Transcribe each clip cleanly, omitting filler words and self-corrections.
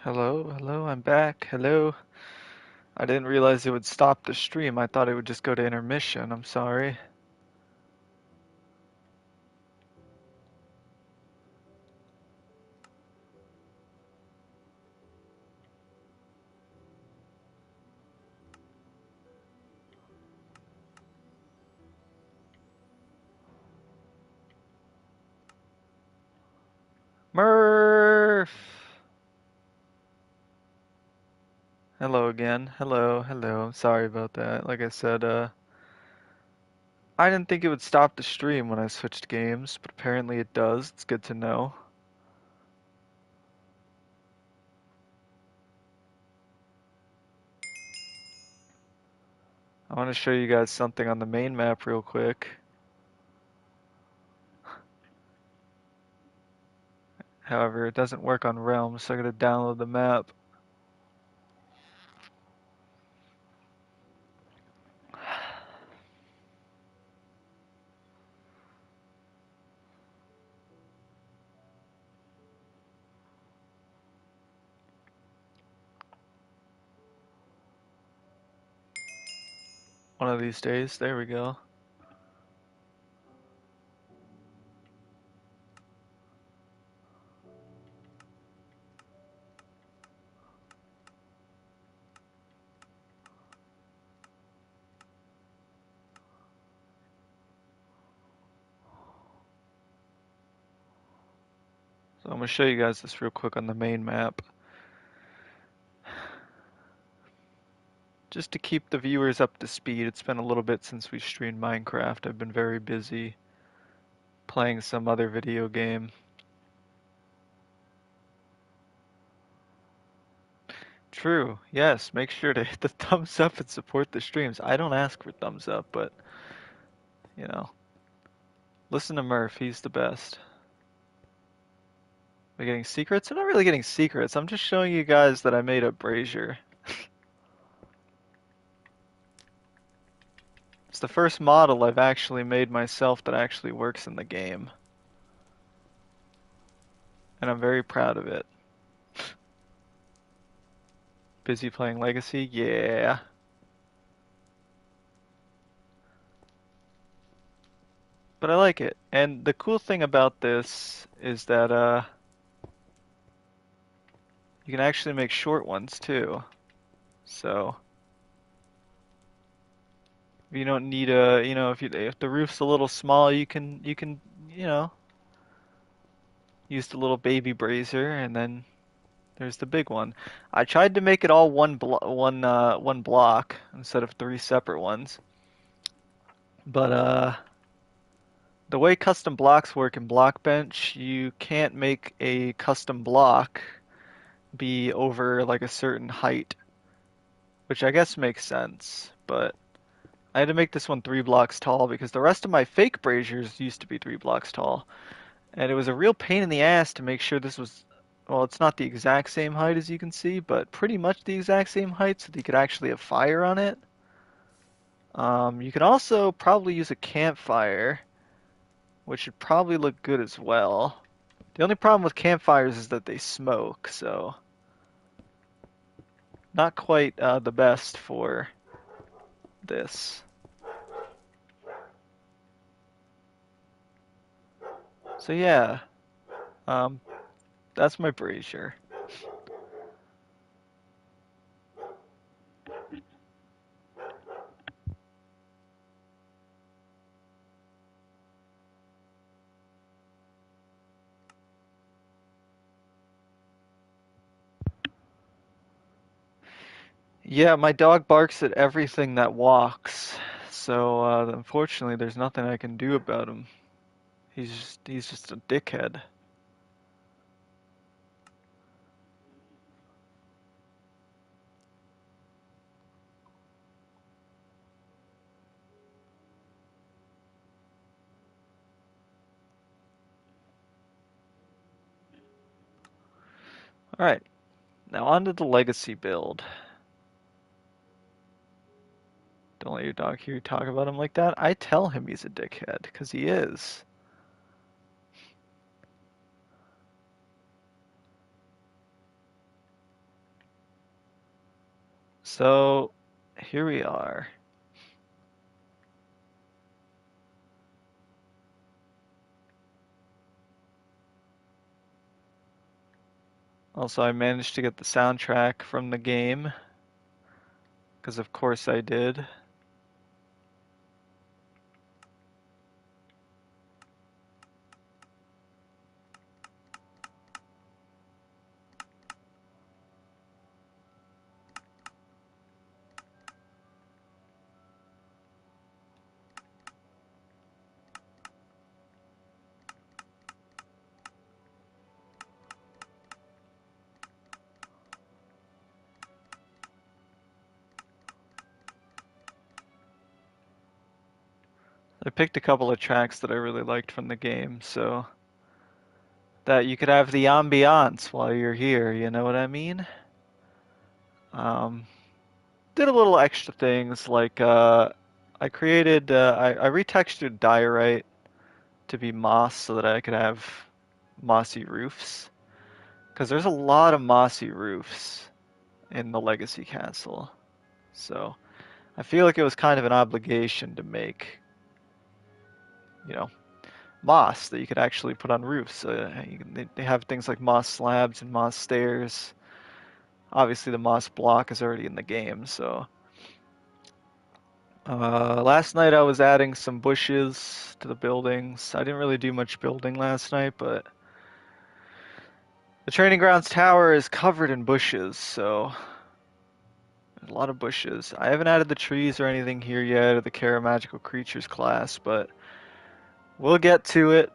Hello, I'm back. Hello. I didn't realize it would stop the stream. I thought it would just go to intermission. I'm sorry. Murph! Hello again. Hello. Sorry about that. Like I said, I didn't think it would stop the stream when I switched games, but apparently it does. It's good to know. I want to show you guys something on the main map real quick. However, it doesn't work on Realms, so I gotta download the map. One of these days. There we go. So I'm gonna show you guys this real quick on the main map. Just to keep the viewers up to speed, it's been a little bit since we streamed Minecraft. I've been very busy playing some other video game. True, yes, make sure to hit the thumbs up and support the streams. I don't ask for thumbs up, but, you know, listen to Murph, he's the best. Am I getting secrets? I'm not really getting secrets, I'm just showing you guys that I made a brazier. It's the first model I've actually made myself that actually works in the game. And I'm very proud of it. Busy playing Legacy? Yeah. But I like it. And the cool thing about this is that you can actually make short ones too. So you don't need if the roof's a little small, you know, use the little baby brazier and then there's the big one. I tried to make it all one block instead of three separate ones. But the way custom blocks work in Blockbench, you can't make a custom block be over like a certain height, which I guess makes sense, but I had to make this one 3 blocks tall because the rest of my fake braziers used to be 3 blocks tall. And it was a real pain in the ass to make sure this was, well, it's not the exact same height as you can see, but pretty much the exact same height so that you could actually have fire on it. You can also probably use a campfire, which should probably look good as well. The only problem with campfires is that they smoke, so not quite the best for this. So yeah, um, that's my brazier. Yeah, my dog barks at everything that walks. So unfortunately, there's nothing I can do about him. He's just a dickhead. All right, now on to the legacy build. Don't let your dog hear you talk about him like that. I tell him he's a dickhead, because he is. So here we are. Also, I managed to get the soundtrack from the game, because of course I did. I picked a couple of tracks that I really liked from the game, so that you could have the ambiance while you're here, you know what I mean? Um, did a little extra things like I retextured diorite to be moss so that I could have mossy roofs. Because there's a lot of mossy roofs in the Legacy Castle. So I feel like it was kind of an obligation to make, you know, moss that you could actually put on roofs. They have things like moss slabs and moss stairs. Obviously, the moss block is already in the game, so. Last night I was adding some bushes to the buildings. I didn't really do much building last night, but the training grounds tower is covered in bushes, so there's a lot of bushes. I haven't added the trees or anything here yet, or the Care Magical Creatures class, but we'll get to it.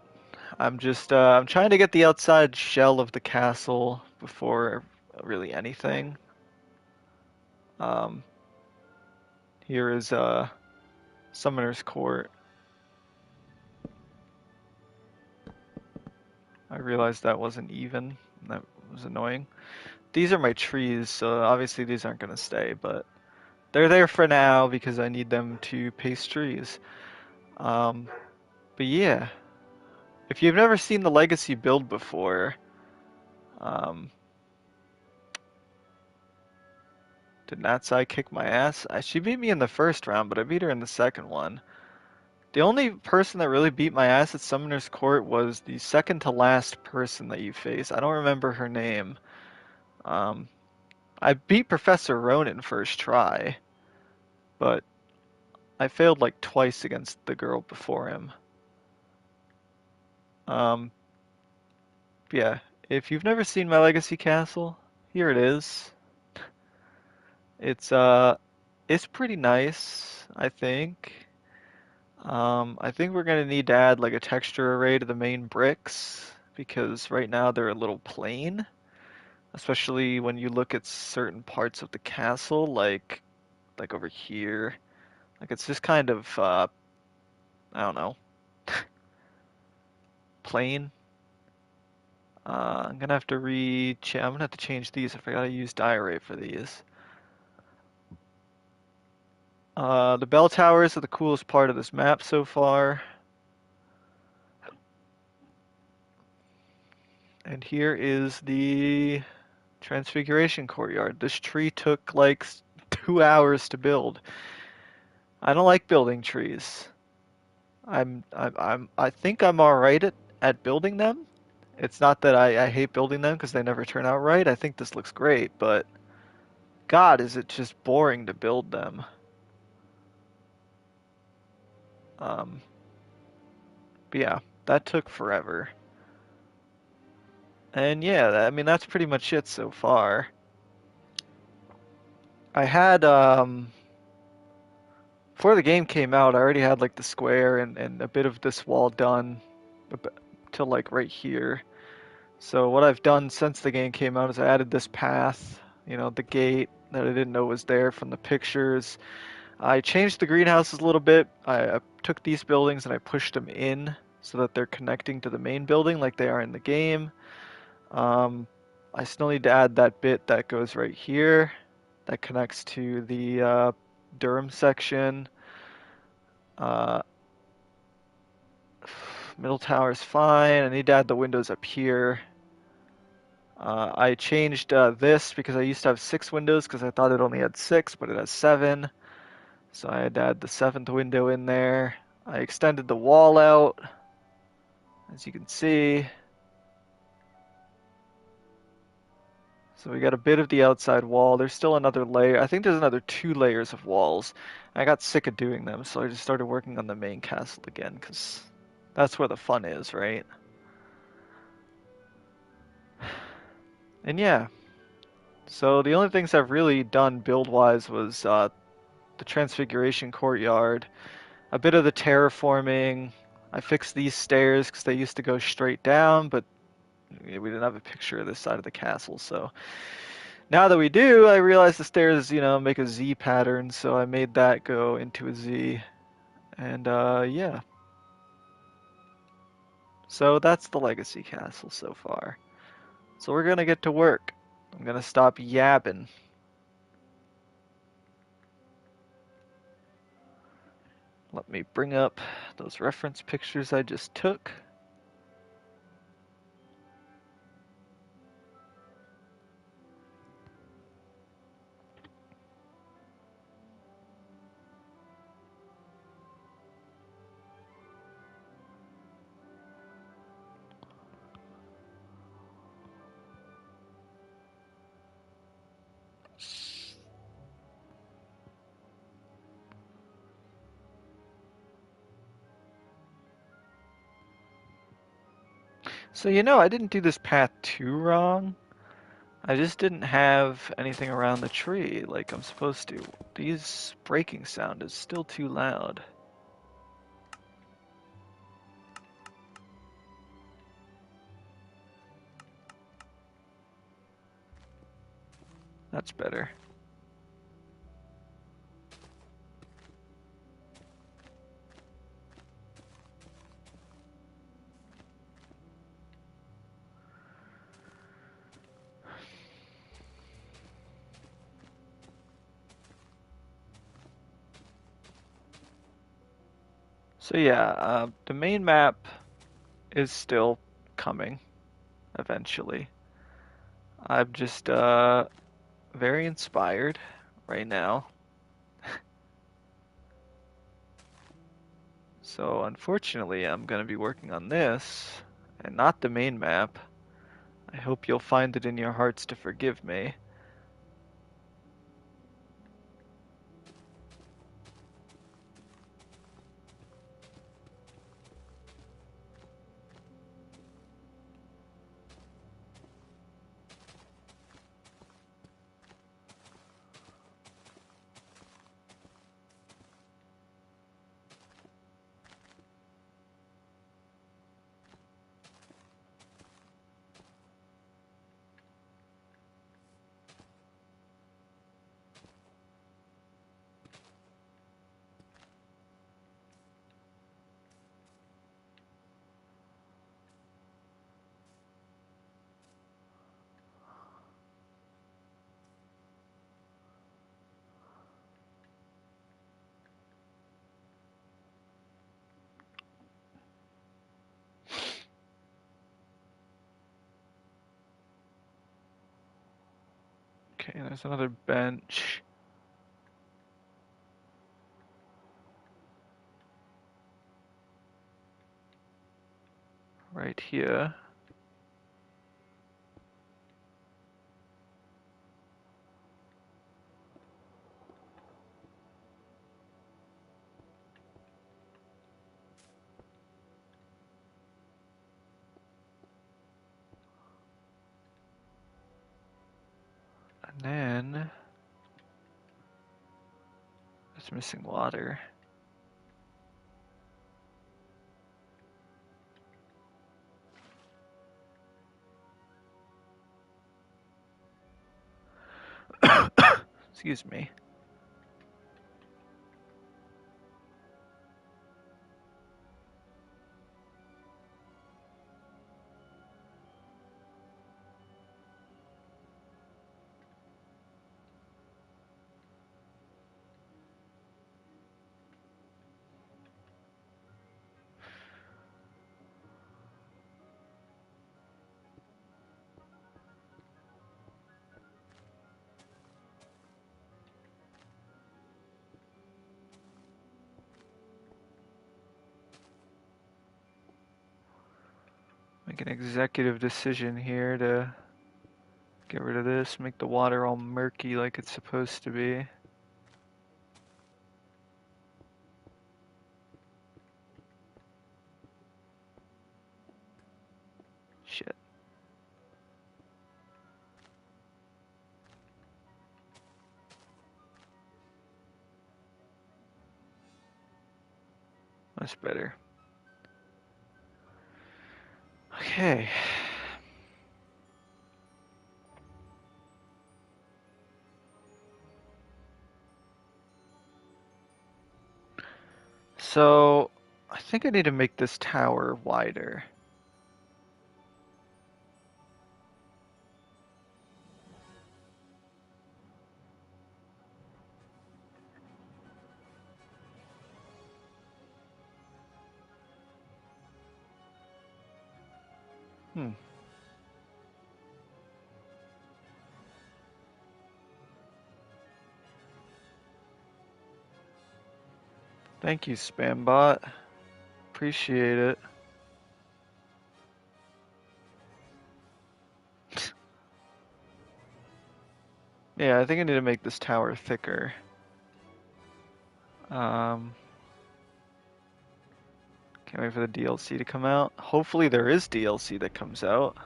I'm trying to get the outside shell of the castle before really anything. Um, here is Summoner's Court. I realized that wasn't even. That was annoying. These are my trees, so obviously these aren't gonna stay, but they're there for now because I need them to paste trees. Um, but yeah, if you've never seen the Legacy build before, um, did Natsai kick my ass? She beat me in the first round, but I beat her in the second one. The only person that really beat my ass at Summoner's Court was the second to last person that you face. I don't remember her name. Um, I beat Professor Ronan first try, but I failed like twice against the girl before him. Um, yeah, if you've never seen my Legacy Castle, here it is. It's uh, it's pretty nice, I think. I think we're gonna need to add like a texture array to the main bricks because right now they're a little plain, especially when you look at certain parts of the castle, like over here. Like it's just kind of I don't know, plain. I'm gonna have to I'm gonna have to change these if I gotta use diorite for these. The bell towers are the coolest part of this map so far. And here is the Transfiguration Courtyard. This tree took like 2 hours to build. I don't like building trees. I think I'm all right at building them. It's not that I hate building them because they never turn out right. I think this looks great, but God, is it just boring to build them. Um, but yeah, that took forever. And yeah, I mean that's pretty much it so far. I had before the game came out, I already had like the square and a bit of this wall done till like right here. So what I've done since the game came out is I added this path, the gate that I didn't know was there from the pictures. I changed the greenhouses a little bit. I took these buildings and I pushed them in so that they're connecting to the main building like they are in the game. Um, I still need to add that bit that goes right here that connects to the Durham section. Uh, Middle tower is fine. I need to add the windows up here. I changed this because I used to have 6 windows because I thought it only had 6, but it has 7. So I had to add the 7th window in there. I extended the wall out, as you can see. So we got a bit of the outside wall. There's still another layer. I think there's another 2 layers of walls. I got sick of doing them, so I just started working on the main castle again, because that's where the fun is, right? And yeah, so the only things I've really done build-wise was the Transfiguration Courtyard, a bit of the terraforming. I fixed these stairs because they used to go straight down, but we didn't have a picture of this side of the castle, so now that we do, I realize the stairs, make a Z pattern, so I made that go into a Z. And yeah. So that's the Legacy Castle so far. So we're gonna get to work. I'm gonna stop yapping. Let me bring up those reference pictures I just took. So I didn't do this path too wrong. I just didn't have anything around the tree like I'm supposed to. These breaking sound is still too loud. That's better. So yeah, the main map is still coming eventually. I'm just very inspired right now. So unfortunately, I'm going to be working on this and not the main map. I hope you'll find it in your hearts to forgive me. Okay, there's another bench right here. And then it's missing water. Excuse me. Make an executive decision here to get rid of this, make the water all murky like it's supposed to be. Shit. That's better. Okay. So, I think I need to make this tower wider. Hmm. Thank you, Spambot. Appreciate it. Yeah, I think I need to make this tower thicker. Um, can't wait for the DLC to come out. Hopefully there is DLC that comes out.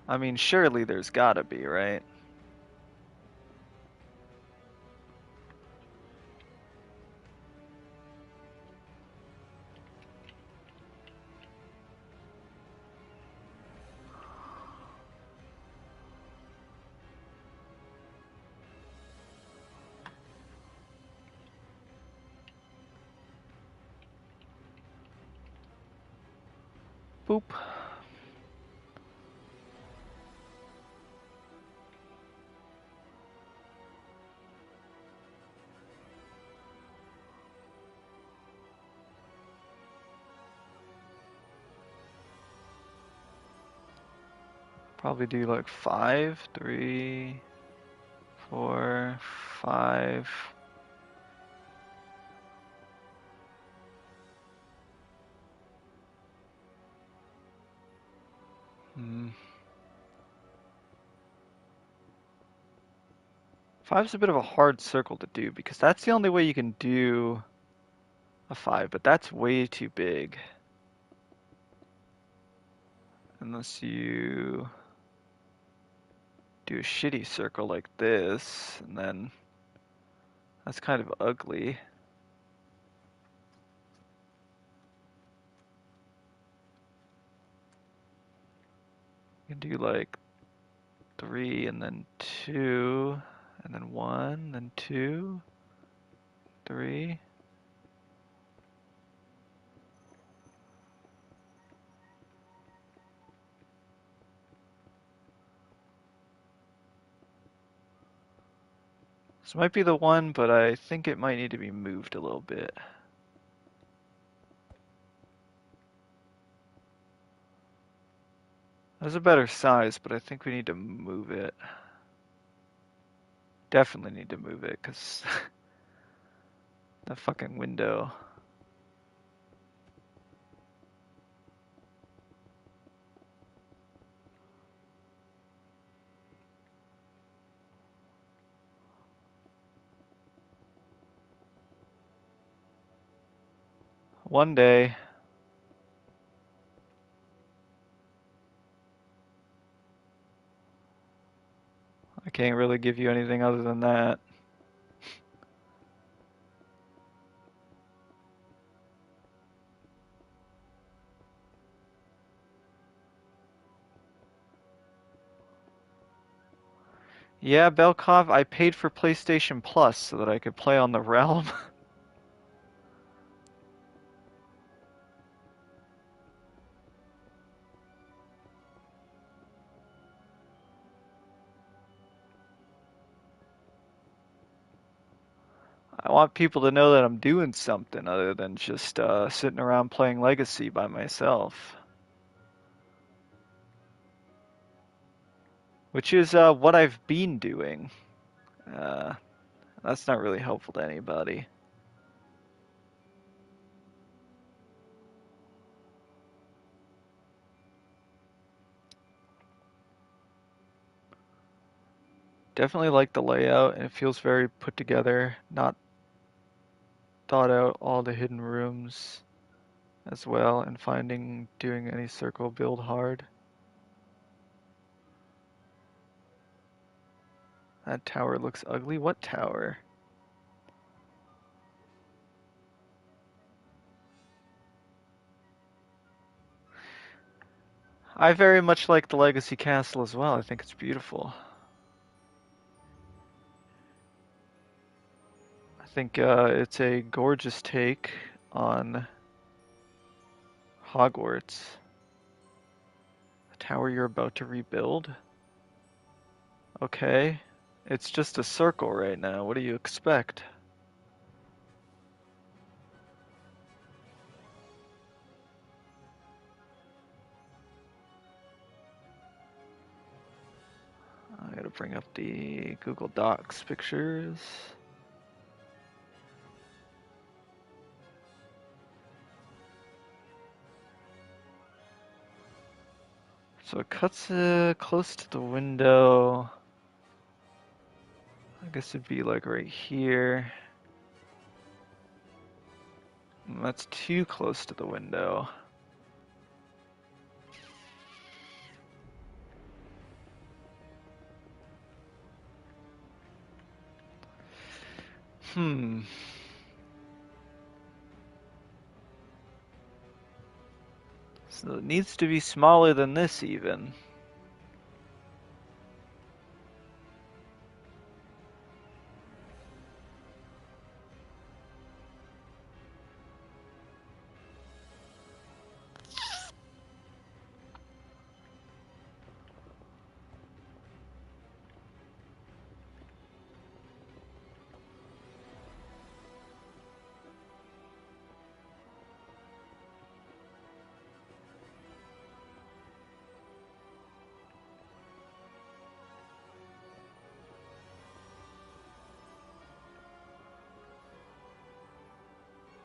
I mean, surely there's gotta be, right? Boop. Probably do like 5, 3, 4, 5. Hmm. 5's a bit of a hard circle to do because that's the only way you can do a 5, but that's way too big. Unless you do a shitty circle like this, and then that's kind of ugly. You can do like 3 and then 2, and then 1, then 2, 3. This might be the one, but I think it might need to be moved a little bit. That's a better size, but I think we need to move it. Definitely need to move it, because the fucking window. One day. I can't really give you anything other than that. Yeah, Belkov, I paid for PlayStation Plus so that I could play on the Realm. I want people to know that I'm doing something other than just sitting around playing Legacy by myself. Which is what I've been doing. Uh, that's not really helpful to anybody. Definitely like the layout, and it feels very put together. Not thought out all the hidden rooms as well, and doing any circle build hard. That tower looks ugly. What tower? I very much like the Legacy Castle as well. I think it's beautiful. I think it's a gorgeous take on Hogwarts. The tower you're about to rebuild? Okay. It's just a circle right now. What do you expect? I gotta bring up the Google Docs pictures. So it cuts close to the window. I guess it'd be like right here. That's too close to the window. Hmm. So it needs to be smaller than this even.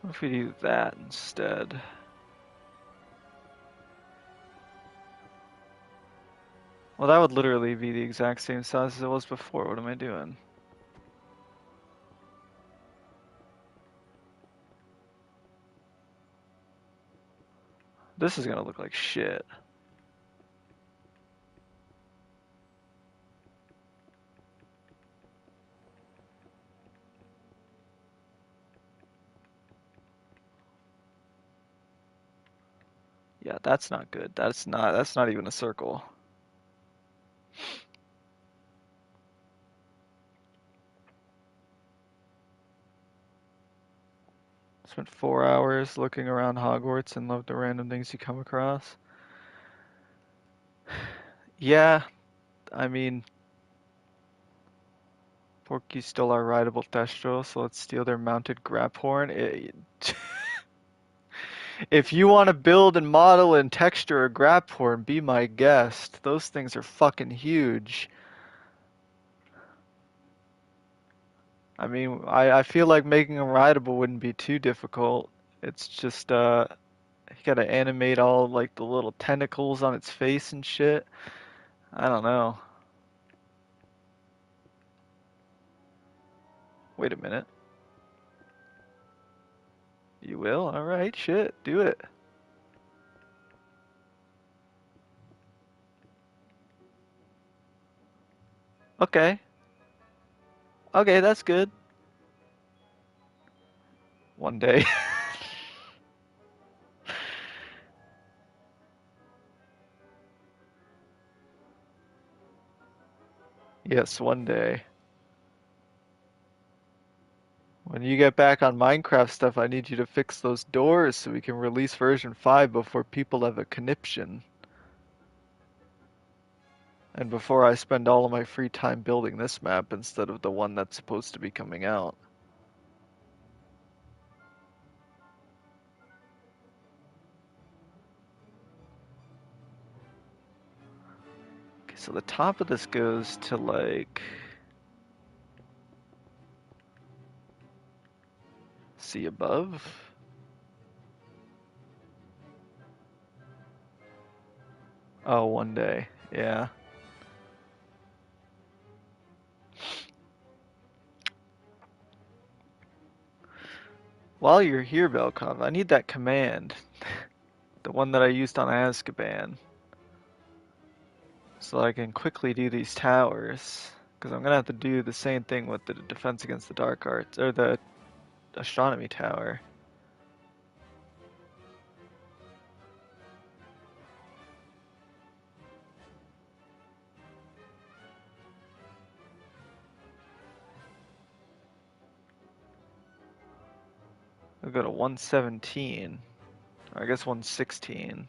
What if we do that instead? Well, that would literally be the exact same size as it was before. What am I doing? This is gonna look like shit. Yeah, that's not good. That's not even a circle. Spent 4 hours looking around Hogwarts and love the random things you come across. Yeah, I mean, Porky stole our rideable Thestral, so let's steal their mounted Graphorn. If you want to build and model and texture a Graphorn, be my guest. Those things are fucking huge. I mean, I feel like making them rideable wouldn't be too difficult. It's just, you gotta animate all like the little tentacles on its face and shit. I don't know. Wait a minute. You will? Alright, shit, do it. Okay. Okay, that's good. One day. Yes, one day. When you get back on Minecraft stuff, I need you to fix those doors so we can release version 5 before people have a conniption. And before I spend all of my free time building this map instead of the one that's supposed to be coming out. Okay, so the top of this goes to like... See above? Oh, one day. Yeah. While you're here, Belkov, I need that command. The one that I used on Azkaban. So I can quickly do these towers. Because I'm gonna have to do the same thing with the defense against the dark arts, or the astronomy tower. I'll go to 117. Or I guess 116.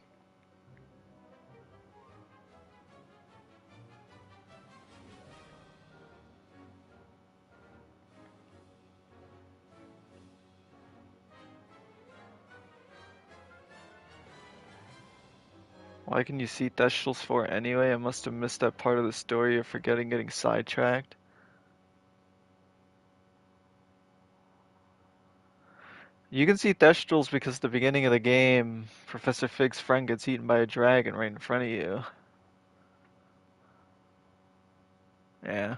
Why can you see Thestals for anyway? I must have missed that part of the story of forgetting getting sidetracked. You can see Thestrals because at the beginning of the game, Professor Fig's friend gets eaten by a dragon right in front of you. Yeah.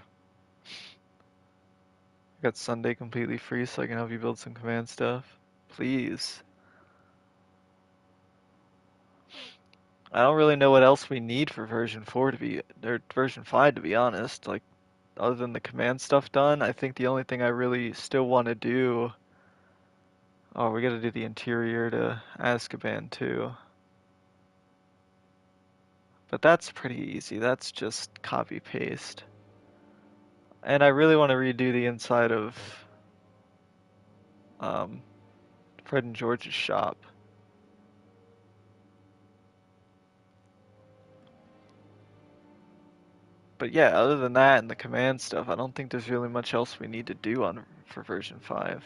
I got Sunday completely free so I can help you build some command stuff. Please. I don't really know what else we need for version 4 to be, or version 5 to be honest. Like, other than the command stuff done, I think the only thing I really still want to do. Oh, we gotta do the interior to Azkaban too. But that's pretty easy. That's just copy paste. And I really want to redo the inside of um, Fred and George's shop. But yeah, other than that and the command stuff, I don't think there's really much else we need to do on for version 5.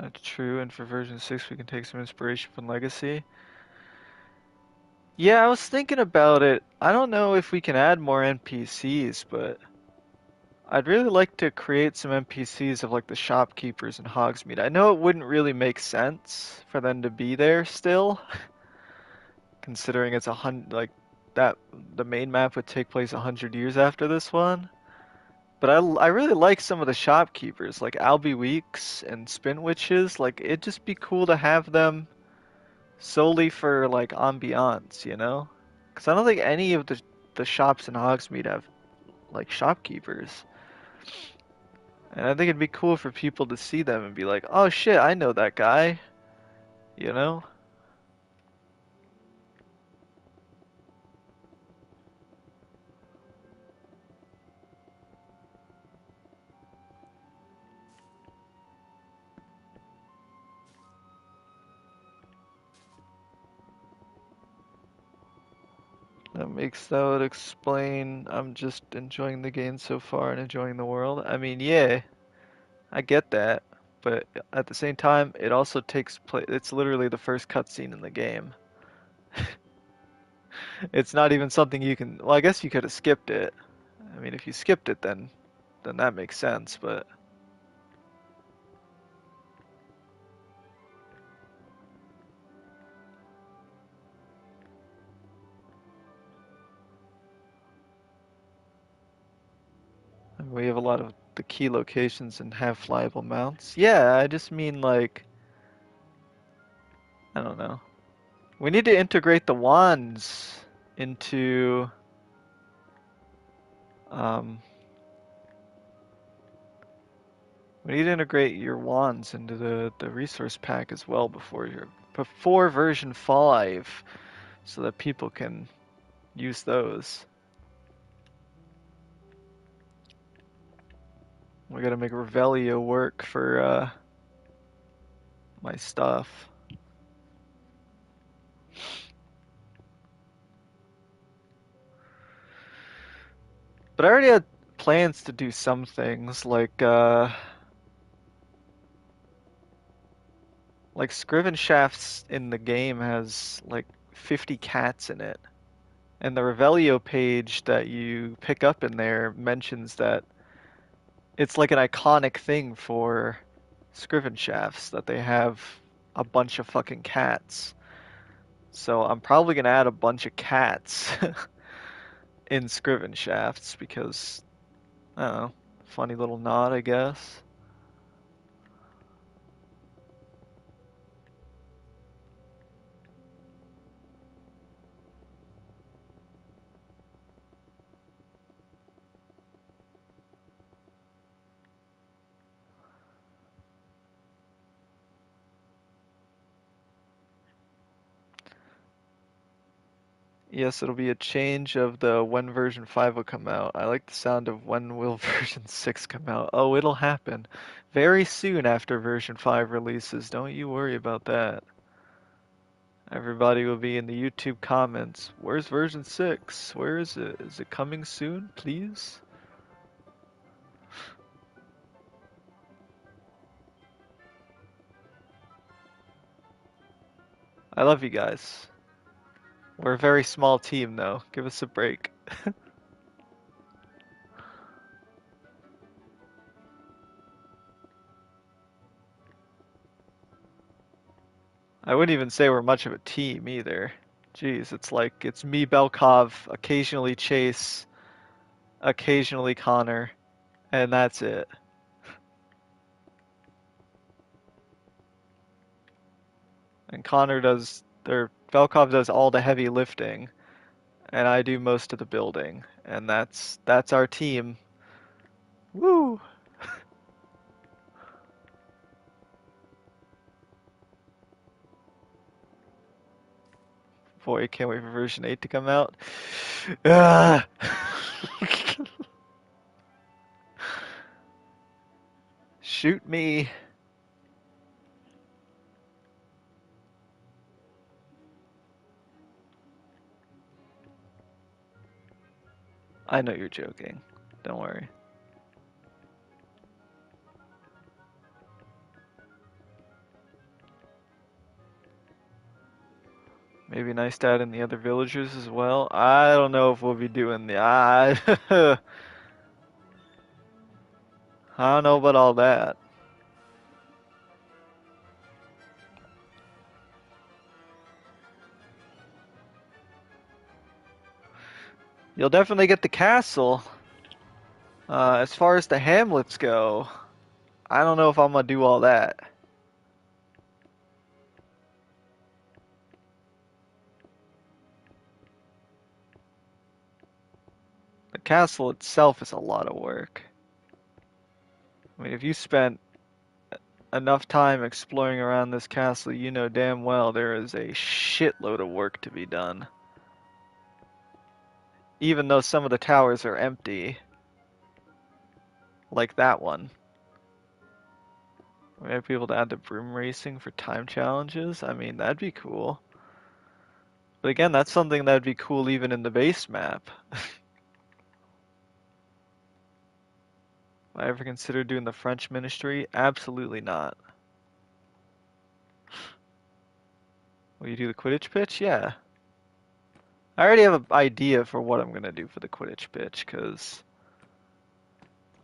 That's true, and for version 6 we can take some inspiration from Legacy. Yeah, I was thinking about it. I don't know if we can add more NPCs, but I'd really like to create some NPCs of like the shopkeepers in Hogsmeade. I know it wouldn't really make sense for them to be there still, considering it's like that the main map would take place 100 years after this one. But I really like some of the shopkeepers, like Albie Weeks and Spin Witches. Like it'd just be cool to have them solely for like ambiance, you know? Because I don't think any of the shops in Hogsmeade have like shopkeepers. And I think it'd be cool for people to see them and be like, "Oh shit, I know that guy," you know? That would explain I'm just enjoying the game so far and enjoying the world. I mean, yeah, I get that, but at the same time, it also takes place. It's literally the first cutscene in the game. It's not even something you can. Well, I guess you could have skipped it. I mean, if you skipped it, then that makes sense. But we have a lot of the key locations and have flyable mounts. Yeah, I just mean like I don't know. We need to integrate the wands into um, we need to integrate your wands into the resource pack as well before version 5 so that people can use those. We gotta make Revelio work for my stuff. But I already had plans to do some things like Scriven Shafts in the game has like 50 cats in it. And the Revelio page that you pick up in there mentions that it's like an iconic thing for Scriven Shafts that they have a bunch of fucking cats. So I'm probably gonna add a bunch of cats in Scriven Shafts because, I don't know, funny little nod, I guess. Yes, it'll be a change of the when version 5 will come out. I like the sound of when will version 6 come out. Oh, it'll happen very soon after version 5 releases. Don't you worry about that. Everybody will be in the YouTube comments. Where's version 6? Where is it? Is it coming soon, please? I love you guys. We're a very small team, though. Give us a break. I wouldn't even say we're much of a team either. Jeez, it's like it's me, Belkov, occasionally Chase, occasionally Connor, and that's it. And Connor does, or Belkov does all the heavy lifting, and I do most of the building, and that's our team. Woo! Boy, can't wait for version 8 to come out. Ah! Shoot me. I know you're joking. Don't worry. Maybe nice to add in the other villagers as well. I don't know if we'll be doing the. I don't know about all that. You'll definitely get the castle. As far as the hamlets go, I don't know if I'm gonna do all that. The castle itself is a lot of work. I mean, if you spent enough time exploring around this castle, you know damn well there is a shitload of work to be done. Even though some of the towers are empty, like that one. We might be able to add the broom racing for time challenges. I mean, that'd be cool. But again, that's something that'd be cool even in the base map. I ever considered doing the French ministry? Absolutely not. Will you do the Quidditch pitch? Yeah. I already have an idea for what I'm gonna do for the Quidditch pitch, because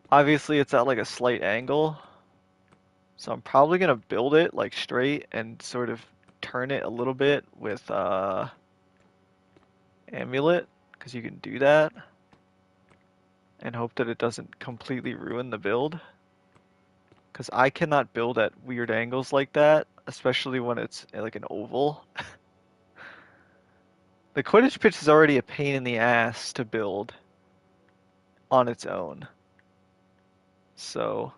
obviously it's at like a slight angle. So I'm probably gonna build it like straight and sort of turn it a little bit with amulet, because you can do that, and hope that it doesn't completely ruin the build. Because I cannot build at weird angles like that, especially when it's like an oval. The Quidditch pitch is already a pain in the ass to build on its own. So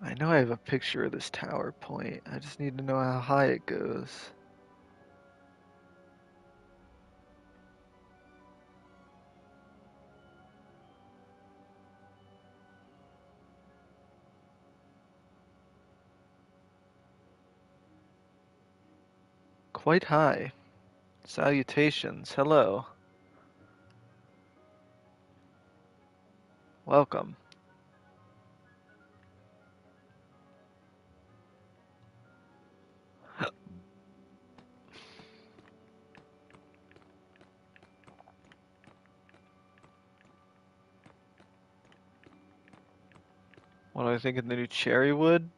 I know I have a picture of this tower point. I just need to know how high it goes. Quite high. Salutations. Hello. Welcome. What do I think of the new cherry wood?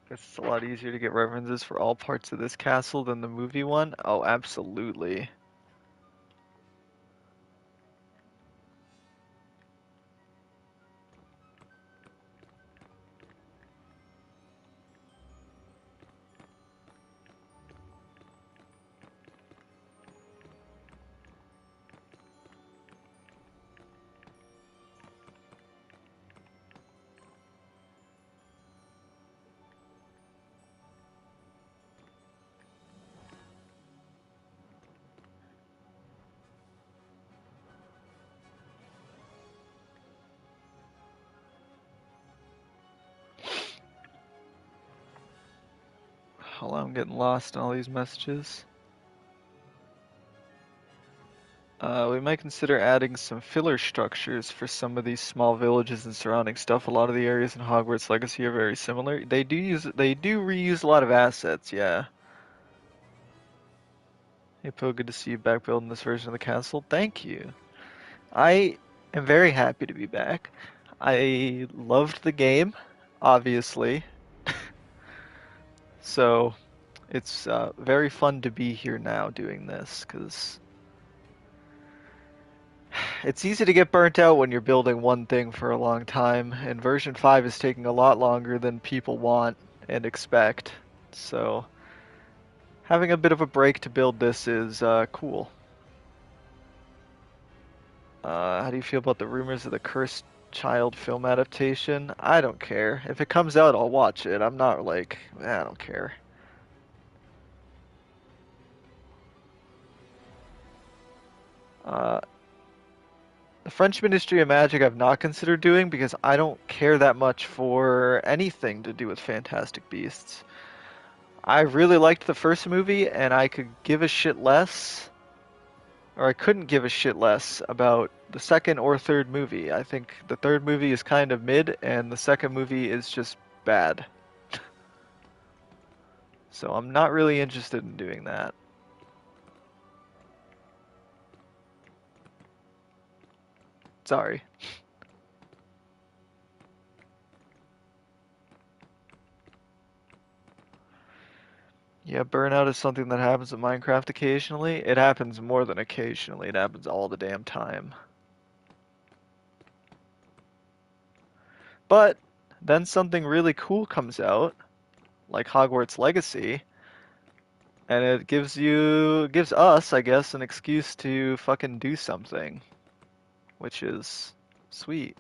It's a lot easier to get references for all parts of this castle than the movie one. Oh, absolutely. Hold on, I'm getting lost in all these messages. We might consider adding some filler structures for some of these small villages and surrounding stuff. A lot of the areas in Hogwarts Legacy are very similar. They do reuse a lot of assets, yeah. Hey Poe, good to see you back building this version of the castle. Thank you. I am very happy to be back. I loved the game, obviously. So it's very fun to be here now doing this because it's easy to get burnt out when you're building one thing for a long time, and version 5 is taking a lot longer than people want and expect. So having a bit of a break to build this is cool. How do you feel about the rumors of the Cursed Child film adaptation? I don't care. If it comes out, I'll watch it. I'm not like, I don't care. Uh, the French Ministry of Magic I've not considered doing because I don't care that much for anything to do with Fantastic Beasts. I really liked the first movie and I could give a shit less, or I couldn't give a shit less about the second or third movie. I think the third movie is kind of mid and the second movie is just bad. So I'm not really interested in doing that. Sorry. Yeah, burnout is something that happens in Minecraft occasionally. It happens more than occasionally. It happens all the damn time. But then something really cool comes out, like Hogwarts Legacy, and it gives us, I guess, an excuse to fucking do something, which is sweet.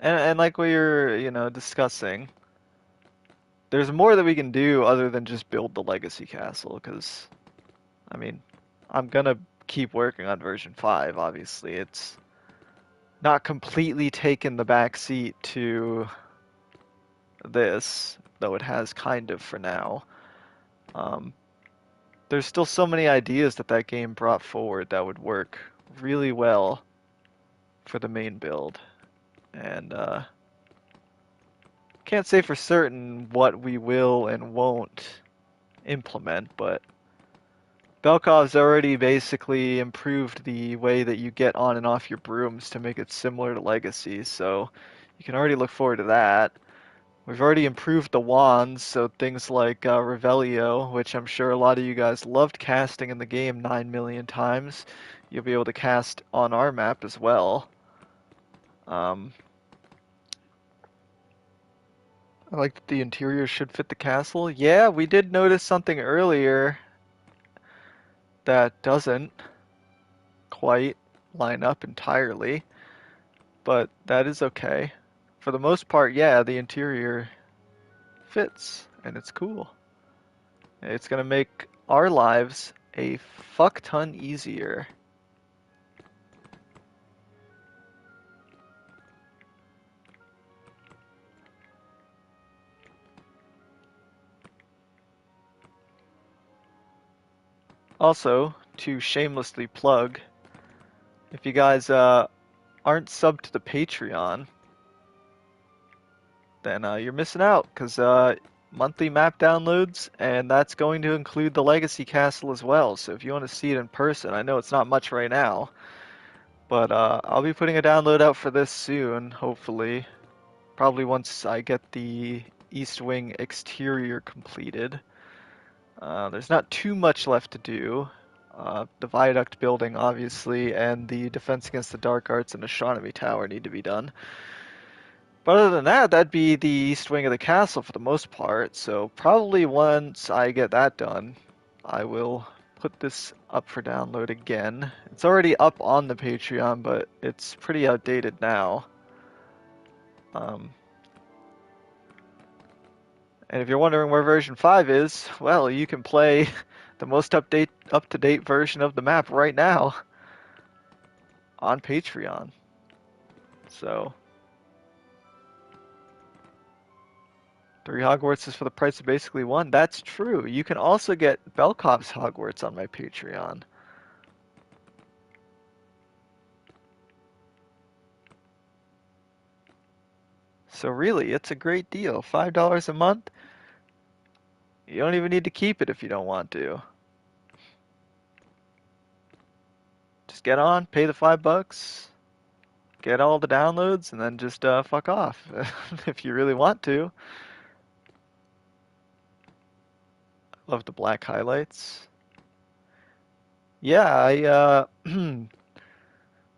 And like we were, discussing, there's more that we can do other than just build the Legacy Castle, because, I mean, I'm gonna keep working on version 5, obviously. It's not completely taken the back seat to this, though it has kind of for now. Um, there's still so many ideas that that game brought forward that would work really well for the main build. And can't say for certain what we will and won't implement, but Belkov's already basically improved the way that you get on and off your brooms to make it similar to Legacy, so you can already look forward to that. We've already improved the wands, so things like Revelio, which I'm sure a lot of you guys loved casting in the game 9 million times, you'll be able to cast on our map as well. I like that the interior should fit the castle. Yeah, we did notice something earlier that doesn't quite line up entirely, but that is okay. For the most part, yeah, the interior fits, and it's cool. It's going to make our lives a fuck ton easier. Also, to shamelessly plug, if you guys aren't subbed to the Patreon, then you're missing out because monthly map downloads, and that's going to include the Legacy Castle as well. So if you want to see it in person, I know it's not much right now, but I'll be putting a download out for this soon, hopefully. Probably once I get the East Wing exterior completed. There's not too much left to do. The viaduct building, obviously, and the defense against the dark arts and astronomy tower need to be done. But other than that, that'd be the east wing of the castle for the most part. So probably once I get that done, I will put this up for download again. It's already up on the Patreon, but it's pretty outdated now. Um, and if you're wondering where version 5 is, well, you can play the most up-to-date version of the map right now on Patreon. So, 3 Hogwarts is for the price of basically 1. That's true. You can also get Belkov's Hogwarts on my Patreon. So really, it's a great deal. $5 a month. You don't even need to keep it if you don't want to. Just get on, pay the $5, get all the downloads, and then just fuck off if you really want to. Love the black highlights. Yeah, I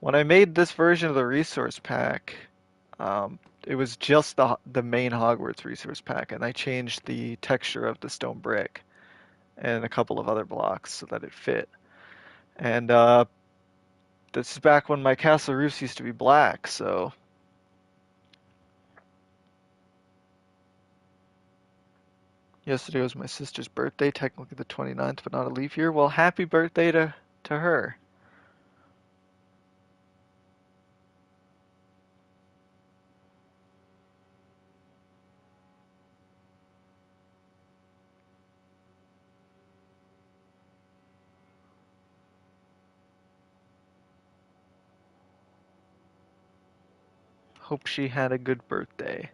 when I made this version of the resource pack, it was just the main Hogwarts resource pack, and I changed the texture of the stone brick and a couple of other blocks so that it fit. And this is back when my castle roofs used to be black, so yesterday was my sister's birthday, technically the 29th, but not a leap year. Well, happy birthday to her. Hope she had a good birthday.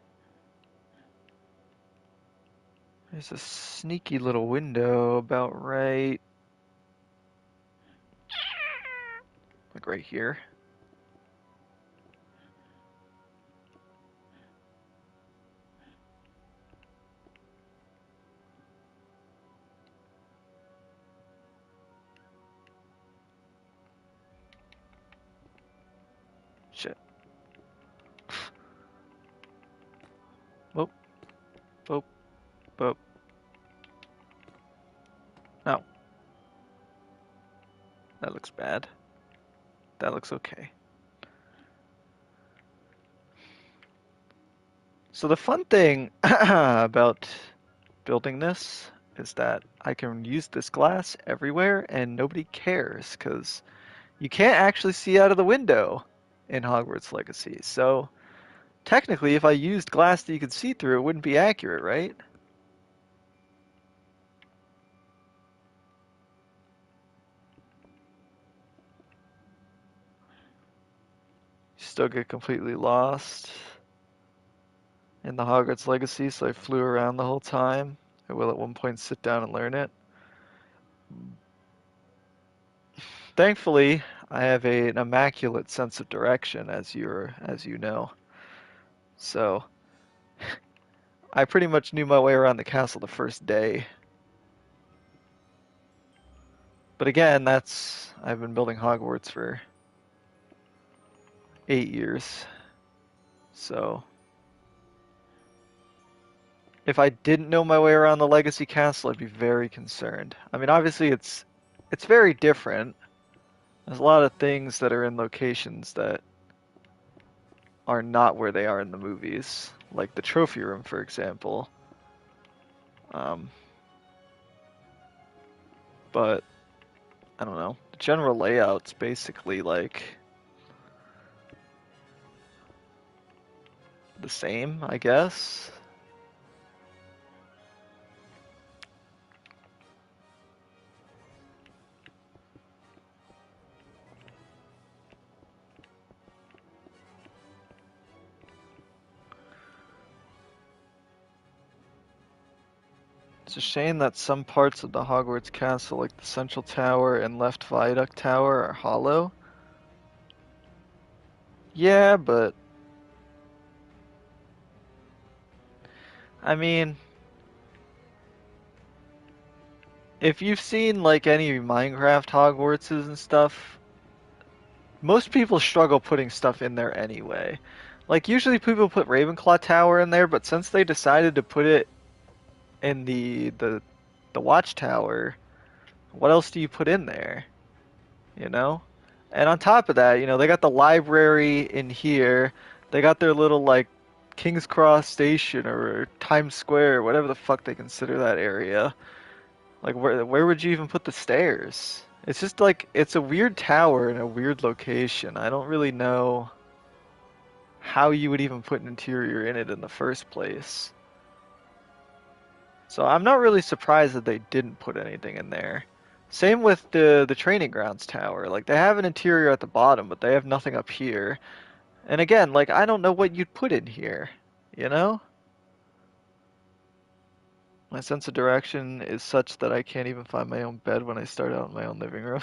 There's a sneaky little window about like right here. Shit. Whoop, whoop, whoop. No, that looks bad. That looks okay. So the fun thing about building this is that I can use this glass everywhere and nobody cares because you can't actually see out of the window in Hogwarts Legacy. So technically, if I used glass that you could see through, it wouldn't be accurate, right? Still get completely lost in the Hogwarts Legacy, so I flew around the whole time. I will at one point sit down and learn it. Thankfully, I have an immaculate sense of direction, as you know. So I pretty much knew my way around the castle the first day. But again, I've been building Hogwarts for 8 years. So if I didn't know my way around the Legacy Castle, I'd be very concerned. I mean, obviously it's very different. There's a lot of things that are in locations that are not where they are in the movies, like the trophy room, for example. Um, but I don't know. The general layout's basically like the same, I guess. It's a shame that some parts of the Hogwarts castle, like the central tower and left viaduct tower, are hollow. Yeah, but I mean, if you've seen like any Minecraft Hogwartses and stuff, most people struggle putting stuff in there anyway. Like usually people put Ravenclaw Tower in there, but since they decided to put it in the Watchtower, what else do you put in there? You know? And on top of that, they got the library in here. They got their little like King's Cross Station or Times Square, whatever the fuck they consider that area. Like where would you even put the stairs? It's just like it's a weird tower in a weird location. I don't really know how you would even put an interior in it in the first place. So I'm not really surprised that they didn't put anything in there. Same with the training grounds tower. Like they have an interior at the bottom, but they have nothing up here. And again, like I don't know what you'd put in here, you know? My sense of direction is such that I can't even find my own bed when I start out in my own living room.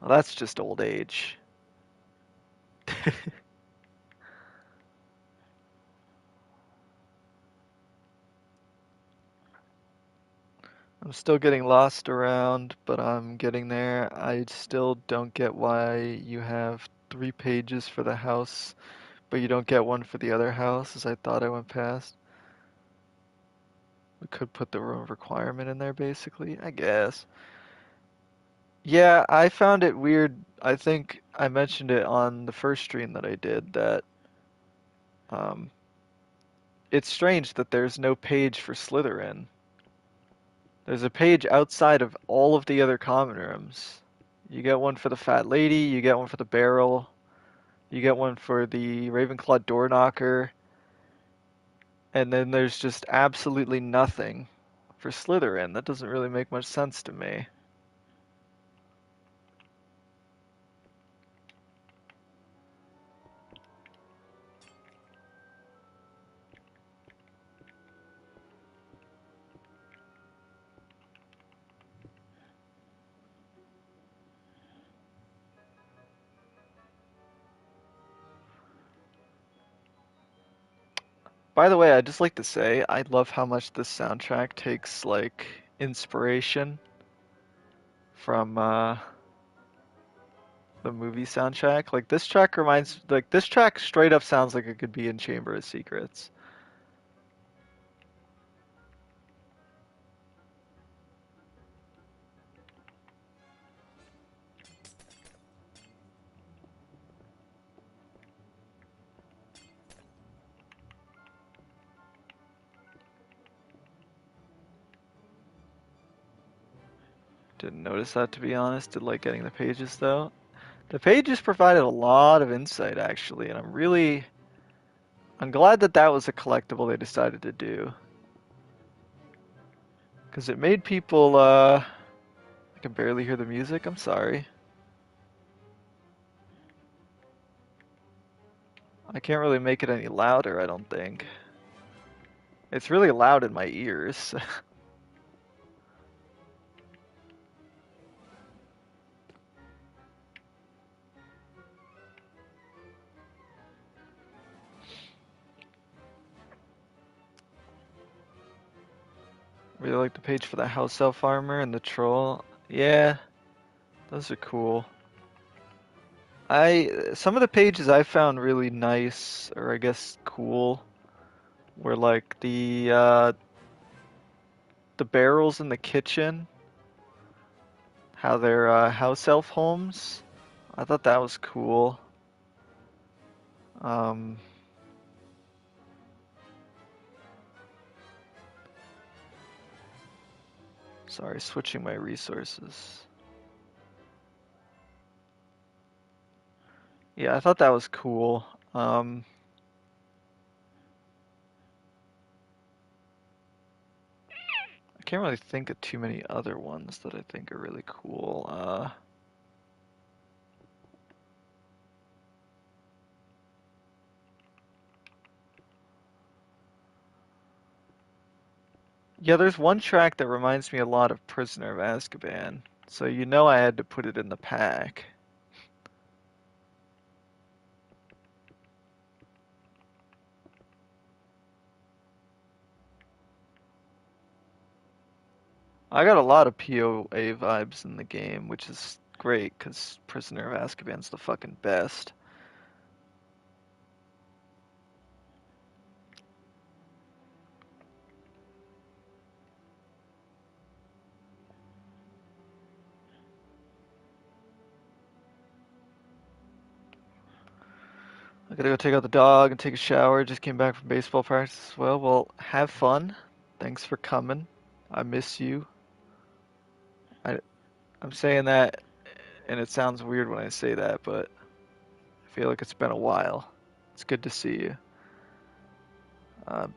Well, that's just old age. I'm still getting lost around, but I'm getting there. I still don't get why you have 3 pages for the house, but you don't get one for the other house, as I thought I went past. We could put the room requirement in there, basically, I guess. Yeah, I found it weird. I think I mentioned it on the first stream that I did that um, it's strange that there's no page for Slytherin. There's a page outside of all of the other common rooms. You get one for the fat lady, you get one for the barrel, you get one for the Ravenclaw door knocker, and then there's just absolutely nothing for Slytherin. That doesn't really make much sense to me. By the way, I'd just like to say I love how much this soundtrack takes like inspiration from the movie soundtrack. Like this track straight up sounds like it could be in Chamber of Secrets. Didn't notice that, to be honest. Did like getting the pages though. The pages provided a lot of insight actually, and I'm glad that that was a collectible they decided to do because it made people I can barely hear the music. I'm sorry. I can't really make it any louder, I don't think. It's really loud in my ears. Really like the page for the house elf armor and the troll. Yeah, those are cool. Some of the pages I found really nice, or I guess cool, were like the barrels in the kitchen, how they're house elf homes. I thought that was cool. Um, Sorry, switching my resources. Yeah, I thought that was cool. I can't really think of too many other ones that I think are really cool. Yeah, there's one track that reminds me a lot of Prisoner of Azkaban, so you know I had to put it in the pack. I got a lot of POA vibes in the game, which is great because Prisoner of Azkaban's the fucking best. I gotta go take out the dog and take a shower. Just came back from baseball practice as well. Well, have fun. Thanks for coming. I miss you. I, I'm saying that, and it sounds weird when I say that, but I feel like it's been a while. It's good to see you.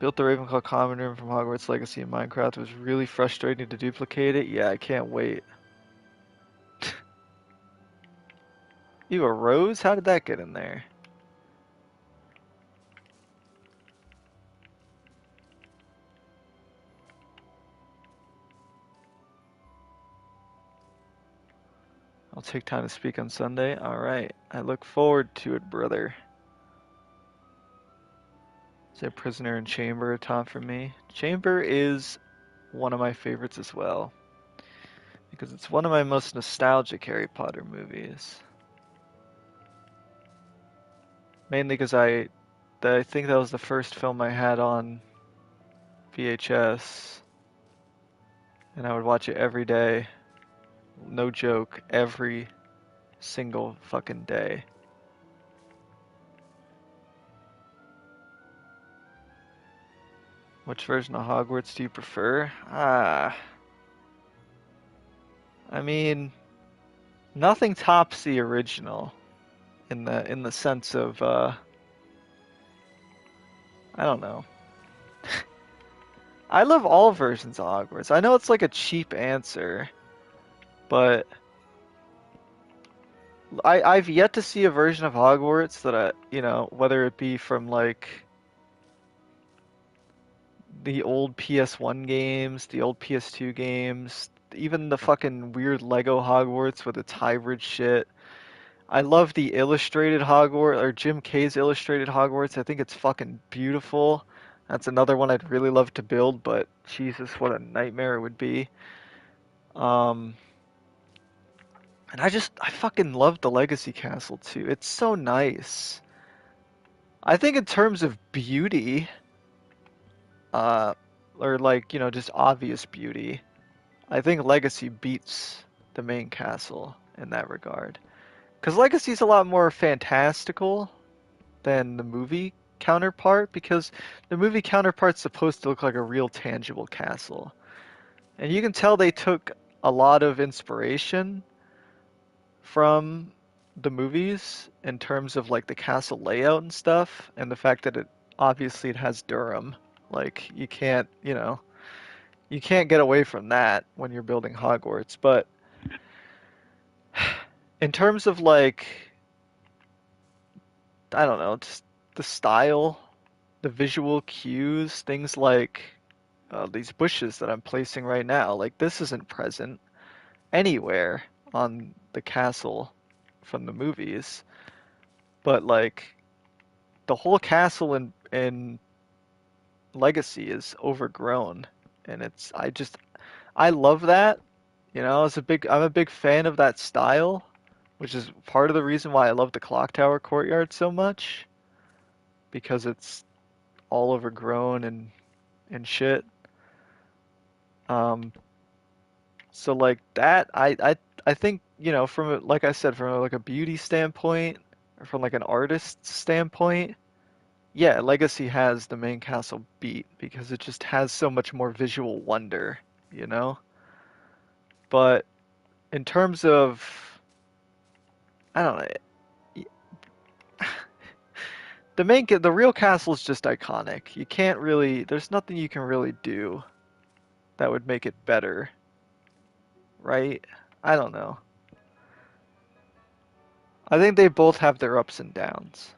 Built the Ravenclaw common room from Hogwarts Legacy in Minecraft. It was really frustrating to duplicate it. Yeah, I can't wait. You a rose? How did that get in there? I'll take time to speak on Sunday. All right. I look forward to it, brother. Say Prisoner in Chamber, a top for me. Chamber is one of my favorites as well because it's one of my most nostalgic Harry Potter movies. Mainly because I think that was the first film I had on VHS, and I would watch it every day. No joke, every single fucking day. Which version of Hogwarts do you prefer? I mean, nothing tops the original in the sense of I don't know. I love all versions of Hogwarts. I know it's like a cheap answer, but I've yet to see a version of Hogwarts that whether it be from like the old PS1 games, the old PS2 games, even the fucking weird Lego Hogwarts with its hybrid shit. I love the illustrated Hogwarts or Jim Kay's illustrated Hogwarts. I think it's fucking beautiful. That's another one I'd really love to build, but Jesus, what a nightmare it would be. Um, and I fucking love the Legacy Castle too. It's so nice. I think in terms of beauty, uh, or like, just obvious beauty, I think Legacy beats the main castle in that regard. Because Legacy's a lot more fantastical than the movie counterpart, because the movie counterpart's supposed to look like a real tangible castle. And you can tell they took a lot of inspiration from the movies in terms of like the castle layout and stuff, and the fact that it has Durham. Like you can't get away from that when you're building Hogwarts. But in terms of like, I don't know, just the style, the visual cues, things like these bushes that I'm placing right now, like this isn't present anywhere on the castle from the movies, but like the whole castle in Legacy is overgrown, and I love that. I'm a big fan of that style, which is part of the reason why I love the Clock Tower courtyard so much, because it's all overgrown and shit. Um, so like that, I think from like I said, from like a beauty standpoint, or from like an artist standpoint, yeah, Legacy has the main castle beat because it just has so much more visual wonder, you know? But in terms of, I don't know, the real castle is just iconic. You can't really, there's nothing you can really do that would make it better, right? I don't know. I think they both have their ups and downs.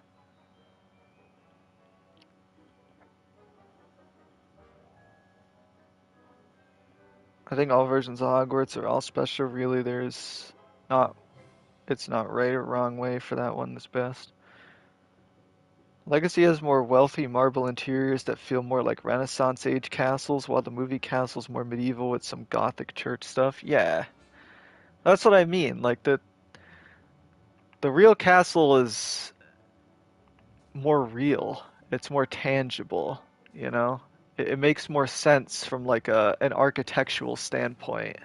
I think all versions of Hogwarts are all special. Really, there's not, it's not right or wrong way for that one that's best. Legacy has more wealthy marble interiors that feel more like Renaissance age castles, while the movie castle's more medieval with some Gothic church stuff. Yeah, that's what I mean. Like the real castle is more real. It's more tangible, you know? It makes more sense from like an architectural standpoint,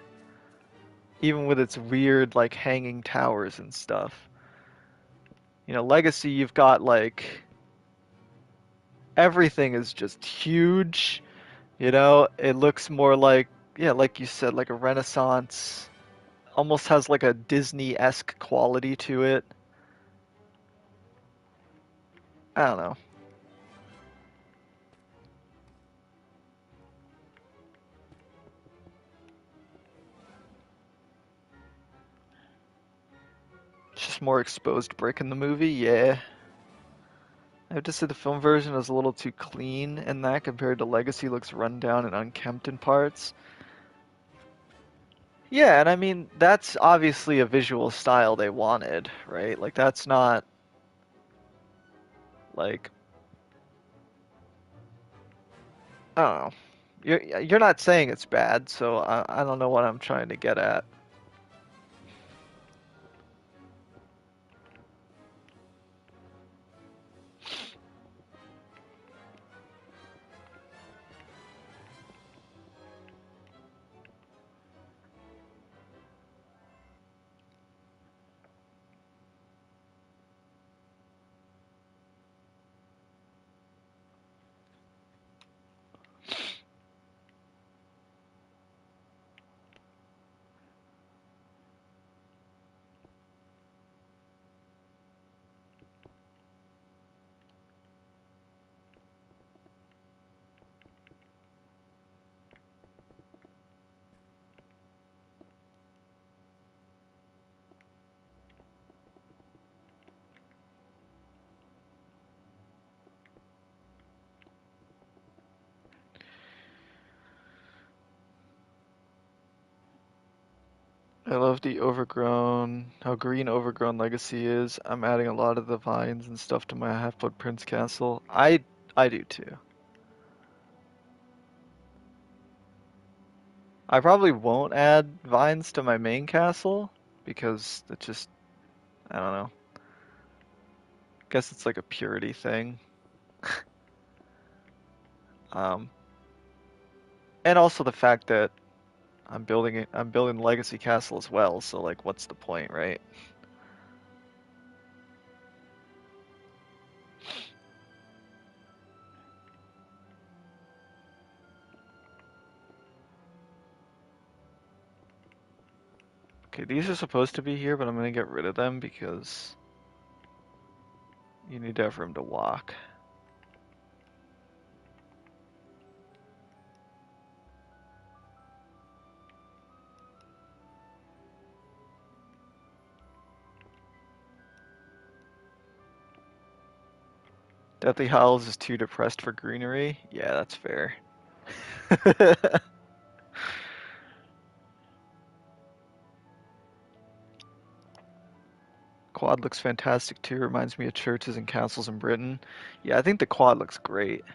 even with its weird like hanging towers and stuff. Legacy, you've got like everything is just huge. It looks more like, yeah, like you said, like a Renaissance, almost has like a Disney-esque quality to it. I don't know. It's just more exposed brick in the movie, yeah. I have to say the film version is a little too clean in that compared to Legacy looks run down and unkempt in parts. Yeah, and I mean that's obviously a visual style they wanted, right? Like that's not like I don't know. You're not saying it's bad, so I don't know what I'm trying to get at. I love the overgrown, how green overgrown Legacy is. I'm adding a lot of the vines and stuff to my Half-Blood Prince castle. I do too. I probably won't add vines to my main castle because it just, I don't know. Guess it's like a purity thing. Um, and also the fact that I'm building Legacy Castle as well, so like what's the point, right? Okay, these are supposed to be here, but I'm gonna get rid of them because you need to have room to walk. Deathly Hallows is too depressed for greenery. Yeah, that's fair. Quad looks fantastic too. Reminds me of churches and castles in Britain. Yeah, I think the quad looks great.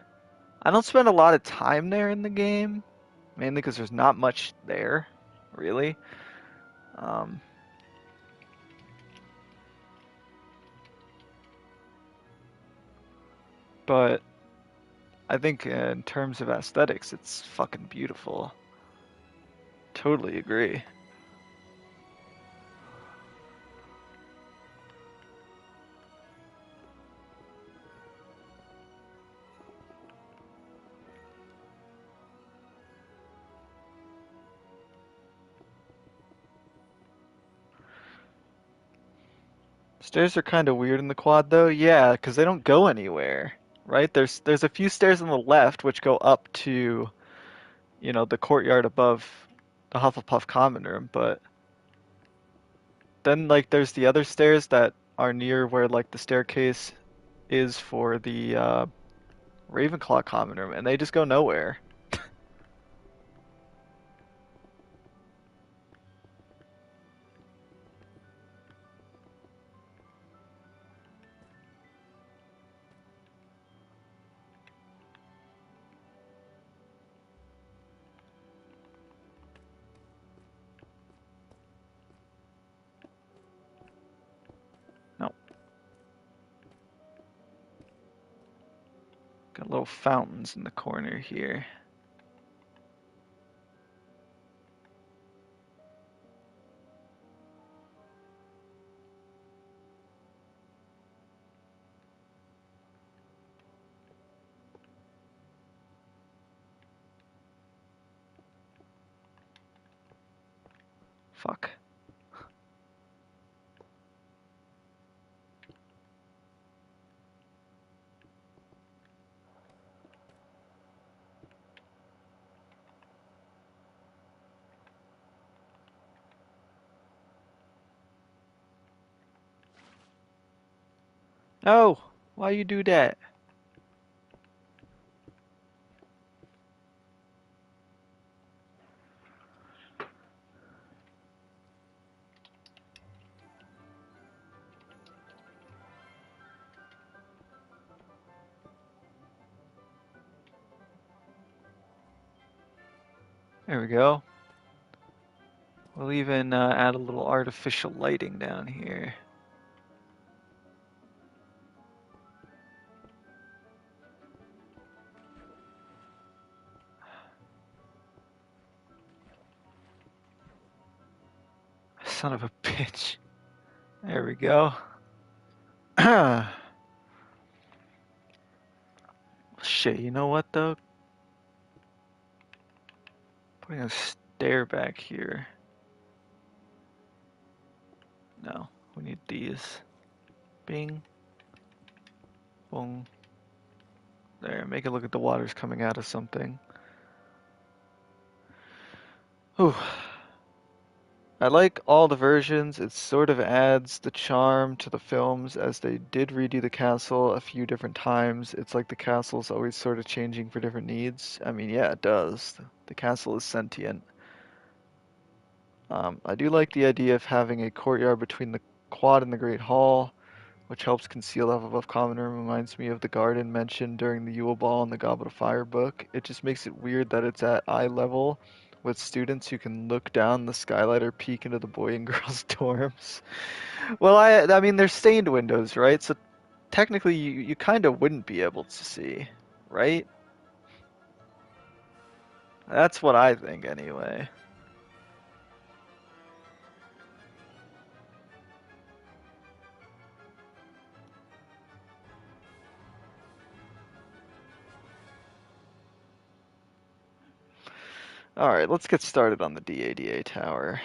I don't spend a lot of time there in the game, mainly because there's not much there, really. Um, but I think in terms of aesthetics, it's fucking beautiful. Totally agree. Stairs are kind of weird in the quad though. Yeah, because they don't go anywhere, right? There's a few stairs on the left which go up to, the courtyard above the Hufflepuff common room, but then like there's the other stairs that are near where like the staircase is for the Ravenclaw common room, and they just go nowhere. No, got little fountains in the corner here. Fuck. No, why you do that? There we go. We'll even add a little artificial lighting down here. Son of a bitch. There we go. Shit, you know what though? Putting a stair back here. No, we need these. Bing. Boom. There, make it look like the water's coming out of something. Ooh. I like all the versions. It sort of adds the charm to the films as they did redo the castle a few different times. It's like the castle's always sort of changing for different needs. I mean, yeah, it does. The castle is sentient. I do like the idea of having a courtyard between the quad and the Great Hall, which helps conceal the Hufflepuff common room. Reminds me of the garden mentioned during the Yule Ball and the Goblet of Fire book. It just makes it weird that it's at eye level with students who can look down the skylight or peek into the boy and girls dorms. Well, I mean, there's stained windows, right? So technically, you kind of wouldn't be able to see, right? That's what I think, anyway. All right, let's get started on the DADA tower.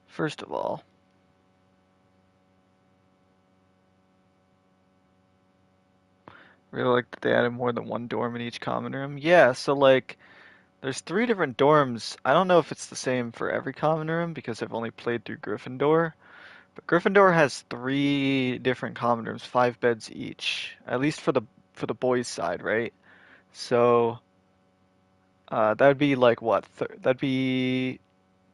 First of all, really like that they added more than one dorm in each common room. Yeah, so like there's three different dorms. I don't know if it's the same for every common room because I've only played through Gryffindor. But Gryffindor has three different common rooms, 5 beds each, at least for the boys' side, right? So that'd be like what? That'd be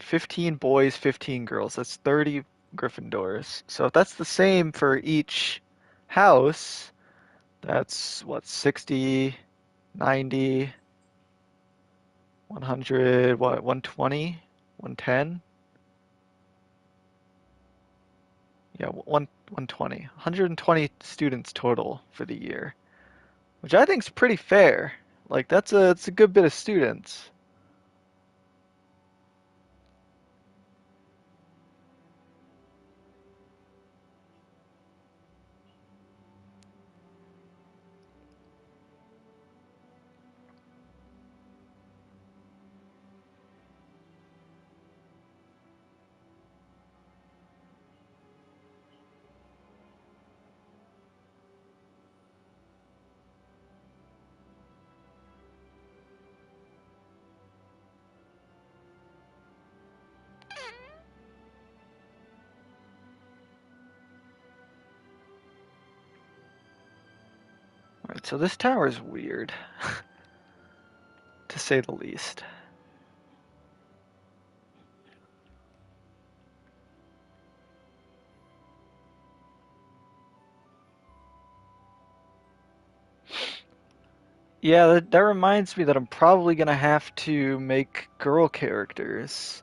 15 boys, 15 girls. That's 30. Gryffindors. So if that's the same for each house, that's what, 60, 90, 100, what, 120, 110? Yeah, 120. 120 students total for the year, which I think is pretty fair. Like it's a good bit of students. All right, so this tower is weird, to say the least. Yeah, that reminds me that I'm probably gonna have to make girl characters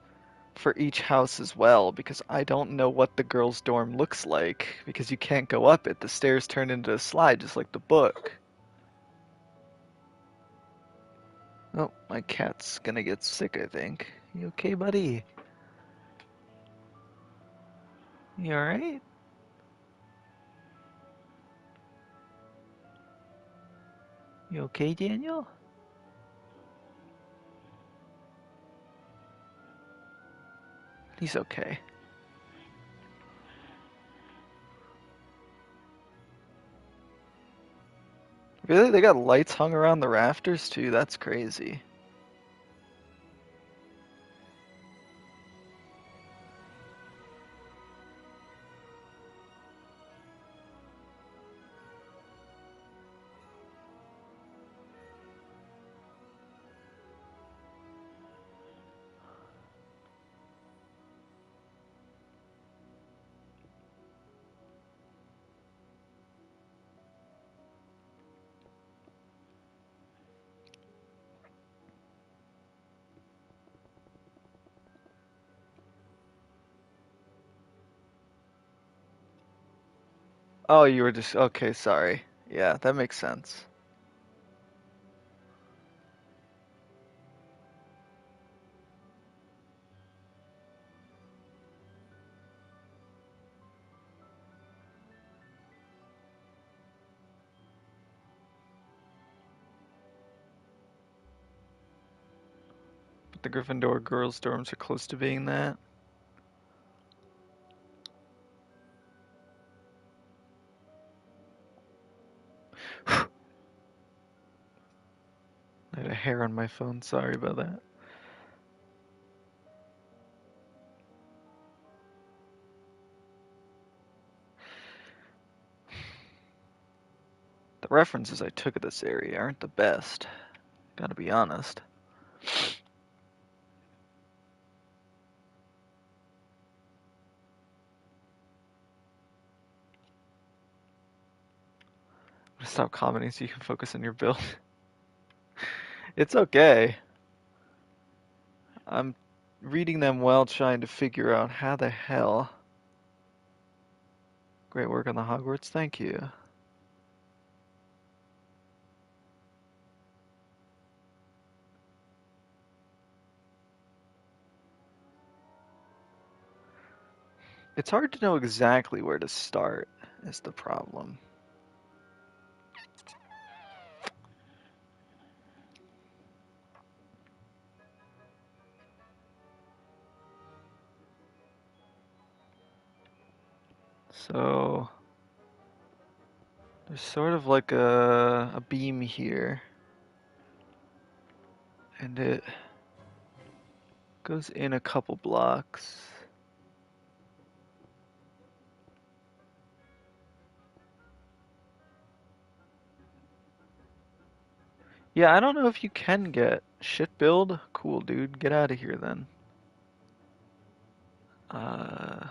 for each house as well, because I don't know what the girls' dorm looks like, because you can't go up it. The stairs turn into a slide, just like the book. Oh, my cat's gonna get sick, I think. You okay, buddy? You alright? You okay, Daniel? He's okay. Really? They got lights hung around the rafters too? That's crazy. Oh, you were just okay, sorry. Yeah, that makes sense. But the Gryffindor girls' dorms are close to being that. I had a hair on my phone, sorry about that. The references I took of this area aren't the best, gotta be honest. I'm gonna stop commenting so you can focus on your build. It's okay. I'm reading them while trying to figure out how the hell. Great work on the Hogwarts, thank you. It's hard to know exactly where to start, is the problem. So, there's sort of like a beam here, and it goes in a couple blocks. Yeah, I don't know if you can get shit build. Cool, dude. Get out of here then. Uh,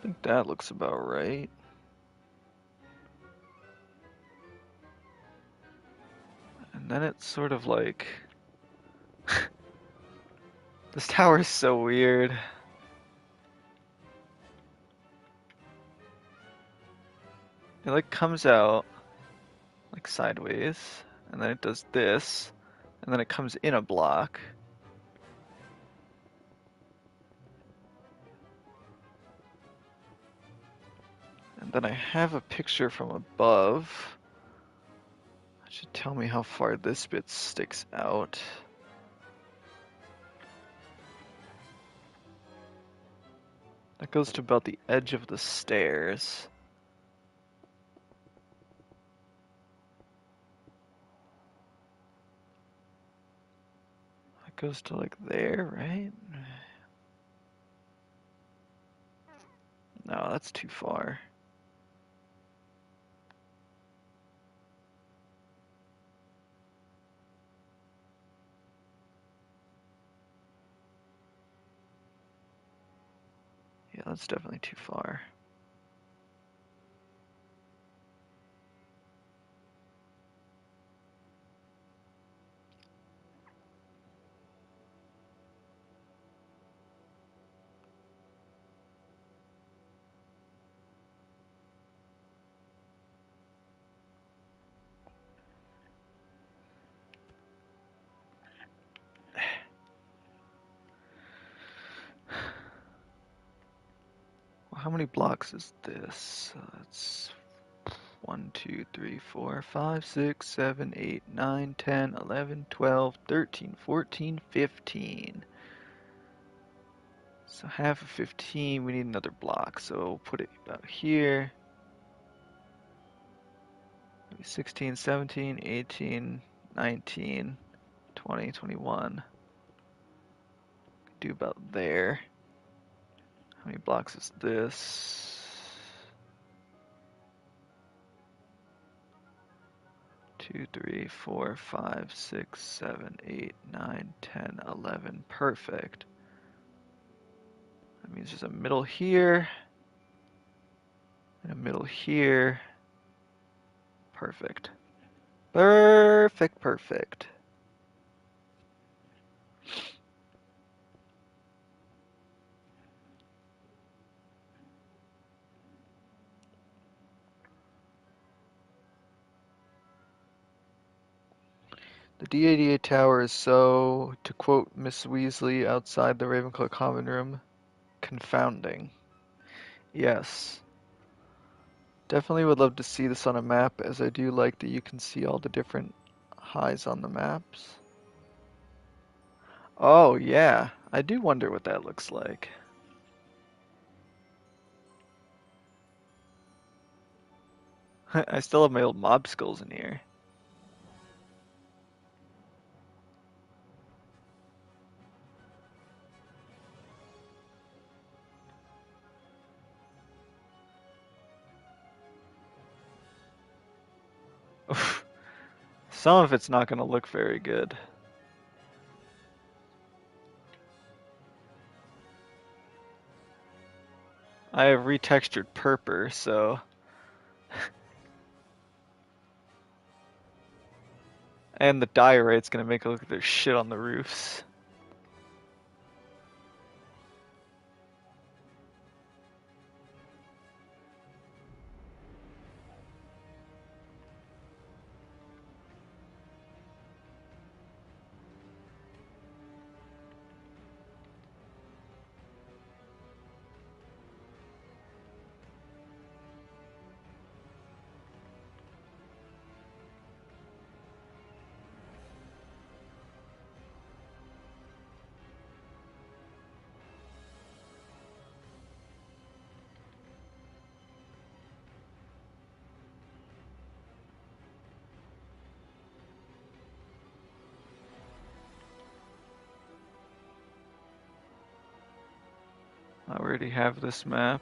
think that looks about right. And then it's sort of like... This tower is so weird. It like comes out like sideways, and then it does this, and then it comes in a block. And then I have a picture from above. That should tell me how far this bit sticks out. That goes to about the edge of the stairs. That goes to like there, right? No, that's too far. Yeah, that's definitely too far. Well, how many blocks is this? That's 1, 2, 3, 4, 5, 6, 7, 8, 9, 10, 11, 12, 13, 14, 15. So half of 15, we need another block. So we'll put it about here. 16, 17, 18, 19, 20, 21. Do about there. How many blocks is this? 2, 3, 4, 5, 6, 7, 8, 9, 10, 11. Perfect. That means there's a middle here. And a middle here. Perfect. Perfect, perfect. The D88 tower is so, to quote Miss Weasley outside the Ravenclaw common room, confounding. Yes. Definitely would love to see this on a map, as I do like that you can see all the different highs on the maps. Oh, yeah. I do wonder what that looks like. I still have my old mob skulls in here. Some of it's not going to look very good. I have retextured purple, so... And the dye rate's going to make it look like there's shit on the roofs. I already have this map.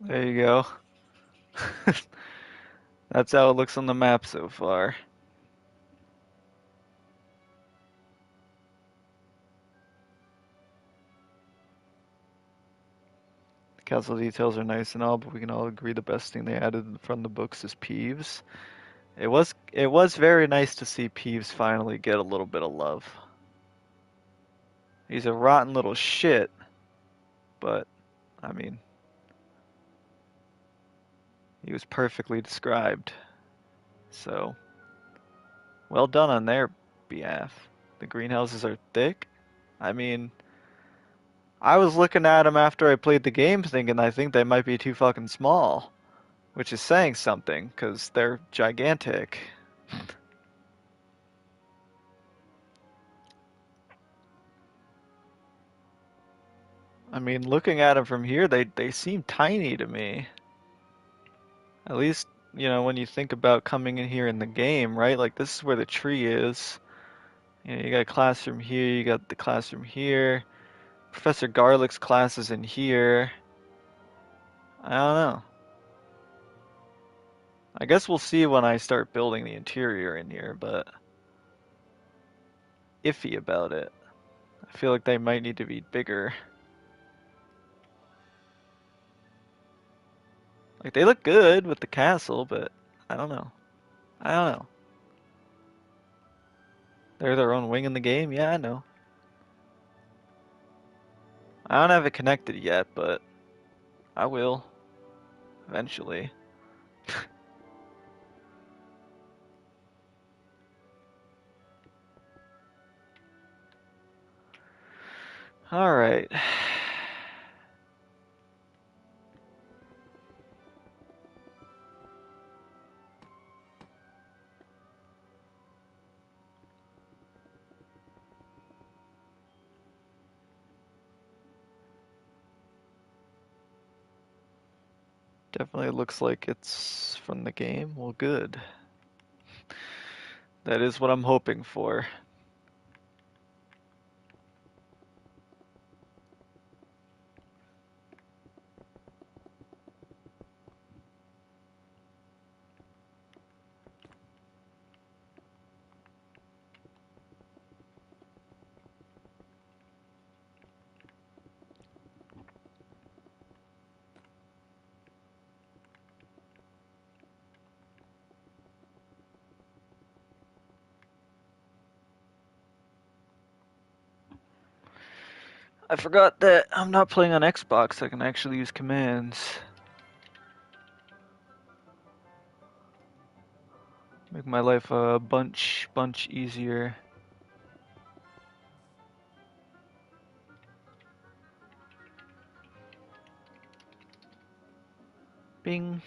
There you go. That's how it looks on the map so far. The castle details are nice and all, but we can all agree the best thing they added from the books is Peeves. It was very nice to see Peeves finally get a little bit of love. He's a rotten little shit, but I mean, he was perfectly described. So, well done on their behalf. The greenhouses are thick. I mean, I was looking at them after I played the game thinking I think they might be too fucking small, which is saying something, because they're gigantic. I mean, looking at them from here, they seem tiny to me. At least, when you think about coming in here in the game, right? Like, this is where the tree is. You got a classroom here, you got the classroom here. Professor Garlick's class is in here. I don't know. I guess we'll see when I start building the interior in here, but iffy about it. I feel like they might need to be bigger. Like, they look good with the castle, but I don't know. I don't know. They're their own wing in the game? Yeah, I know. I don't have it connected yet, but I will. Eventually. Alright. Definitely looks like it's from the game. Well, good. That is what I'm hoping for. I forgot that I'm not playing on Xbox. I can actually use commands. Make my life a bunch easier. Bing.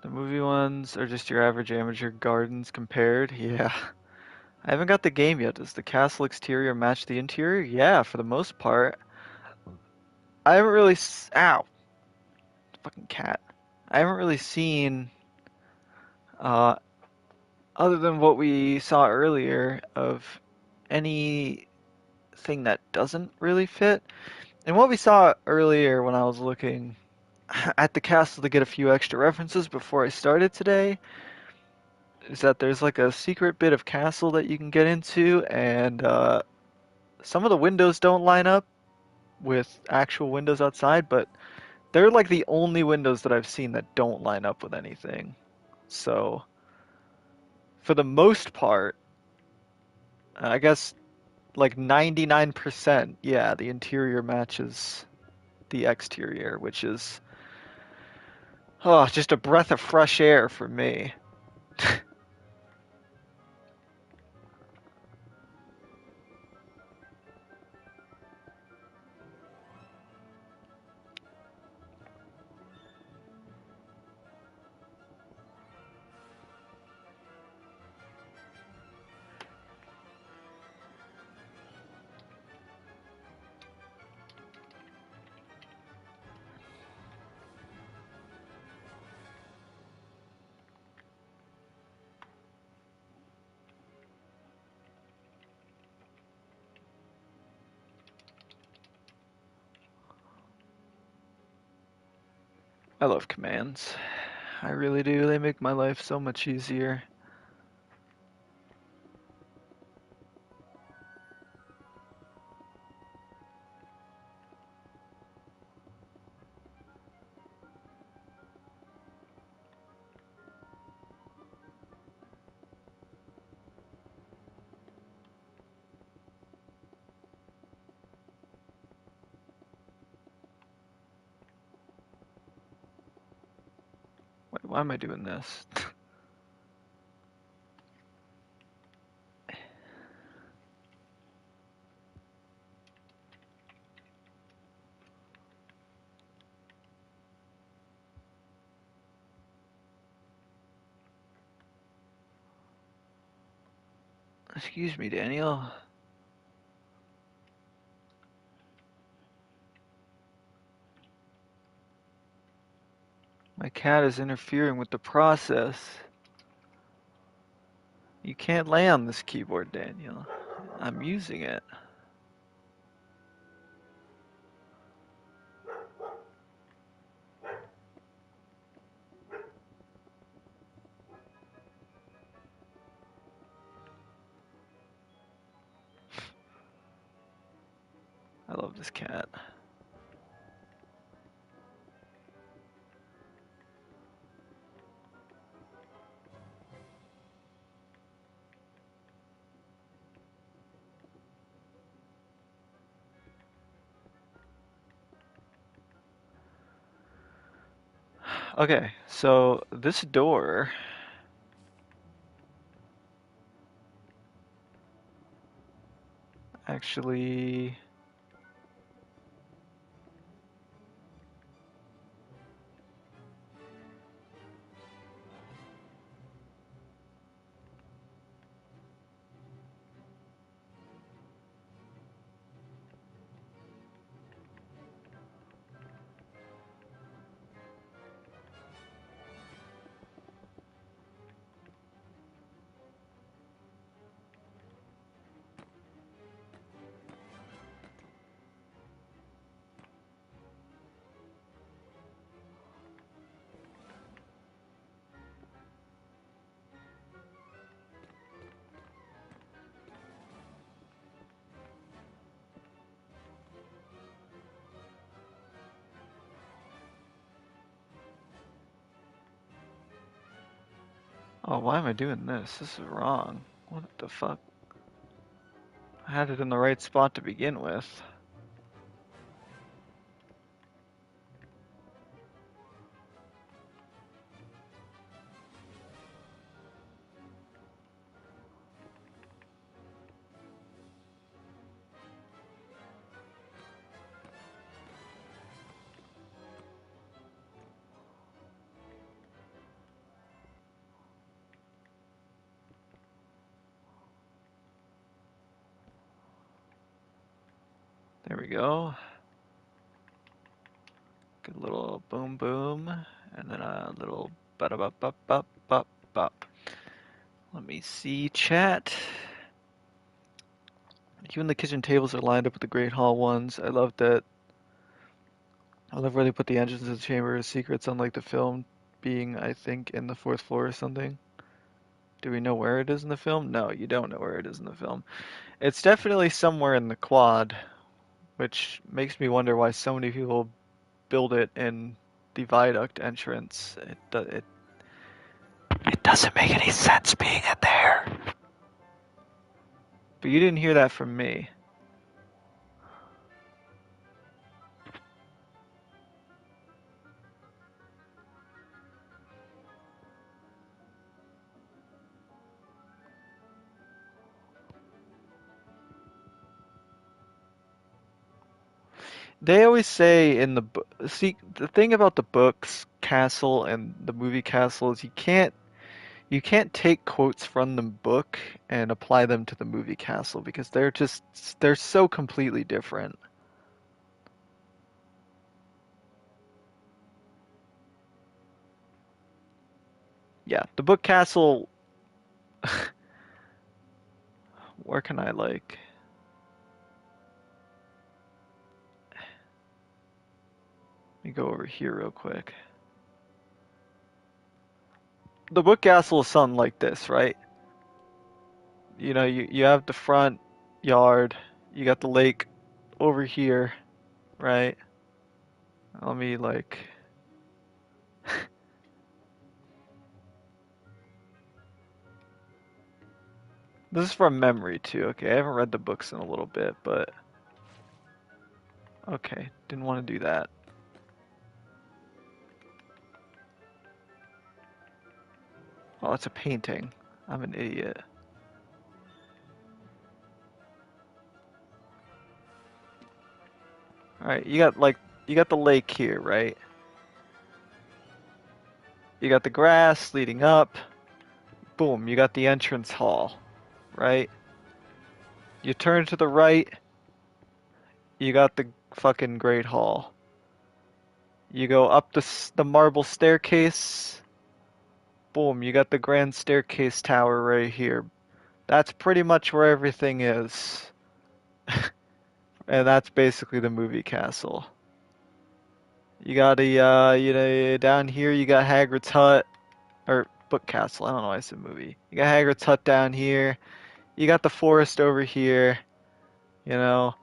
The movie ones are just your average amateur gardens compared. Yeah. I haven't got the game yet. Does the castle exterior match the interior? Yeah, for the most part. I haven't really. Ow! Fucking cat. I haven't really seen, uh, other than what we saw earlier, of anything that doesn't really fit. And what we saw earlier when I was looking at the castle to get a few extra references before I started today is that there's like a secret bit of castle that you can get into, and some of the windows don't line up with actual windows outside, but they're like the only windows that I've seen that don't line up with anything. So, for the most part, I guess like 99%, yeah, the interior matches the exterior, which is just a breath of fresh air for me. I love commands. I really do. They make my life so much easier. Wait, why am I doing this? Excuse me, Daniel. My cat is interfering with the process. You can't lay on this keyboard, Daniel. I'm using it. I love this cat. Okay, so this door actually. Oh, why am I doing this? This is wrong. What the fuck? I had it in the right spot to begin with. There we go. Good little boom boom, and then a little ba bop bop bop bop bop. Let me see chat. Even the kitchen tables are lined up with the Great Hall ones. I love that. I love where they put the entrance to the Chamber of Secrets, unlike the film being, I think, in the fourth floor or something. Do we know where it is in the film? No, you don't know where it is in the film. It's definitely somewhere in the quad, which makes me wonder why so many people build it in the viaduct entrance. It doesn't make any sense being in there. But you didn't hear that from me. They always say in the book, see, the thing about the books Castle and the movie Castle is you can't take quotes from the book and apply them to the movie Castle because they're so completely different. Yeah, the book Castle, where can I like let me go over here real quick. the book castle is something like this, right? You know, you have the front yard, you got the lake over here, right? Let me like this is from memory too. Okay, I haven't read the books in a little bit, but okay, didn't want to do that. Oh, it's a painting. I'm an idiot. All right, you got the lake here, right? You got the grass leading up. Boom, you got the entrance hall, right? You turn to the right, you got the fucking Great Hall. You go up the marble staircase. Boom, you got the grand staircase tower right here. That's pretty much where everything is. And that's basically the movie castle. You got down here you got Hagrid's hut, or book castle, I don't know why I said movie. You got Hagrid's hut down here. You got the forest over here, you know.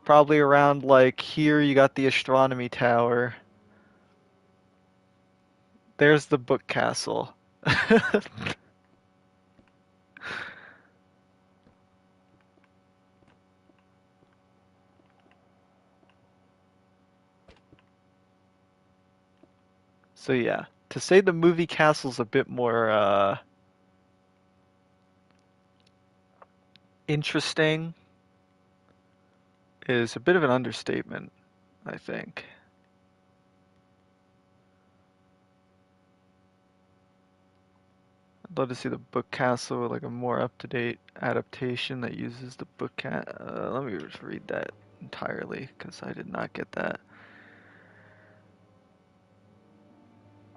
Probably around like here you got the astronomy tower. There's the book castle. So yeah, to say the movie castle's a bit more interesting is a bit of an understatement, I think. I'd love to see the book castle with like a more up-to-date adaptation that uses the book let me just read that entirely because I did not get that.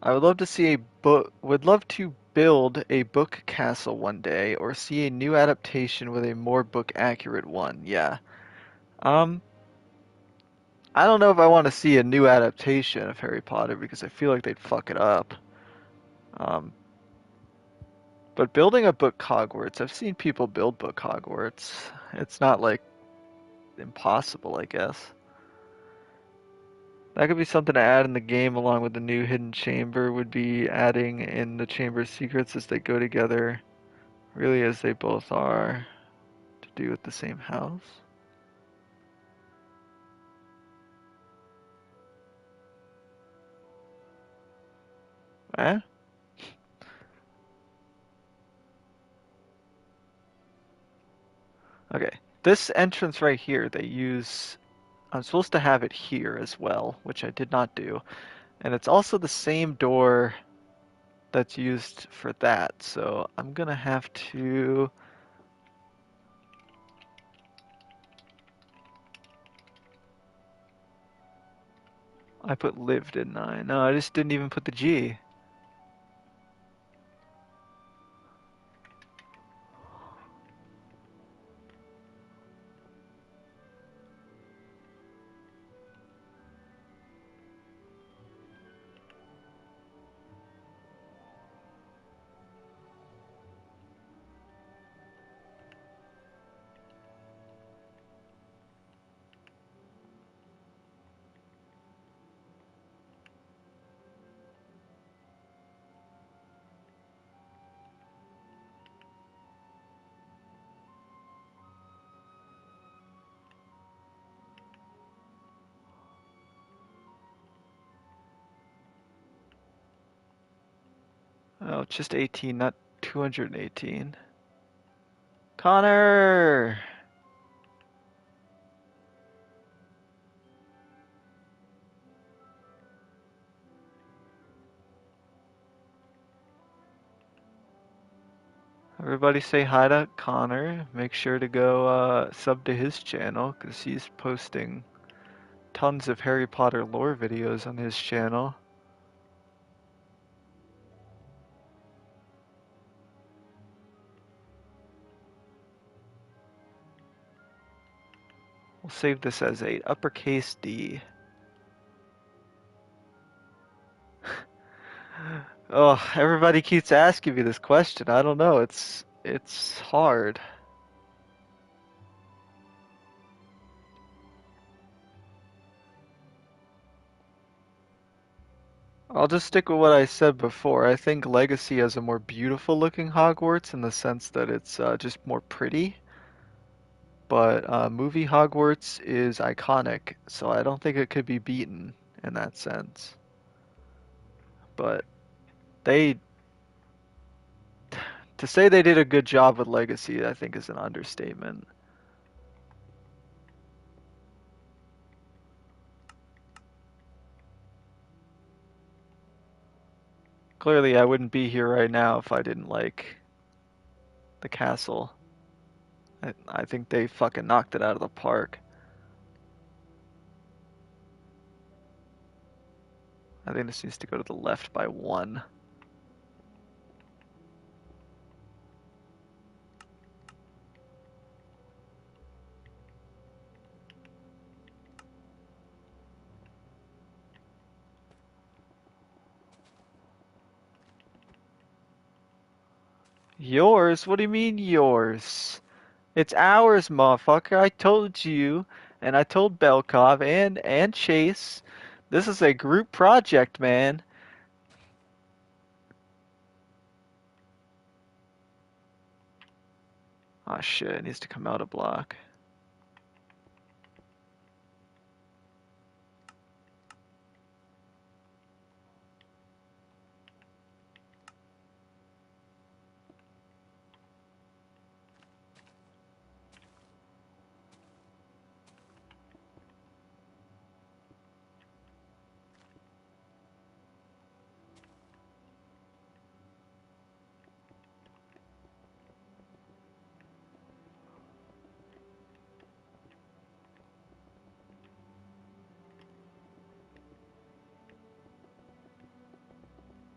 I would love to see a book would love to build a book castle one day or see a new adaptation with a more book accurate one. Yeah. Um I don't know if I want to see a new adaptation of Harry Potter because I feel like they'd fuck it up. Um but building a book Hogwarts, I've seen people build book Hogwarts. It's not like impossible, I guess. That could be something to add in the game along with the new hidden chamber would be adding in the chamber secrets as they go together, really as they both are, to do with the same house. Eh? Okay. This entrance right here, they use. I'm supposed to have it here as well, which I did not do. And it's also the same door that's used for that, so I'm gonna have to. I put live, didn't I? No, I just didn't even put the G. Oh, it's just 18, not 218. Connor! Everybody say hi to Connor. Make sure to go sub to his channel because he's posting tons of Harry Potter lore videos on his channel. We'll save this as a uppercase D. Oh, everybody keeps asking me this question. I don't know. It's hard. I'll just stick with what I said before. I think Legacy has a more beautiful looking Hogwarts in the sense that it's just more pretty. But movie Hogwarts is iconic, so I don't think it could be beaten in that sense. But they, to say they did a good job with Legacy, I think is an understatement. Clearly, I wouldn't be here right now if I didn't like the castle. I think they fucking knocked it out of the park. I think this needs to go to the left by one. Yours? What do you mean yours? It's ours, motherfucker. I told you, and I told Belkov and Chase. This is a group project, man. Oh shit, it needs to come out a block.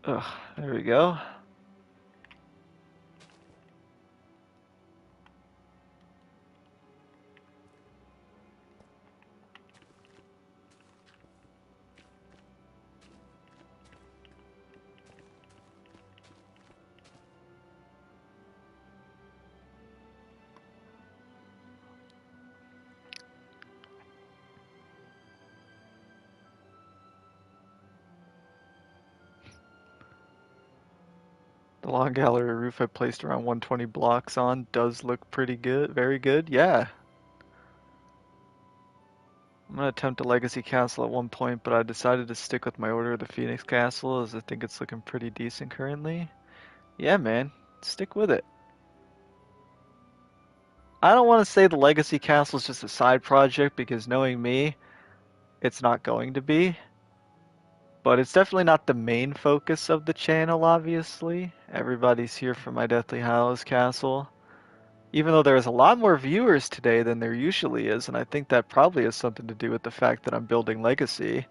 Ugh, there we go. The long gallery roof I placed around 120 blocks on does look pretty good, very good. Yeah. I'm gonna attempt a legacy castle at one point, but I decided to stick with my Order of the Phoenix castle as I think it's looking pretty decent currently. Yeah, man. Stick with it. I don't want to say the legacy castle is just a side project because knowing me, it's not going to be. But it's definitely not the main focus of the channel, obviously. Everybody's here for my Deathly Hallows Castle. Even though there's a lot more viewers today than there usually is, and I think that probably has something to do with the fact that I'm building Legacy.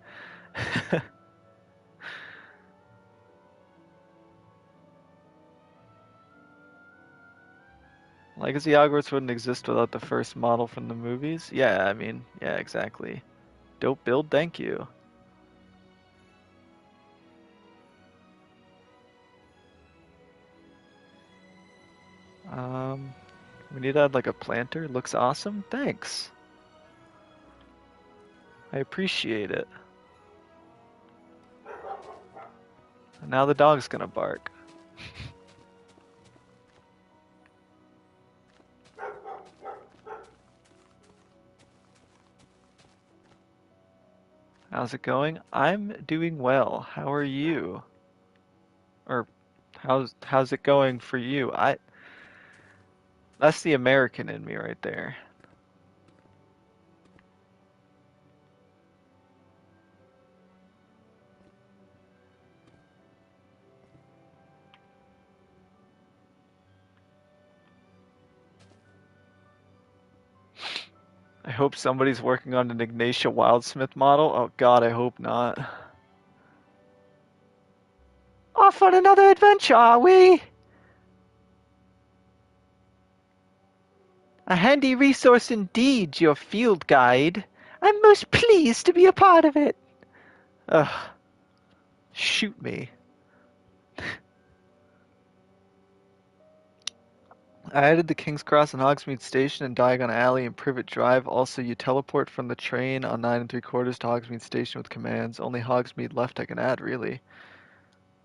Legacy Hogwarts wouldn't exist without the first model from the movies. Yeah, I mean, yeah, exactly. Dope build, thank you. Um, we need to add like a planter. Looks awesome. Thanks. I appreciate it. And now the dog's gonna bark. How's it going? I'm doing well. How are you? Or how's it going for you? That's the American in me right there. I hope somebody's working on an Ignatia Wildsmith model. Oh God, I hope not. Off on another adventure, are we? A handy resource indeed, your field guide. I'm most pleased to be a part of it. Ugh, shoot me. I added the King's Cross and Hogsmeade Station and Diagon Alley and Privet Drive. Also, you teleport from the train on 9 3/4 to Hogsmeade Station with commands. Only Hogsmeade left I can add, really.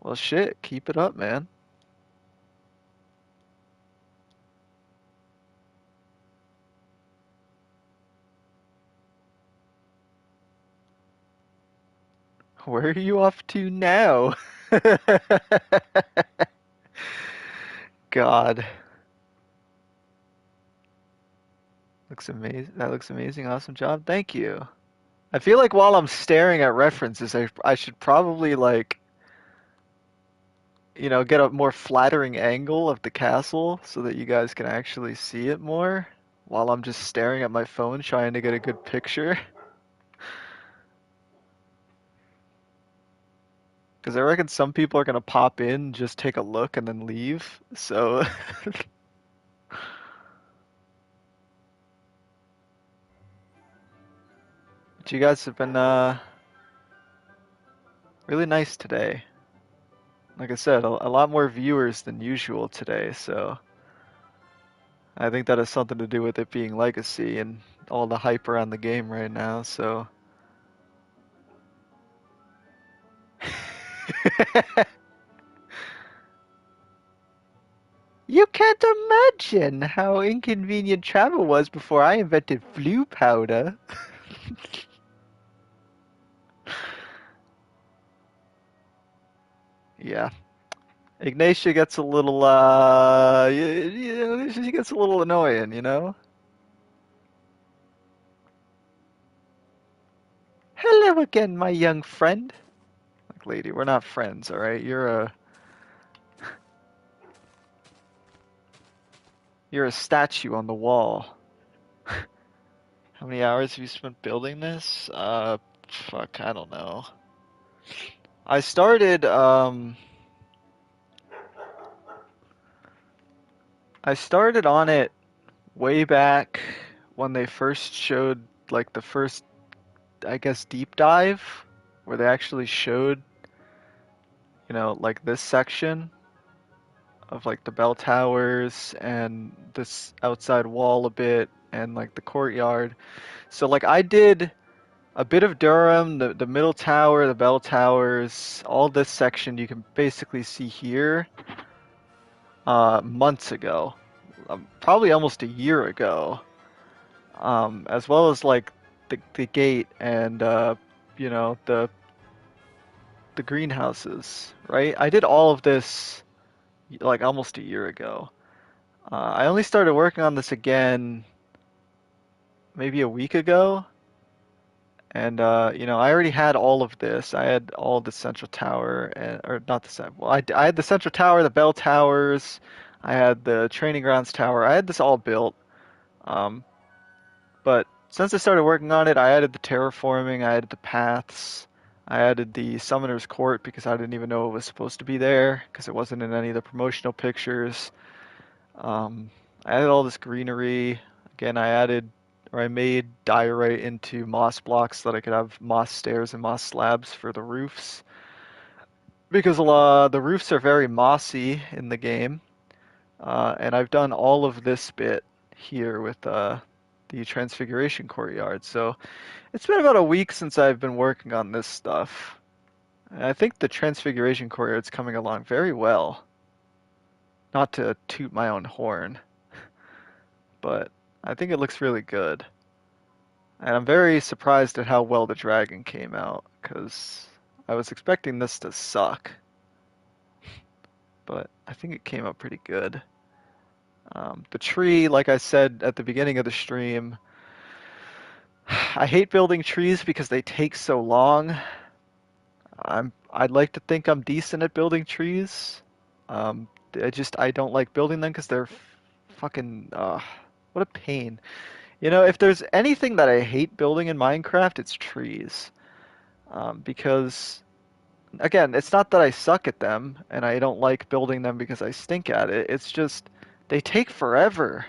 Well, shit, keep it up, man. Where are you off to now? God, looks amazing. That looks amazing. Awesome job. Thank you. I feel like while I'm staring at references, I should probably like, get a more flattering angle of the castle so that you guys can actually see it more while I'm just staring at my phone trying to get a good picture. Because I reckon some people are gonna pop in, just take a look, and then leave. So, but you guys have been really nice today. Like I said, a lot more viewers than usual today, so I think that has something to do with it being Legacy and all the hype around the game right now, so. You can't imagine how inconvenient travel was before I invented flu powder. Yeah. Ignatia gets a little, she gets a little annoying, you know? Hello again, my young friend. Like, lady, we're not friends, alright? You're a statue on the wall. How many hours have you spent building this? Fuck, I don't know. I started, I started on it way back when they first showed, like, the first, I guess, deep dive, where they actually showed, like this section of, like, the bell towers and this outside wall a bit and, like, the courtyard. So, like, I did a bit of Durham, the middle tower, the bell towers, all this section you can basically see here months ago, probably almost a year ago, as well as like the gate and the greenhouses, right? I did all of this like almost a year ago. I only started working on this again maybe a week ago. And I already had all of this. I had all the central tower, and or not the central. Well, I had the central tower, the bell towers. I had the training grounds tower. I had this all built. Um, but since I started working on it, I added the terraforming. I added the paths. I added the summoner's court because I didn't even know it was supposed to be there because it wasn't in any of the promotional pictures. Um, I added all this greenery. Again, I made diorite into moss blocks so that I could have moss stairs and moss slabs for the roofs. Because a lot the roofs are very mossy in the game. And I've done all of this bit here with the Transfiguration Courtyard. So it's been about a week since I've been working on this stuff. And I think the Transfiguration Courtyard's coming along very well. Not to toot my own horn, but I think it looks really good. And I'm very surprised at how well the dragon came out, because I was expecting this to suck, but I think it came out pretty good. The tree, like I said at the beginning of the stream, I hate building trees because they take so long. I'd like to think I'm decent at building trees. I don't like building them because they're fucking, what a pain. If there's anything that I hate building in Minecraft, it's trees. Because, again, it's not that I suck at them and I don't like building them because I stink at it. It's just they take forever.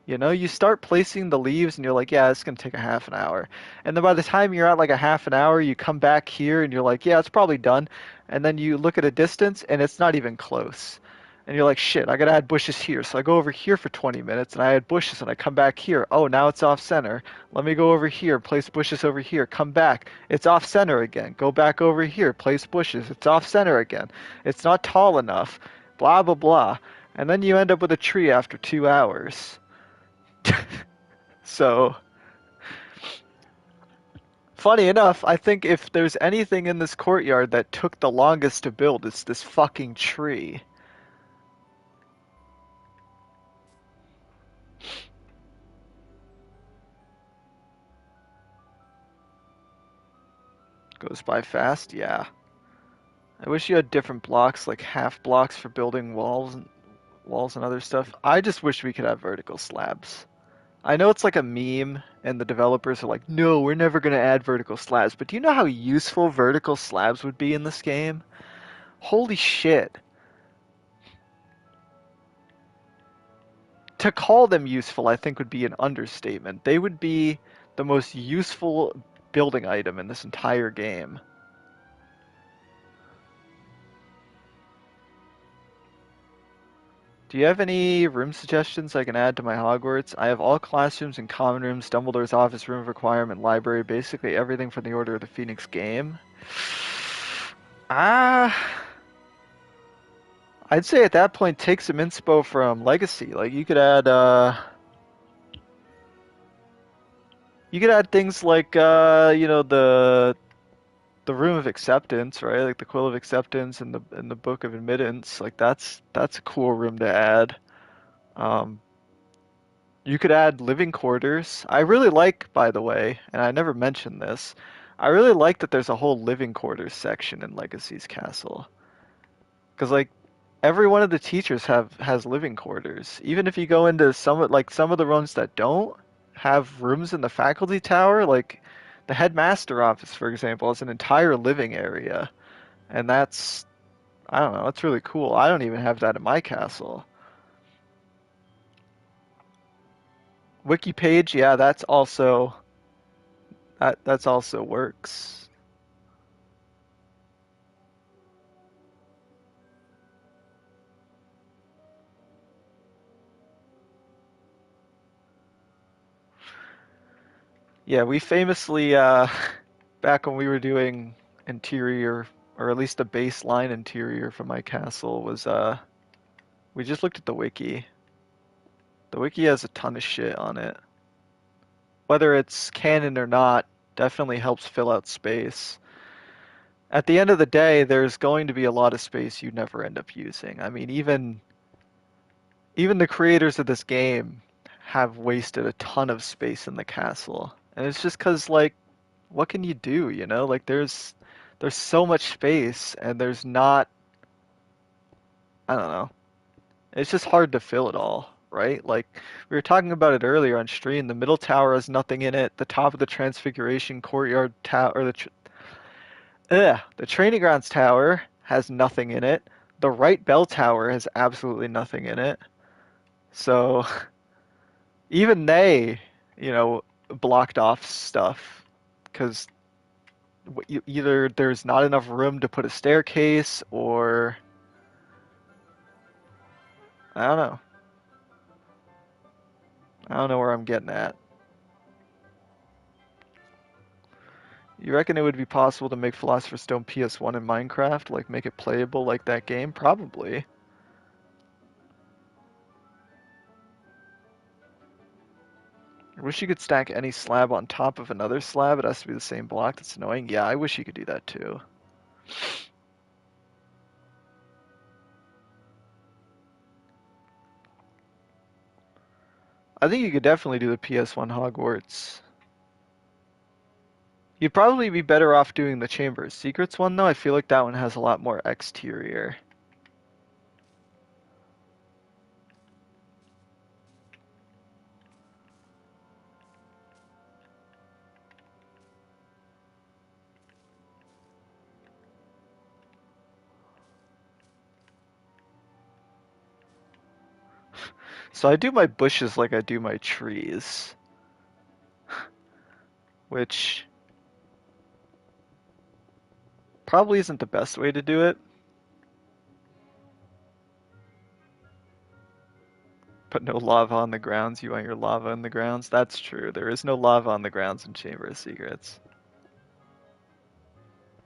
You start placing the leaves and you're like, yeah, it's gonna take a half an hour. And then by the time you're at like a half an hour, you come back here and you're like, yeah, it's probably done. And then you look at a distance and it's not even close. And you're like, shit, I gotta add bushes here. So I go over here for 20 minutes and I add bushes and I come back here. Oh, now it's off center. Let me go over here, place bushes over here, come back. It's off center again. Go back over here, place bushes. It's off center again. It's not tall enough. Blah, blah, blah. And then you end up with a tree after 2 hours. So, funny enough, I think if there's anything in this courtyard that took the longest to build, it's this fucking tree. Goes by fast, yeah. I wish you had different blocks, like half blocks for building walls and other stuff. I just wish we could have vertical slabs. I know it's like a meme, and the developers are like, no, we're never going to add vertical slabs. But do you know how useful vertical slabs would be in this game? Holy shit. To call them useful, I think would be an understatement. They would be the most useful building item in this entire game. Do you have any room suggestions I can add to my Hogwarts? I have all classrooms and common rooms, Dumbledore's office, room of requirement, library, basically everything from the Order of the Phoenix game. Ah, I'd say at that point take some inspo from Legacy. Like you could add things like the Room of Acceptance, right? Like the Quill of Acceptance and the Book of Admittance. Like that's a cool room to add. Um, You could add living quarters. I really like, by the way, and I never mentioned this, I really like that there's a whole living quarters section in Legacy's castle. Because like every one of the teachers has living quarters. Even if you go into some of the rooms that don't have rooms in the faculty tower, like the headmaster office, for example, is an entire living area. And that's I don't know, that's really cool. I don't even have that in my castle. Wiki page, yeah, that's also works. Yeah, we famously, back when we were doing interior, or at least a baseline interior for my castle, we just looked at the wiki. The wiki has a ton of shit on it. Whether it's canon or not, definitely helps fill out space. At the end of the day, there's going to be a lot of space you never end up using. I mean, even the creators of this game have wasted a ton of space in the castle. And it's just 'cause like what can you do, you know? Like there's so much space and there's not I don't know. It's just hard to fill it all, right? Like we were talking about it earlier on stream, the middle tower has nothing in it. The top of the Transfiguration courtyard tower or the training grounds tower has nothing in it. The right bell tower has absolutely nothing in it. So even they, you know, blocked off stuff because either there's not enough room to put a staircase or I don't know. I don't know where I'm getting at. You reckon it would be possible to make Philosopher's Stone PS1 in Minecraft? Like make it playable like that game? Probably. I wish you could stack any slab on top of another slab. It has to be the same block. That's annoying. Yeah, I wish you could do that too. I think you could definitely do the PS1 Hogwarts. You'd probably be better off doing the Chamber of Secrets one though. I feel like that one has a lot more exterior. So I do my bushes like I do my trees, which probably isn't the best way to do it. But no lava on the grounds. You want your lava in the grounds? That's true. There is no lava on the grounds in Chamber of Secrets.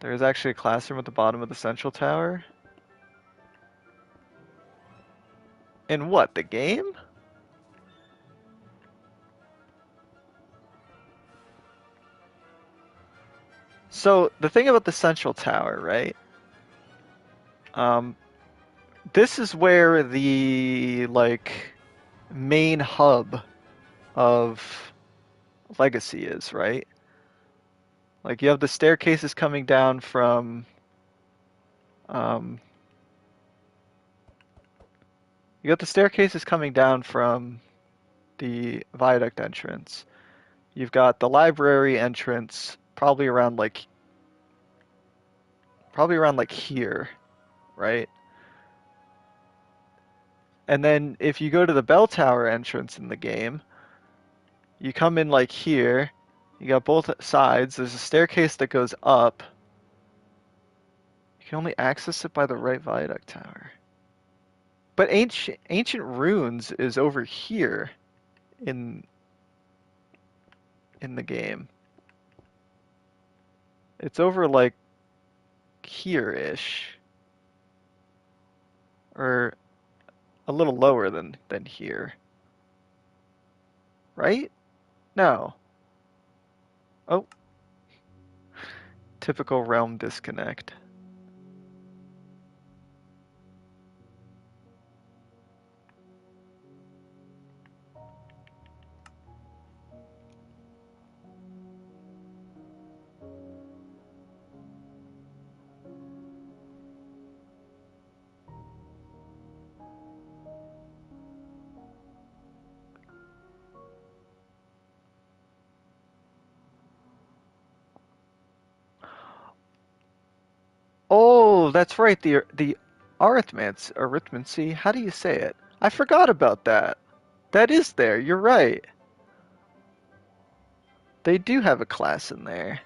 There is actually a classroom at the bottom of the central tower. In what, the game? So, the thing about the central tower, right? Um, this is where the, like, main hub of Legacy is, right? Like, you have the staircases coming down from, um, you got the staircases coming down from the viaduct entrance. You've got the library entrance probably around like here, right? And then if you go to the bell tower entrance in the game, you come in like here. You got both sides. There's a staircase that goes up. You can only access it by the right viaduct tower. But ancient ruins is over here in in the game. It's over like here-ish, or a little lower than here, right? No. Oh, typical realm disconnect. Oh, that's right. The arithmancy. How do you say it? I forgot about that. That is there. You're right. They do have a class in there.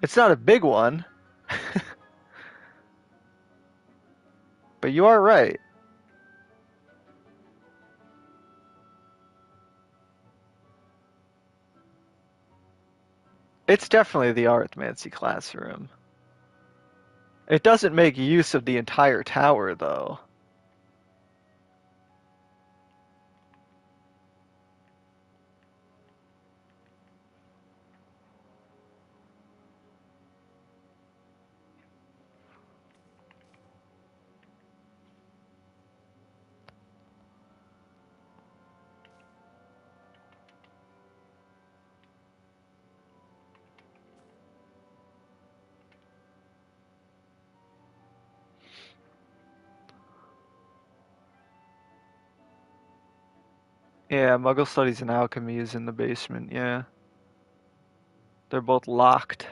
It's not a big one, but you are right. It's definitely the arithmancy classroom. It doesn't make use of the entire tower, though. Yeah, Muggle Studies and Alchemy is in the basement, yeah. They're both locked.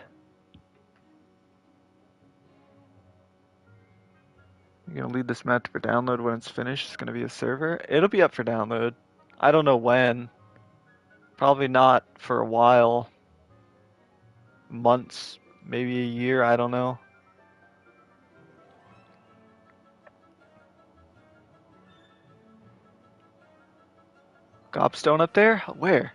You're gonna leave this map for download when it's finished. It's gonna be a server. It'll be up for download. I don't know when. Probably not for a while. Months, maybe a year, I don't know. Gobstone up there? Where?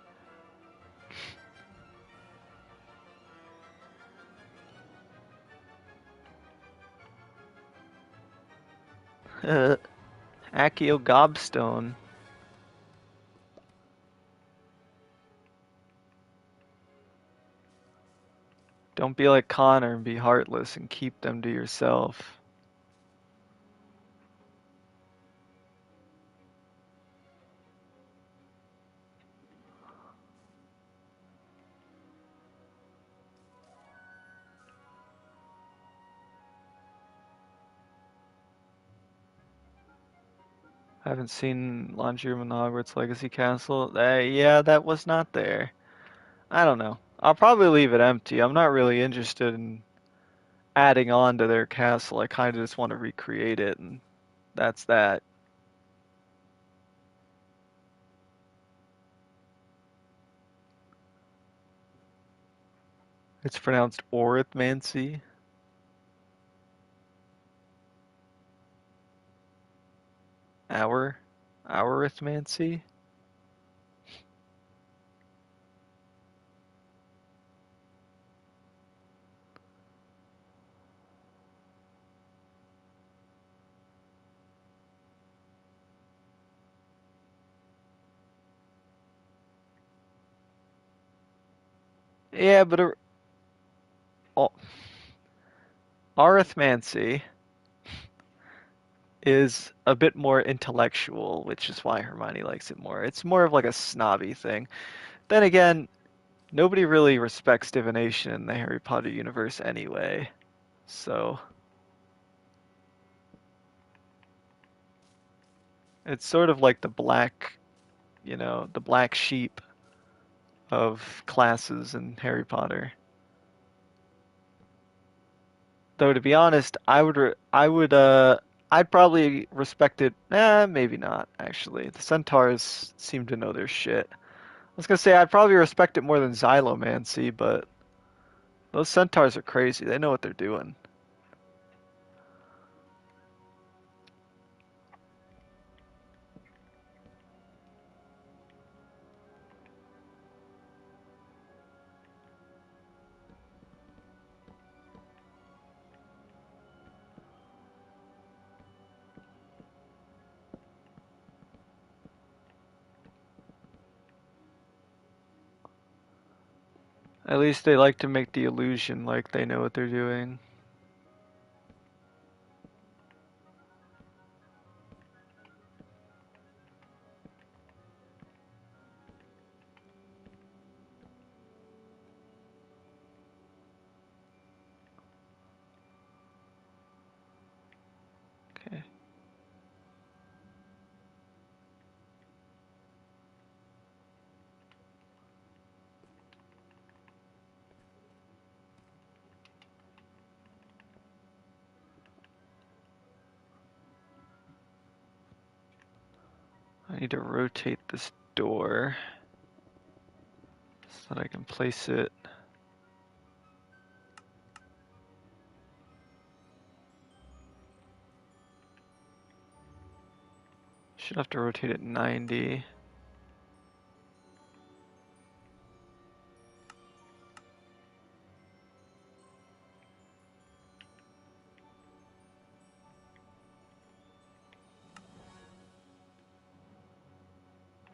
Accio Gobstone. Don't be like Connor and be heartless and keep them to yourself. I haven't seen laundry room in the Hogwarts Legacy Castle. Yeah, that was not there. I don't know. I'll probably leave it empty. I'm not really interested in adding on to their castle. I kind of just want to recreate it, and that's that. It's pronounced Orithmancy. Arithmancy? Yeah, but oh, arithmancy is a bit more intellectual, which is why Hermione likes it more. It's more of like a snobby thing. Then again, nobody really respects divination in the Harry Potter universe anyway. So it's sort of like the black sheep of classes in Harry Potter. Though to be honest, I'd probably respect it. Maybe not actually. The centaurs seem to know their shit. I was gonna say I'd probably respect it more than xylomancy, but those centaurs are crazy. They know what they're doing. At least they like to make the illusion like they know what they're doing. Okay. I need to rotate this door so that I can place it. Should have to rotate it 90.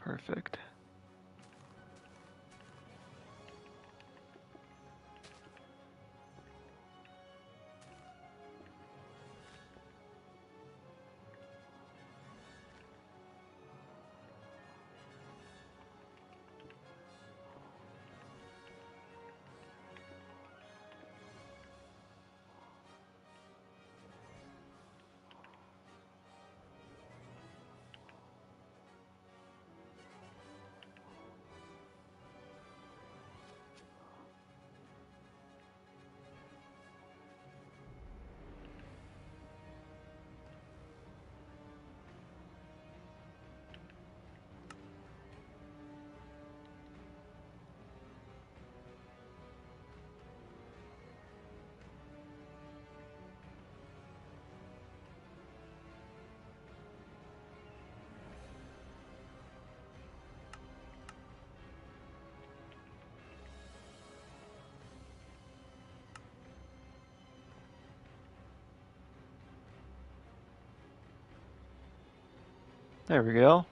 Perfect. There we go.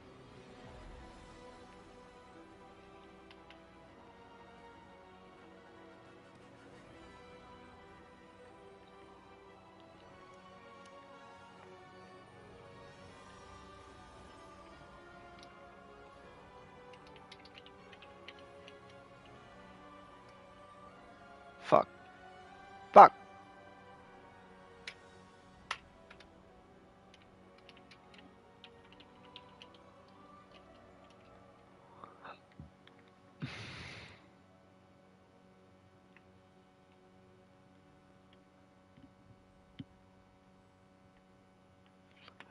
Fuck. Fuck.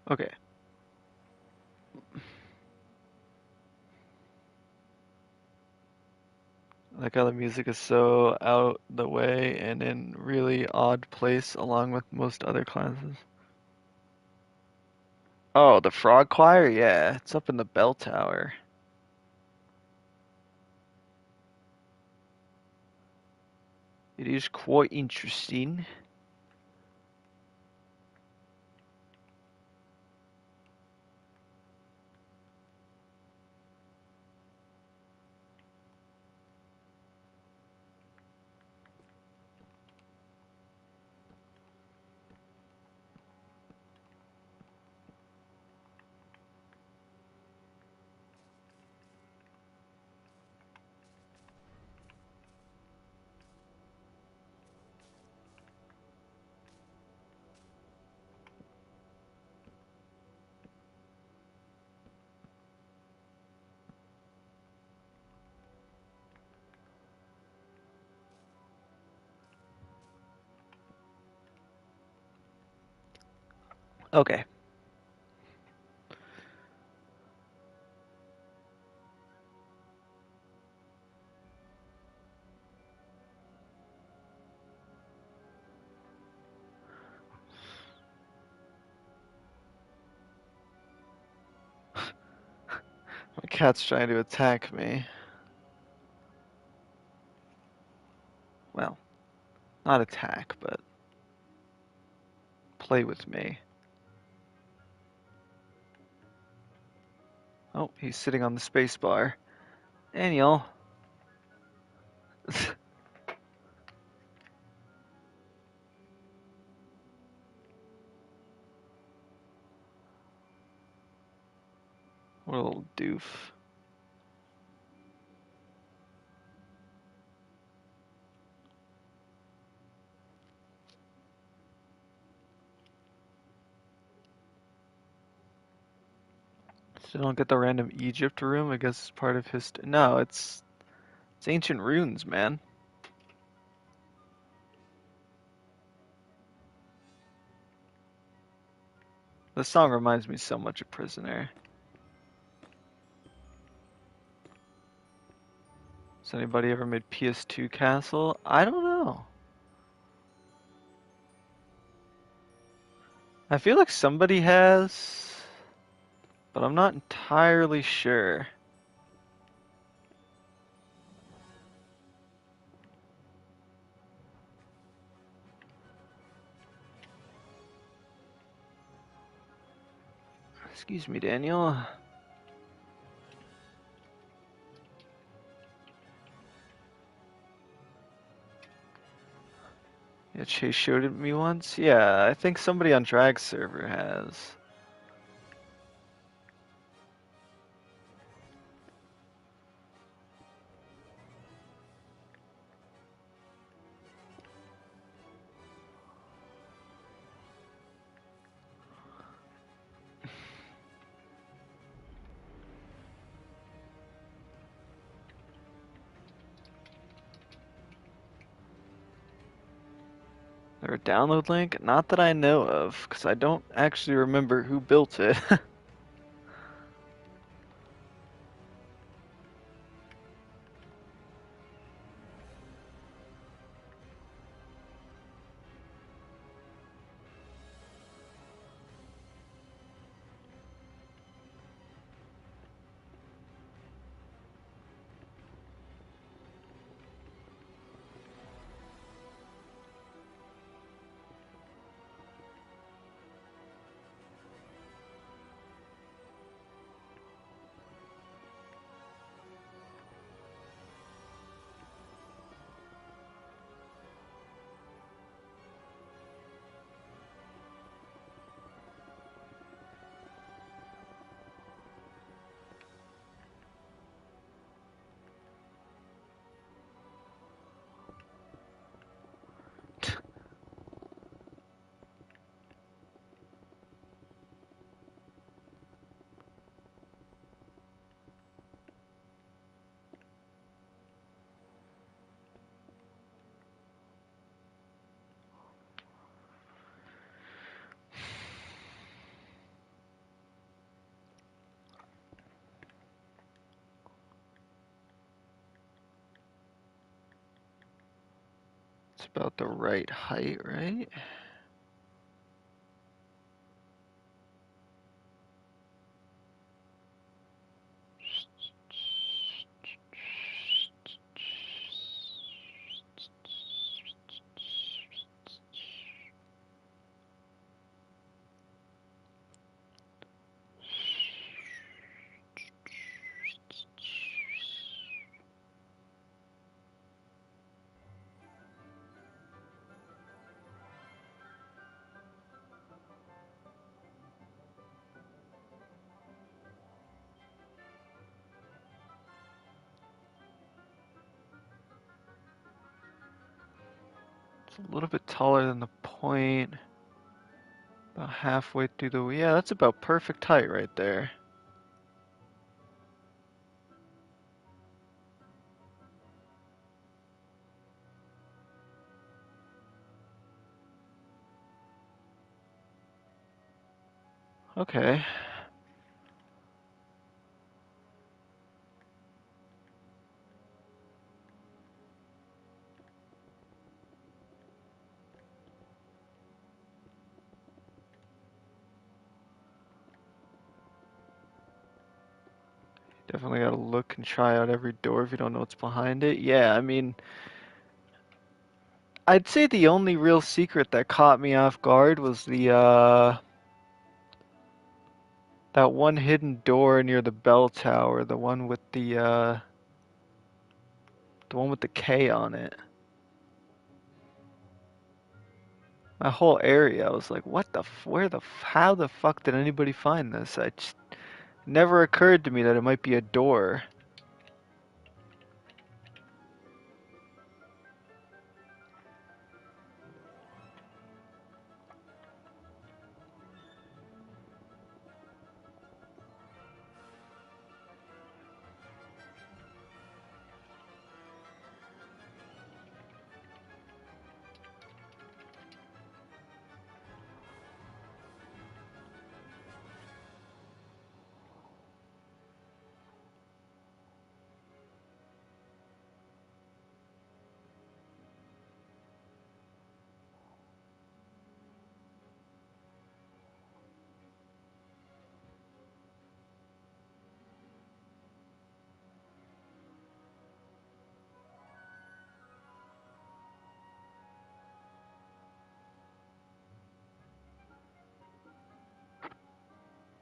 Okay. Like how the music is so out the way and in really odd place along with most other classes. Oh, the frog choir? Yeah, it's up in the bell tower. It is quite interesting. Okay. My cat's trying to attack me. Well, not attack, but play with me. Oh, he's sitting on the space bar. Daniel. What a little doof. Still don't get the random Egypt room. I guess it's part of his. No, it's ancient runes, man. This song reminds me so much of Prisoner. Has anybody ever made PS2 Castle? I don't know. I feel like somebody has, but I'm not entirely sure. Excuse me, Daniel. Yeah, Chase showed it me once. Yeah, I think somebody on Drag server has. There a download link? Not that I know of, because I don't actually remember who built it. It's about the right height, right? a little bit taller than the point. About halfway through the, yeah, that's about perfect height right there. Okay. Definitely gotta look and try out every door if you don't know what's behind it. Yeah, I mean, I'd say the only real secret that caught me off guard was that one hidden door near the bell tower, the one with the K on it. My whole area, I was like, what the where the how the fuck did anybody find this? I just never occurred to me that it might be a door.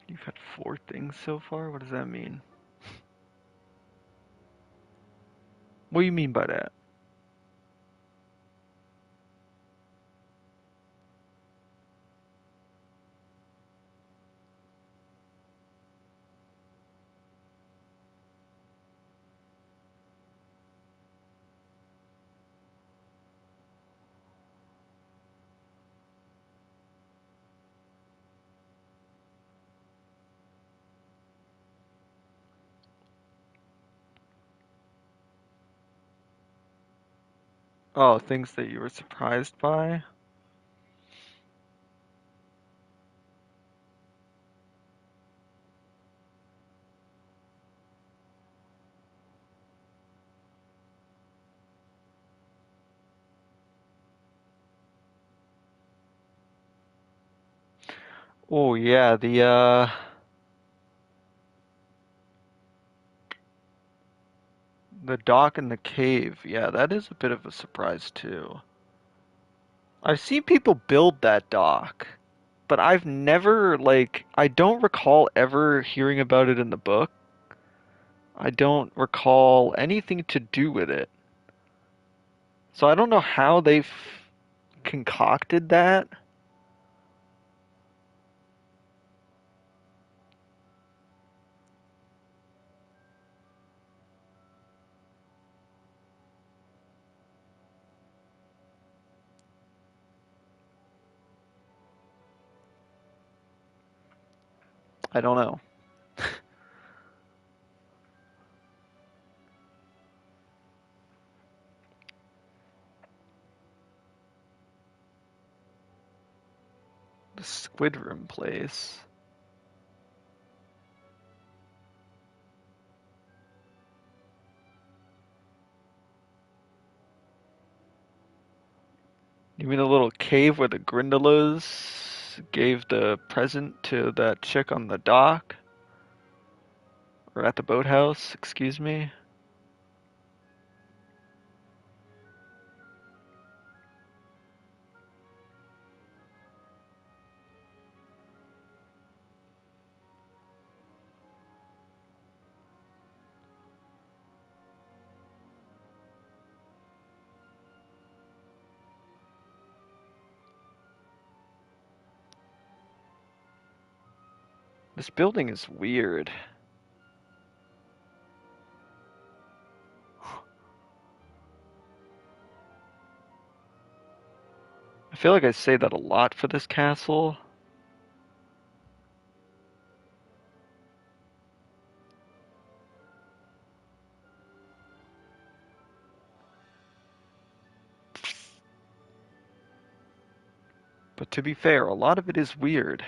You've had 4 things so far? What does that mean? What do you mean by that? Oh, things that you were surprised by? Oh yeah, the dock in the cave. Yeah, that is a bit of a surprise too. I've seen people build that dock, but I've never I don't recall ever hearing about it in the book. I don't recall anything to do with it. So I don't know how they've concocted that. I don't know. The Squid Room place. You mean the little cave where the Grindylows gave the present to that chick on the dock? Or at the boathouse, excuse me? This building is weird. I feel like I say that a lot for this castle. But to be fair, a lot of it is weird.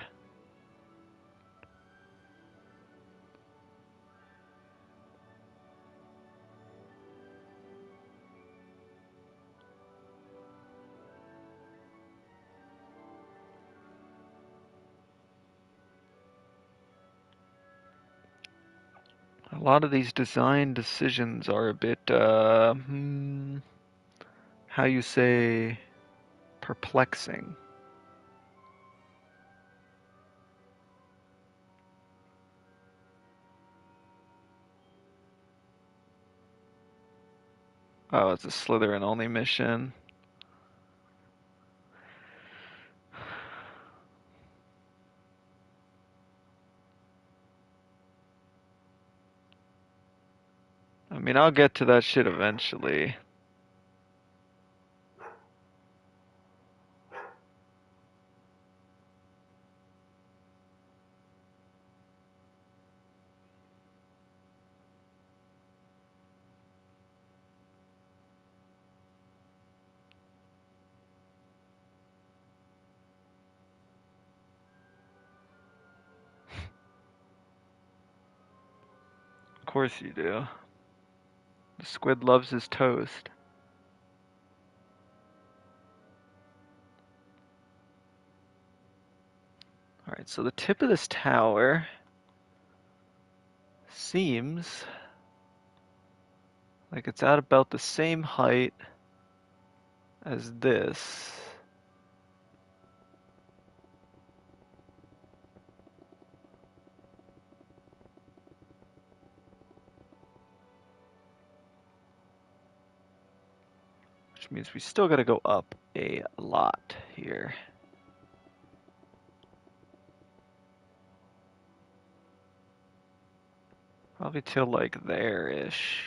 A lot of these design decisions are a bit, how you say, perplexing. Oh, it's a Slytherin only mission. I mean, I'll get to that shit eventually. Of course you do. The squid loves his toast. Alright, so the tip of this tower seems like it's at about the same height as this. Which means we still gotta go up a lot here. Probably till like there-ish.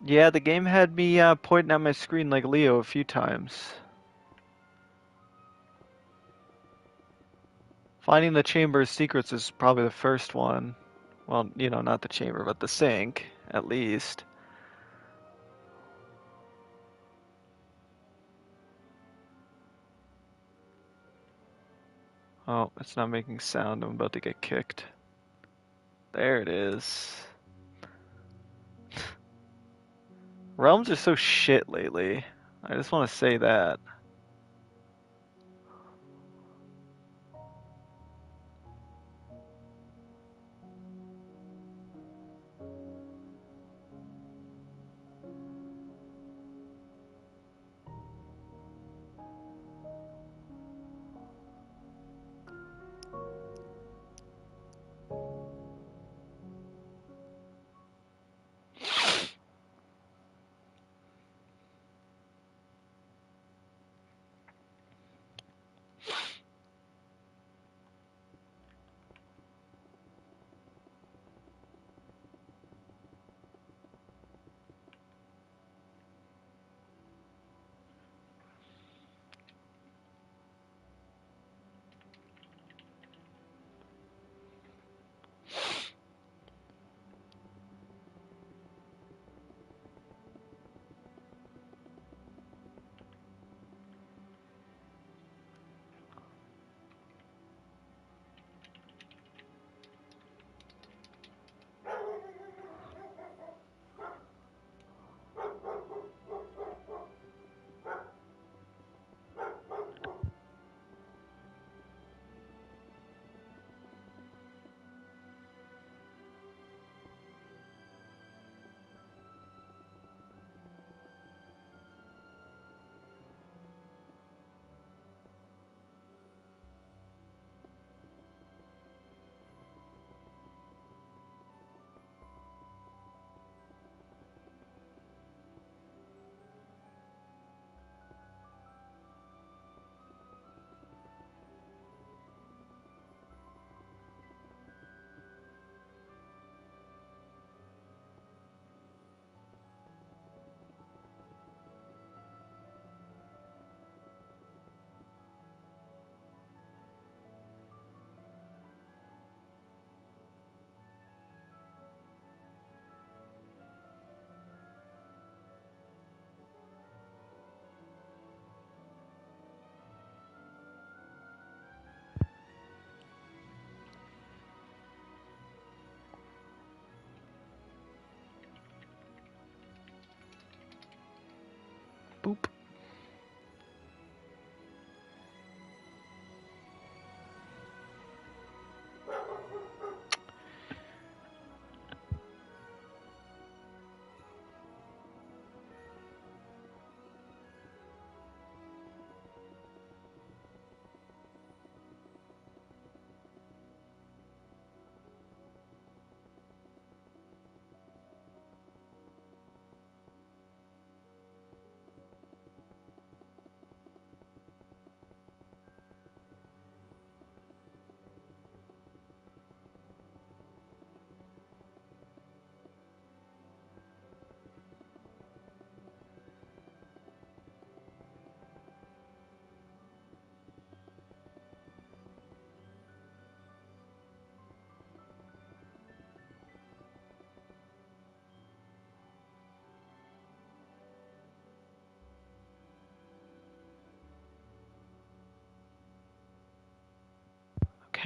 Yeah, the game had me pointing at my screen like Leo a few times. Finding the Chamber's secrets is probably the first one. Well, you know, not the chamber, but the sink, at least. Oh, it's not making sound. I'm about to get kicked. There it is. Realms are so shit lately. I just want to say that.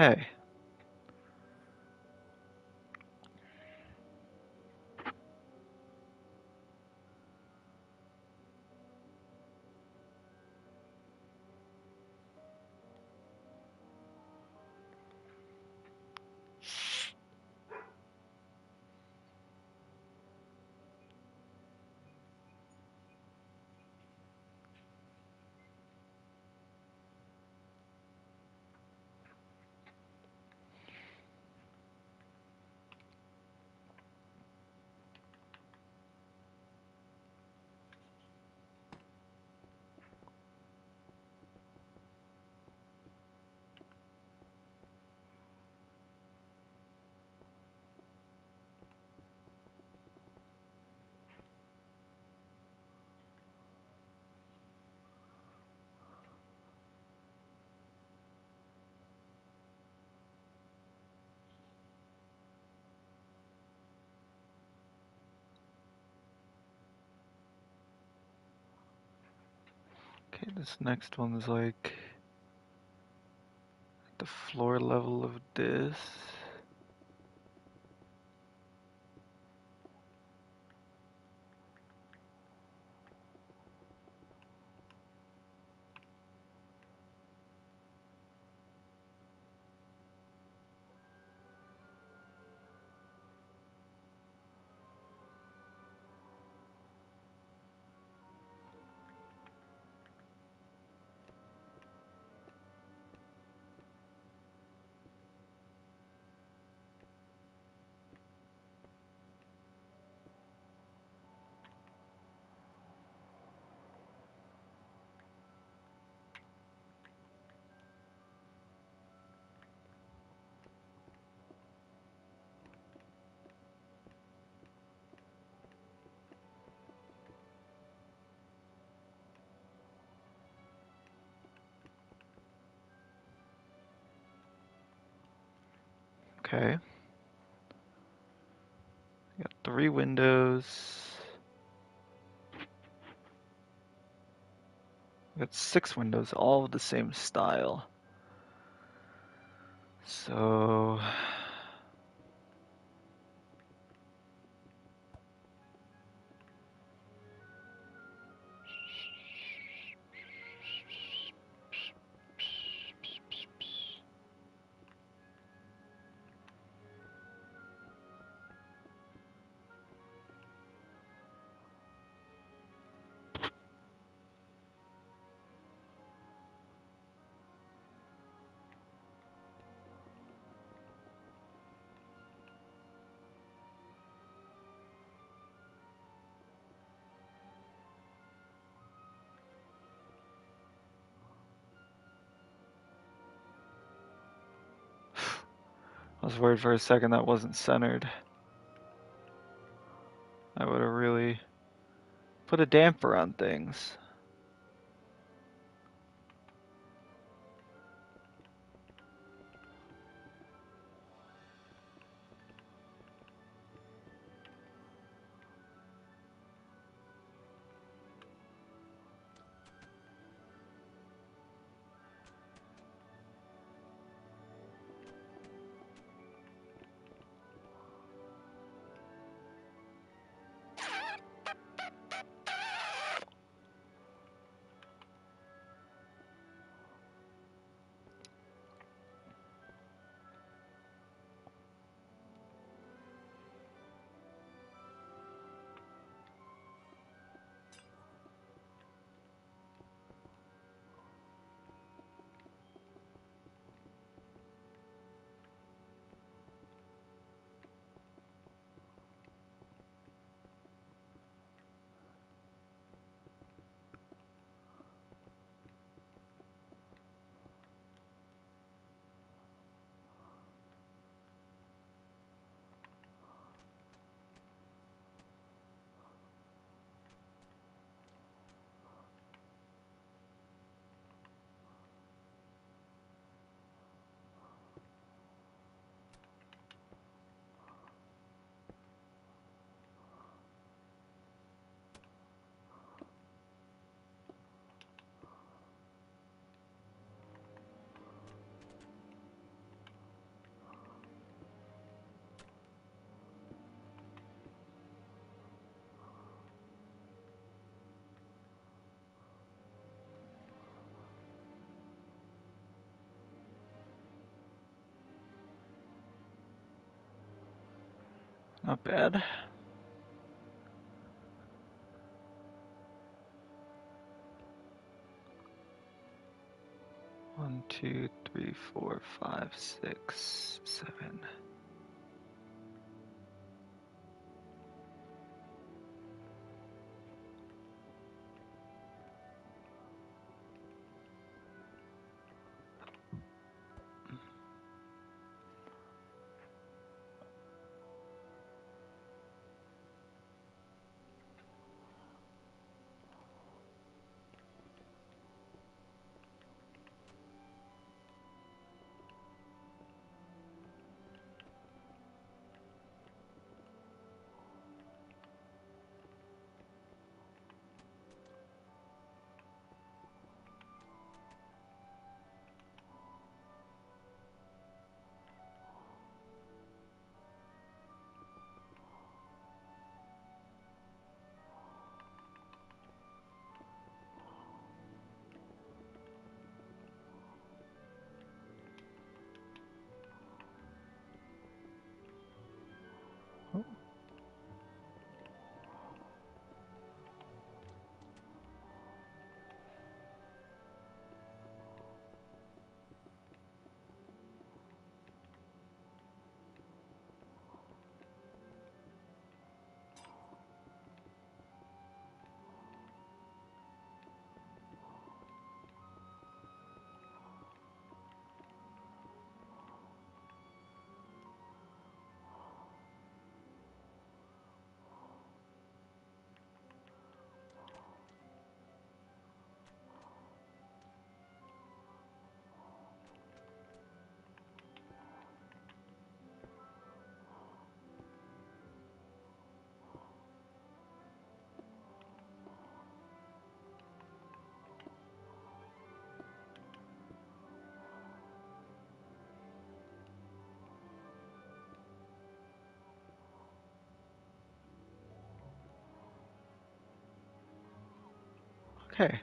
Okay. Okay, this next one's like the floor level of this. Okay. Got 3 windows. Got 6 windows, all of the same style. So I was worried for a second that wasn't centered. I would have really put a damper on things. Not bad. One, two, three, four, five, six, seven. Okay.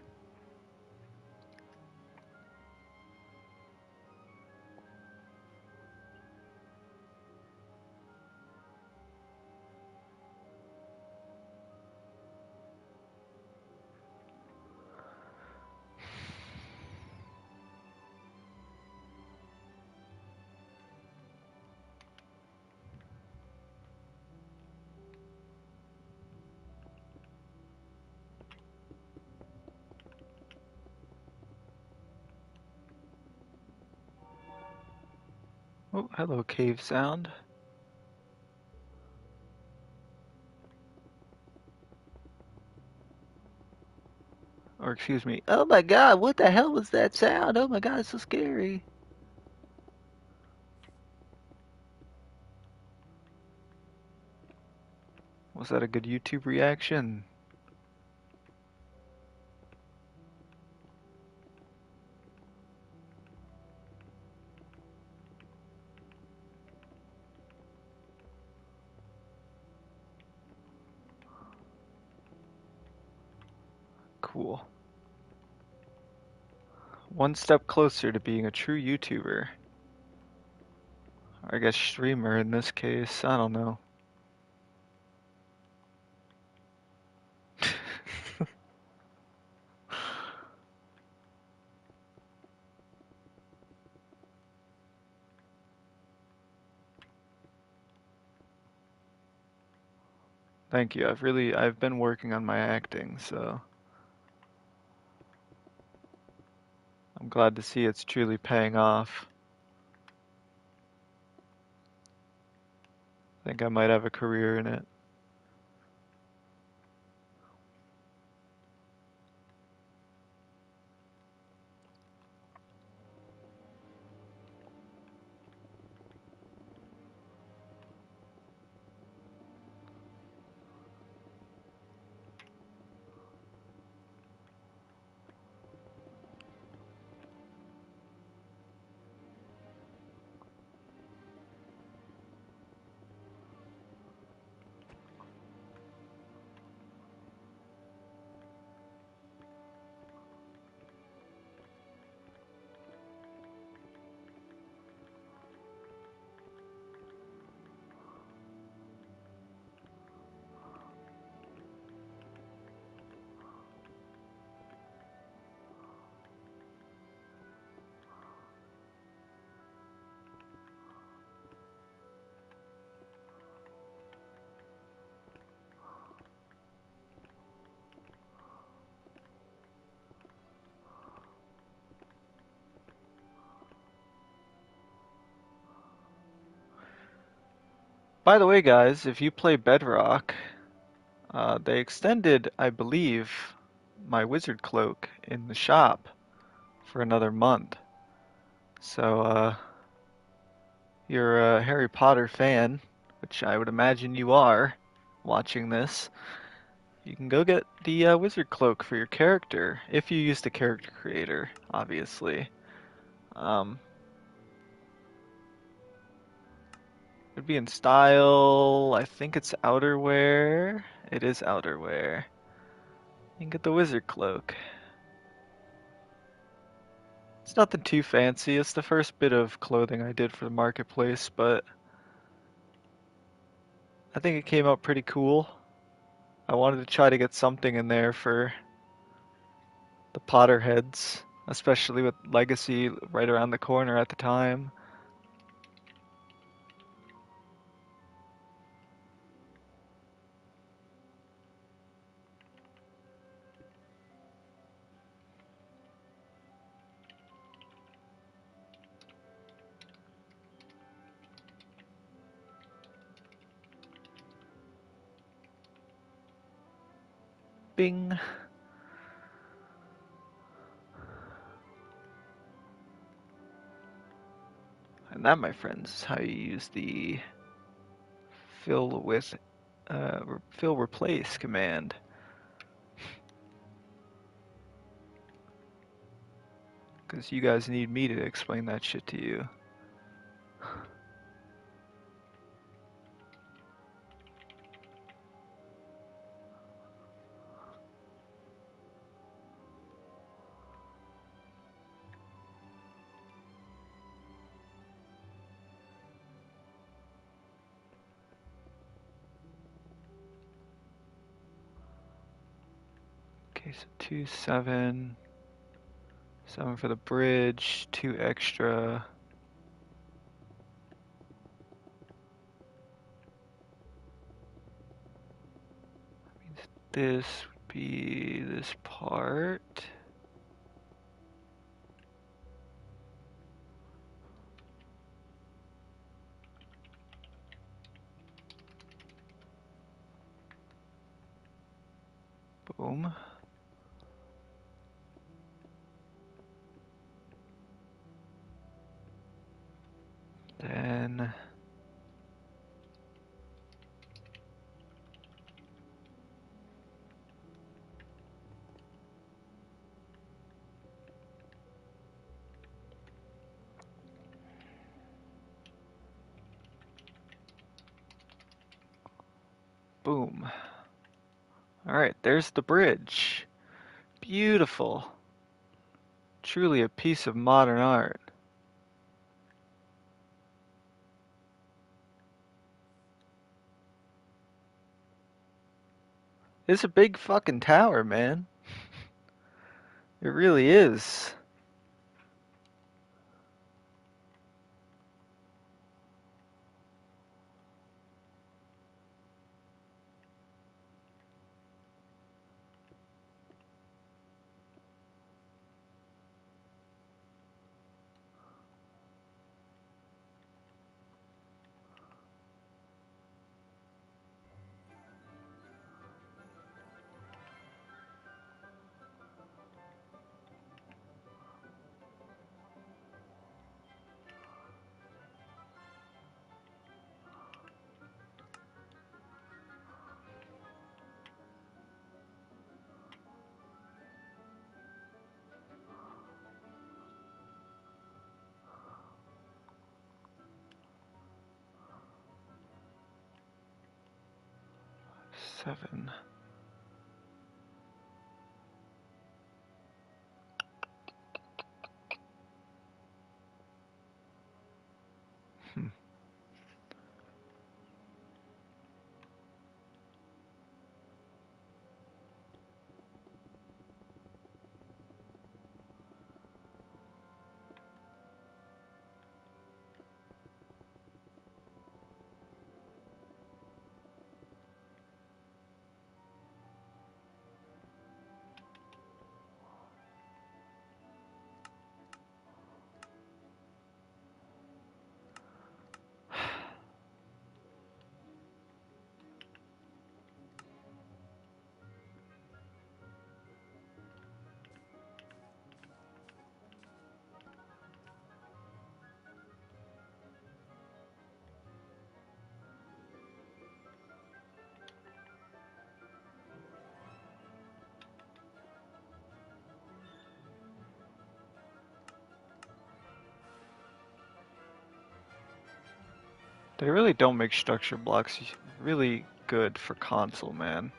Oh, hello, cave sound. Or excuse me. Oh my god, what the hell was that sound? Oh my god, it's so scary. Was that a good YouTube reaction? Cool. One step closer to being a true YouTuber. Or I guess streamer in this case. I don't know. Thank you. I've been working on my acting, so I'm glad to see it's truly paying off. I think I might have a career in it. By the way, guys, if you play Bedrock, they extended, I believe, my wizard cloak in the shop for another month. So, you're a Harry Potter fan, which I would imagine you are, watching this. You can go get the wizard cloak for your character, if you use the character creator, obviously. Um, it'd be in style, I think it's outerwear. It is outerwear. You can get the wizard cloak. It's nothing too fancy. It's the first bit of clothing I did for the marketplace, but I think it came out pretty cool. I wanted to try to get something in there for the Potterheads, especially with Legacy right around the corner at the time. Bing. And that, my friends, is how you use the fill with fill replace command. Because you guys need me to explain that shit to you. Okay, so 2, 7. 7 for the bridge, 2 extra. This would be this part. Boom. Then boom. Alright, there's the bridge. Beautiful. Truly a piece of modern art. It's a big fucking tower, man. It really is. Seven. Hmm. They really don't make structure blocks really good for console, man.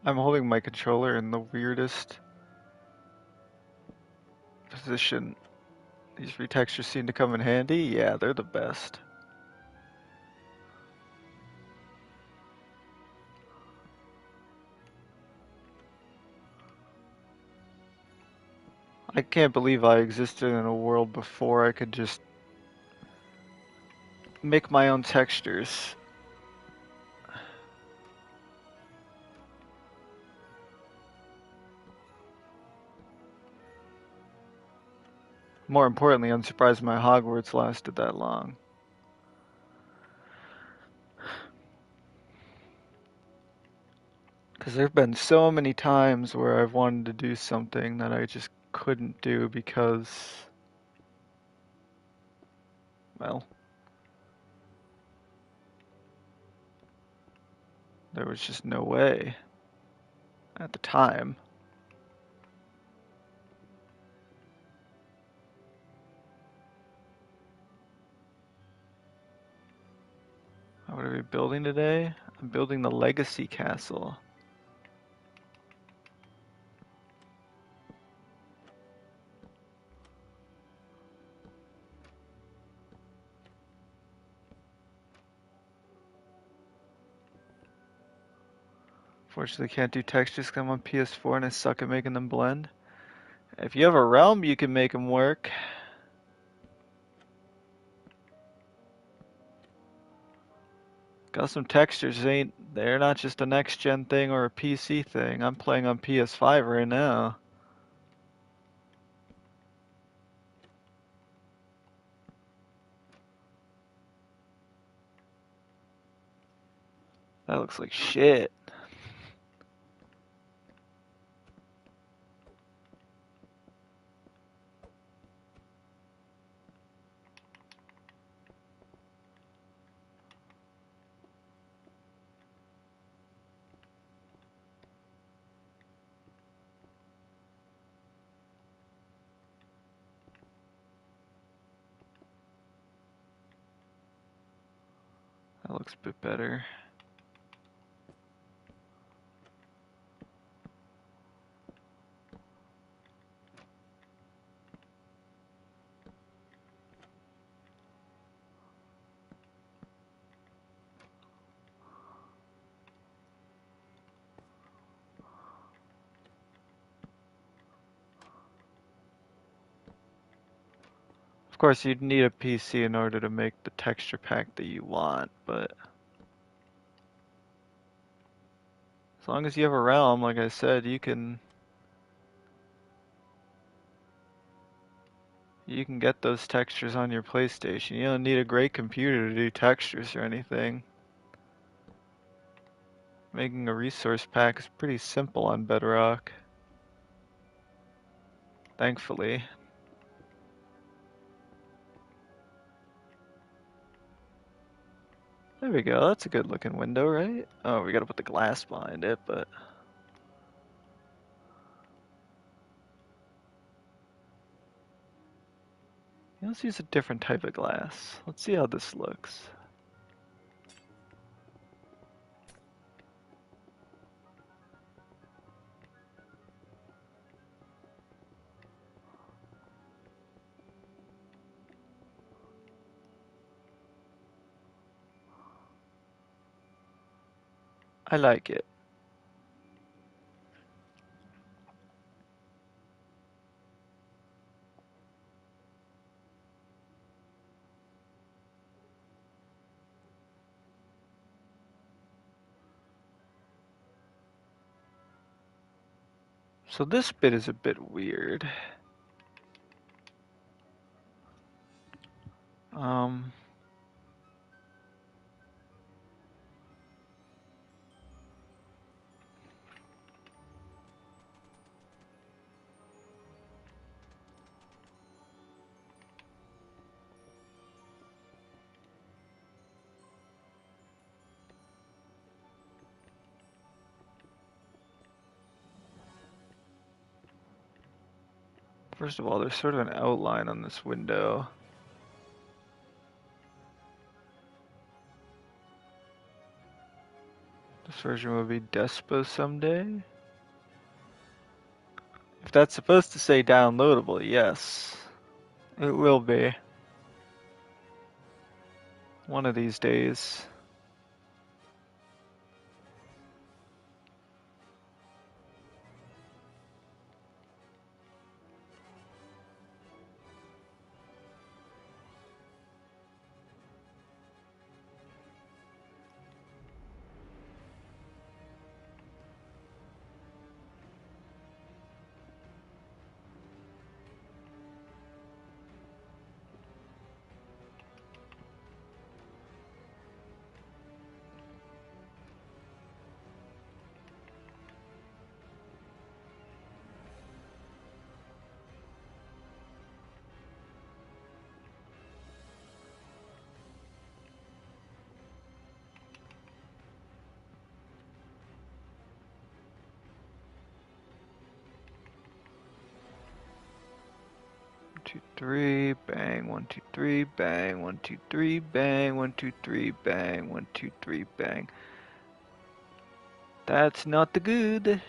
I'm holding my controller in the weirdest position. These retextures seem to come in handy. Yeah, they're the best. I can't believe I existed in a world before I could just make my own textures. More importantly, I'm surprised my Hogwarts lasted that long. Because there have been so many times where I've wanted to do something that I just couldn't do because, well, there was just no way at the time. What are we building today? I'm building the Legacy Castle. Fortunately, can't do textures because I'm on PS4 and I suck at making them blend. If you have a realm, you can make them work. Custom textures they're not just a next gen thing or a PC thing. I'm playing on PS5 right now. That looks like shit. looks a bit better. Of course, you'd need a PC in order to make the texture pack that you want, but as long as you have a realm, like I said, you can get those textures on your PlayStation. You don't need a great computer to do textures or anything. Making a resource pack is pretty simple on Bedrock, thankfully. There we go, that's a good looking window, right? Oh, we gotta put the glass behind it, but let's use a different type of glass. Let's see how this looks. I like it. So this bit is a bit weird. Um, First of all, there's sort of an outline on this window. This version will be Despo someday. If that's supposed to say downloadable, yes, it will be. One of these days. Two, three, bang, 1, 2, 3, bang, 1, 2, 3, bang, 1, 2, 3, bang, 1, 2, 3, bang. That's not the good.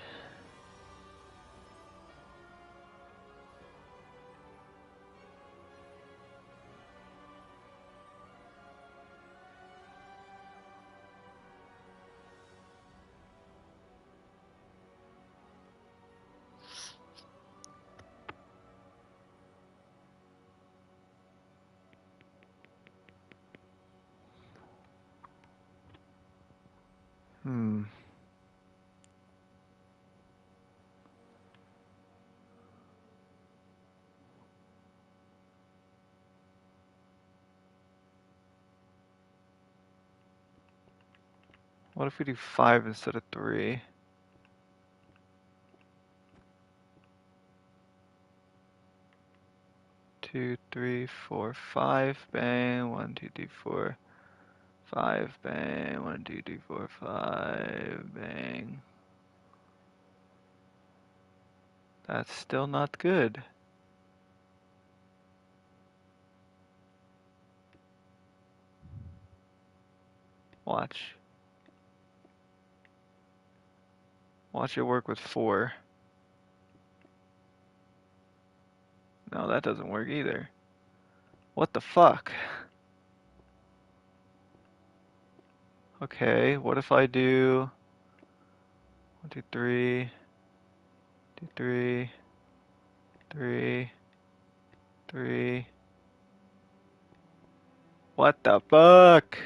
Hmm. What if we do 5 instead of 3? Two, three, four, 5, bang, 1, 2, 3, 4, 5, bang, 1, 2, 3, 4, 5, bang. That's still not good. Watch. Watch it work with 4. No, that doesn't work either. What the fuck? Okay, what if I do 1, 2, 3, 2, 3, 3, 3. What the fuck?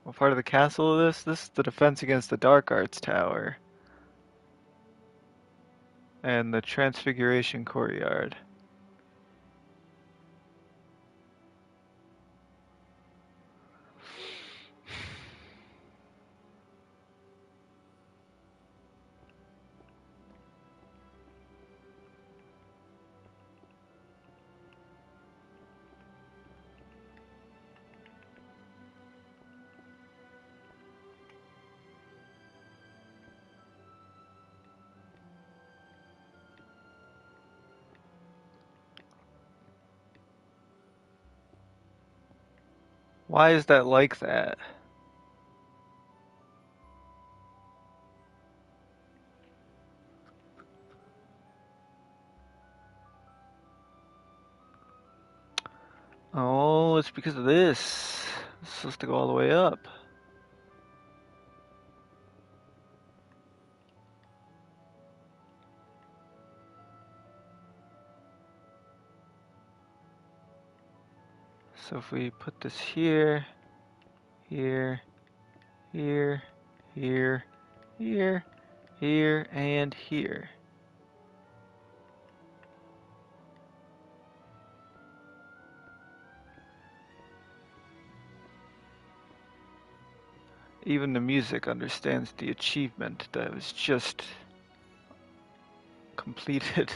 What part of the castle is this? This is the defense against the dark arts tower. And the transfiguration courtyard. Why is that like that? Oh, it's because of this. It's supposed to go all the way up. So if we put this here, here, here, here, here, here, and here. Even the music understands the achievement that was just completed.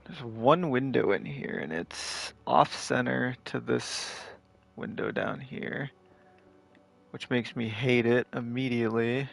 There's one window in here, and it's off center to this window down here, which makes me hate it immediately.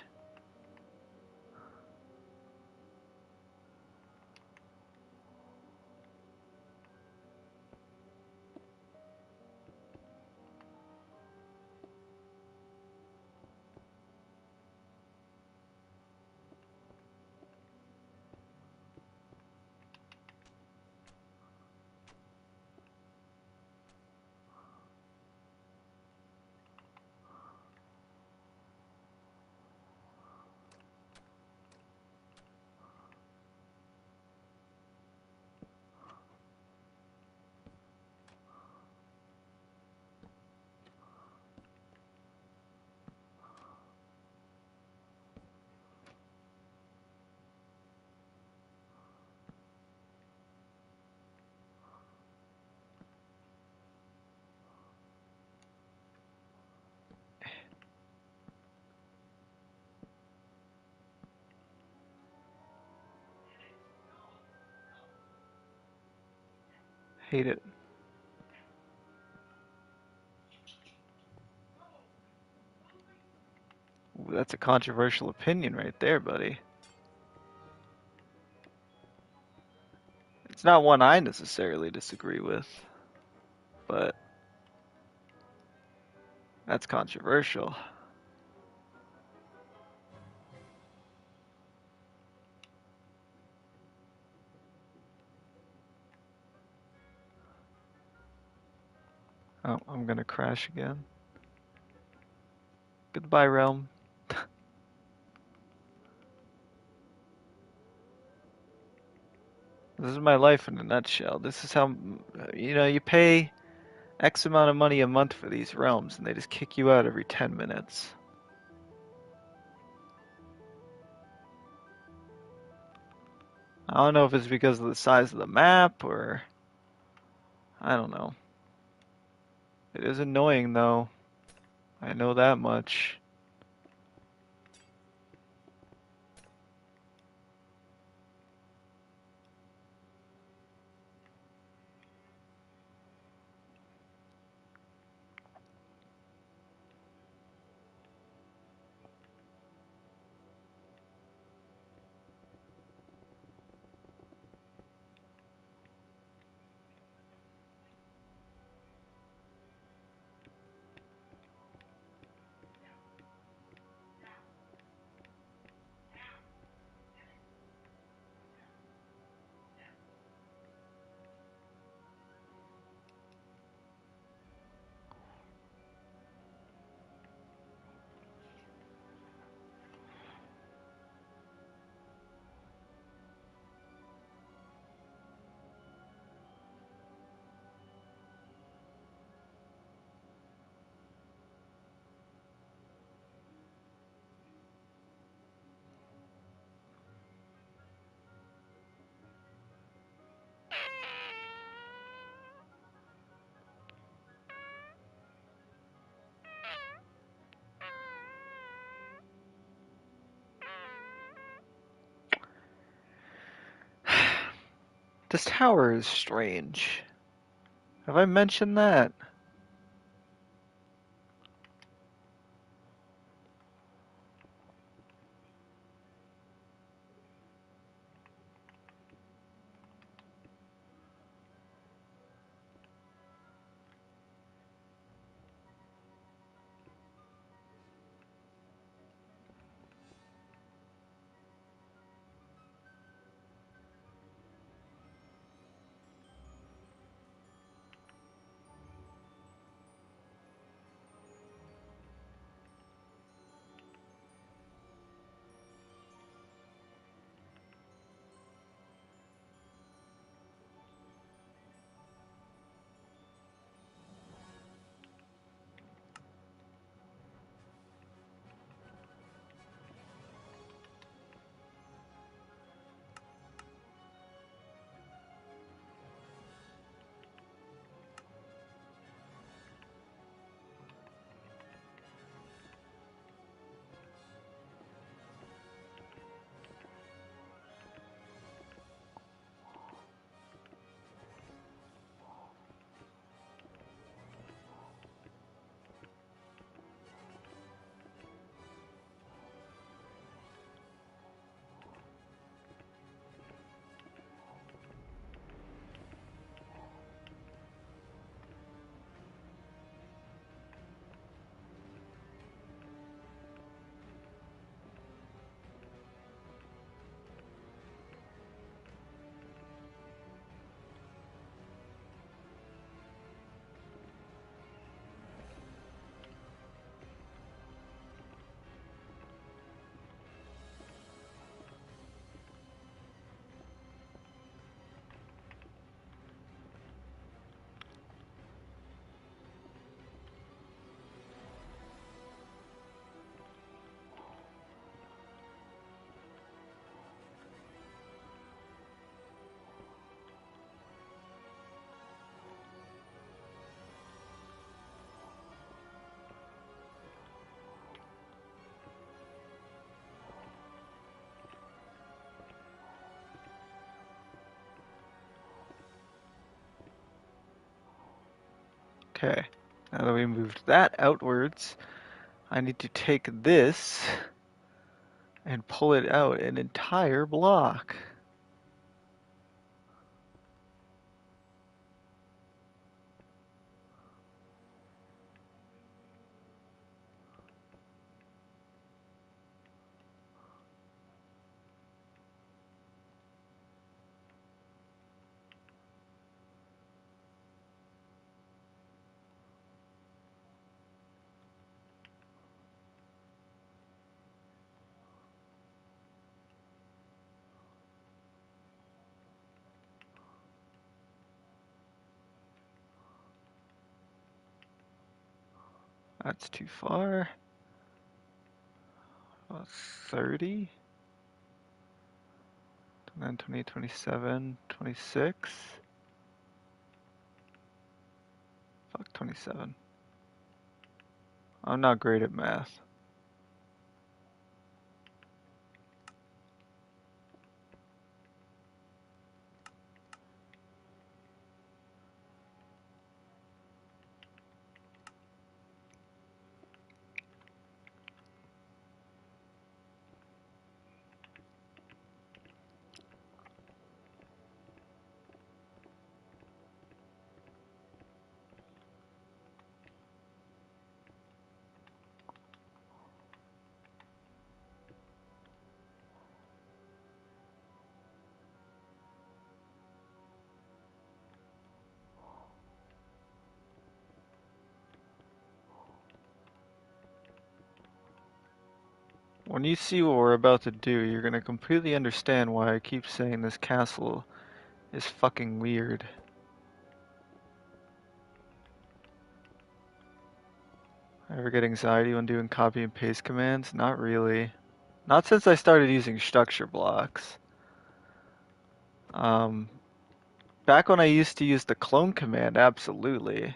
Hate it. Ooh, that's a controversial opinion right there, buddy. It's not one I necessarily disagree with, but that's controversial. Oh, I'm gonna crash again. Goodbye, realm. This is my life in a nutshell. This is how, you pay X amount of money a month for these realms, and they just kick you out every 10 minutes. I don't know if it's because of the size of the map, or I don't know. It is annoying, though. I know that much. This tower is strange. Have I mentioned that? Okay. Now that we moved that outwards, I need to take this and pull it out an entire block. That's too far. 30? And then 20, 27, 26. Fuck 27. I'm not great at math. When you see what we're about to do, you're gonna completely understand why I keep saying this castle is fucking weird. I ever get anxiety when doing copy and paste commands? Not really. Not since I started using structure blocks. Um, Back when I used to use the clone command, absolutely.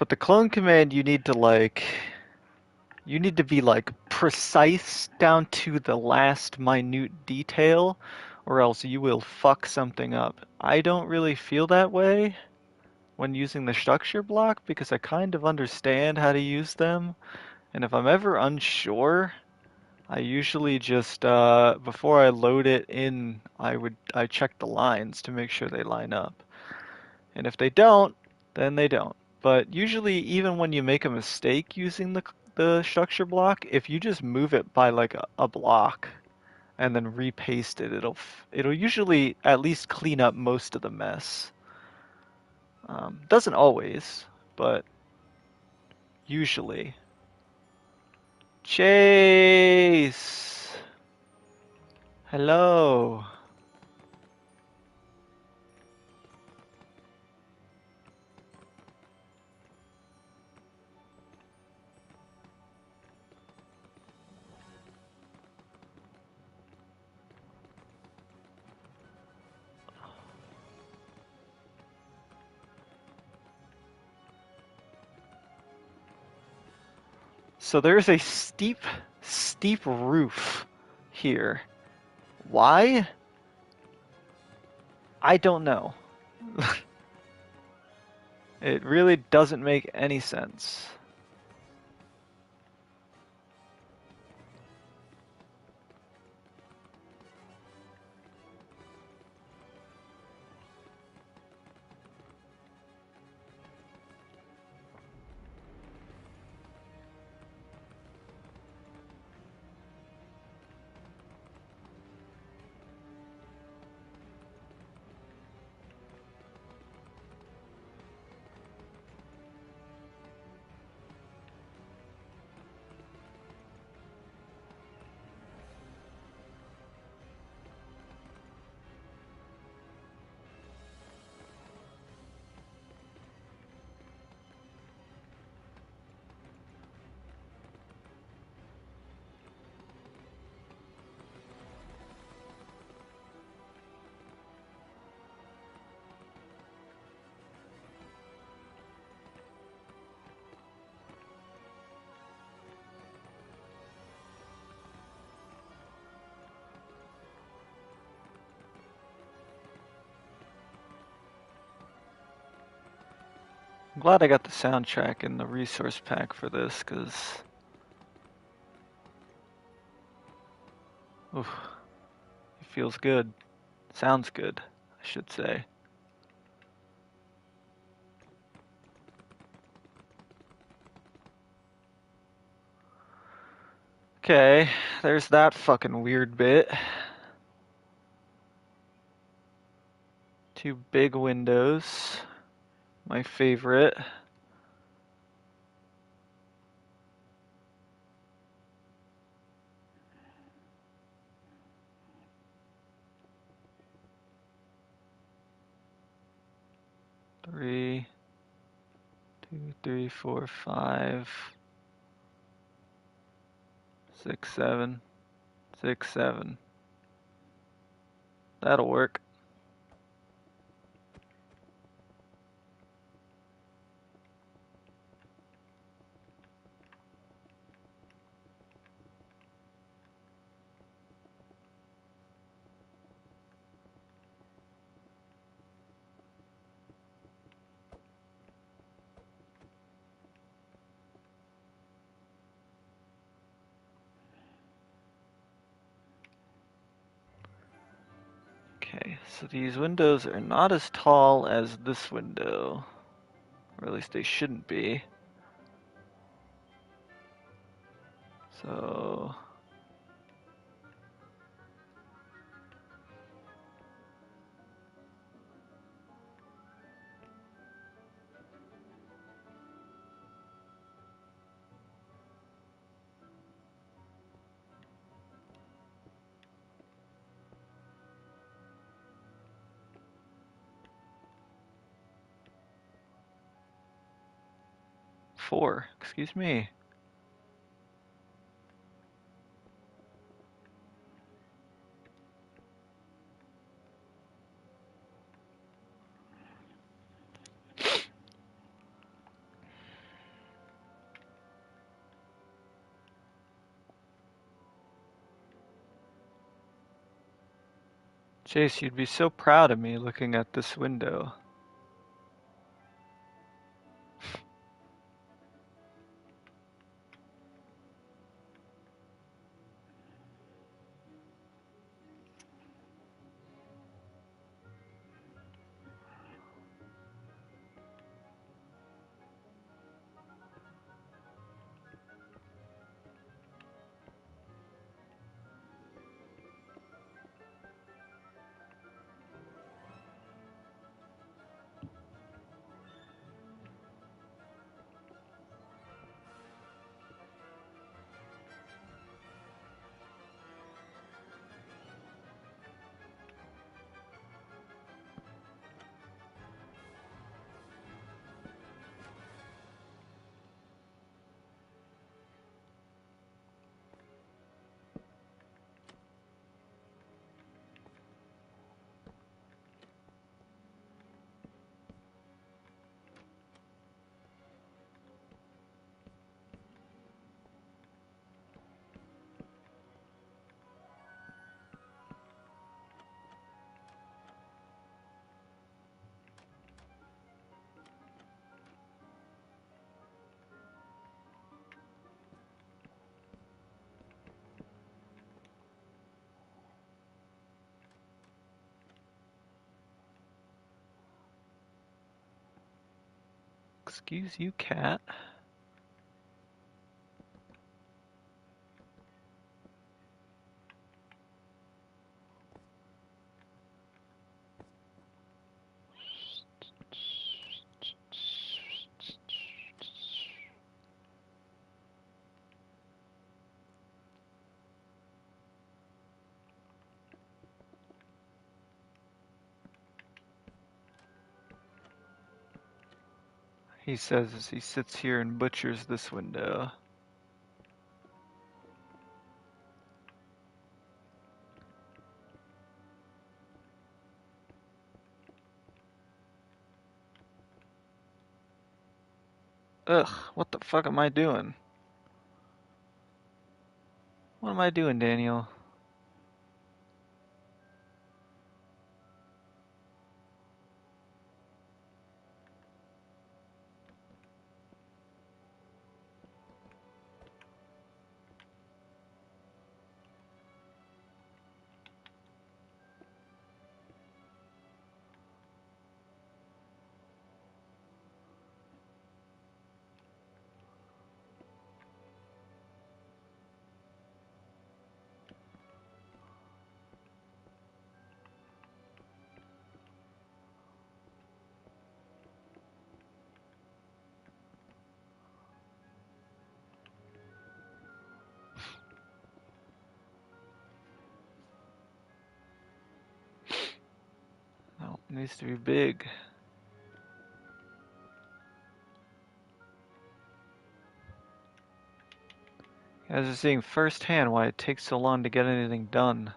But the clone command, you need to be like precise down to the last minute detail, or else you will fuck something up. I don't really feel that way when using the structure block because I kind of understand how to use them. And if I'm ever unsure, I usually just before I load it in, I check the lines to make sure they line up. And if they don't, then they don't. But usually, even when you make a mistake using the structure block, if you just move it by like a block and then repaste it, it'll usually at least clean up most of the mess. Doesn't always, but usually. Chase! Hello. So there's a steep roof here. Why? I don't know. It really doesn't make any sense. I'm glad I got the soundtrack and the resource pack for this, because it feels good. Sounds good, I should say. Okay, there's that fucking weird bit. Two big windows. My favorite. Three, 2, 3, 4, 5, 6, 7, 6, 7. That'll work. Okay, so these windows are not as tall as this window. Or at least they shouldn't be. So... Four, excuse me. Chase, you'd be so proud of me looking at this window. Excuse you, cat. He says as he sits here and butchers this window. Ugh, what the fuck am I doing? What am I doing, Daniel? No, it needs to be big. You guys are seeing firsthand why it takes so long to get anything done.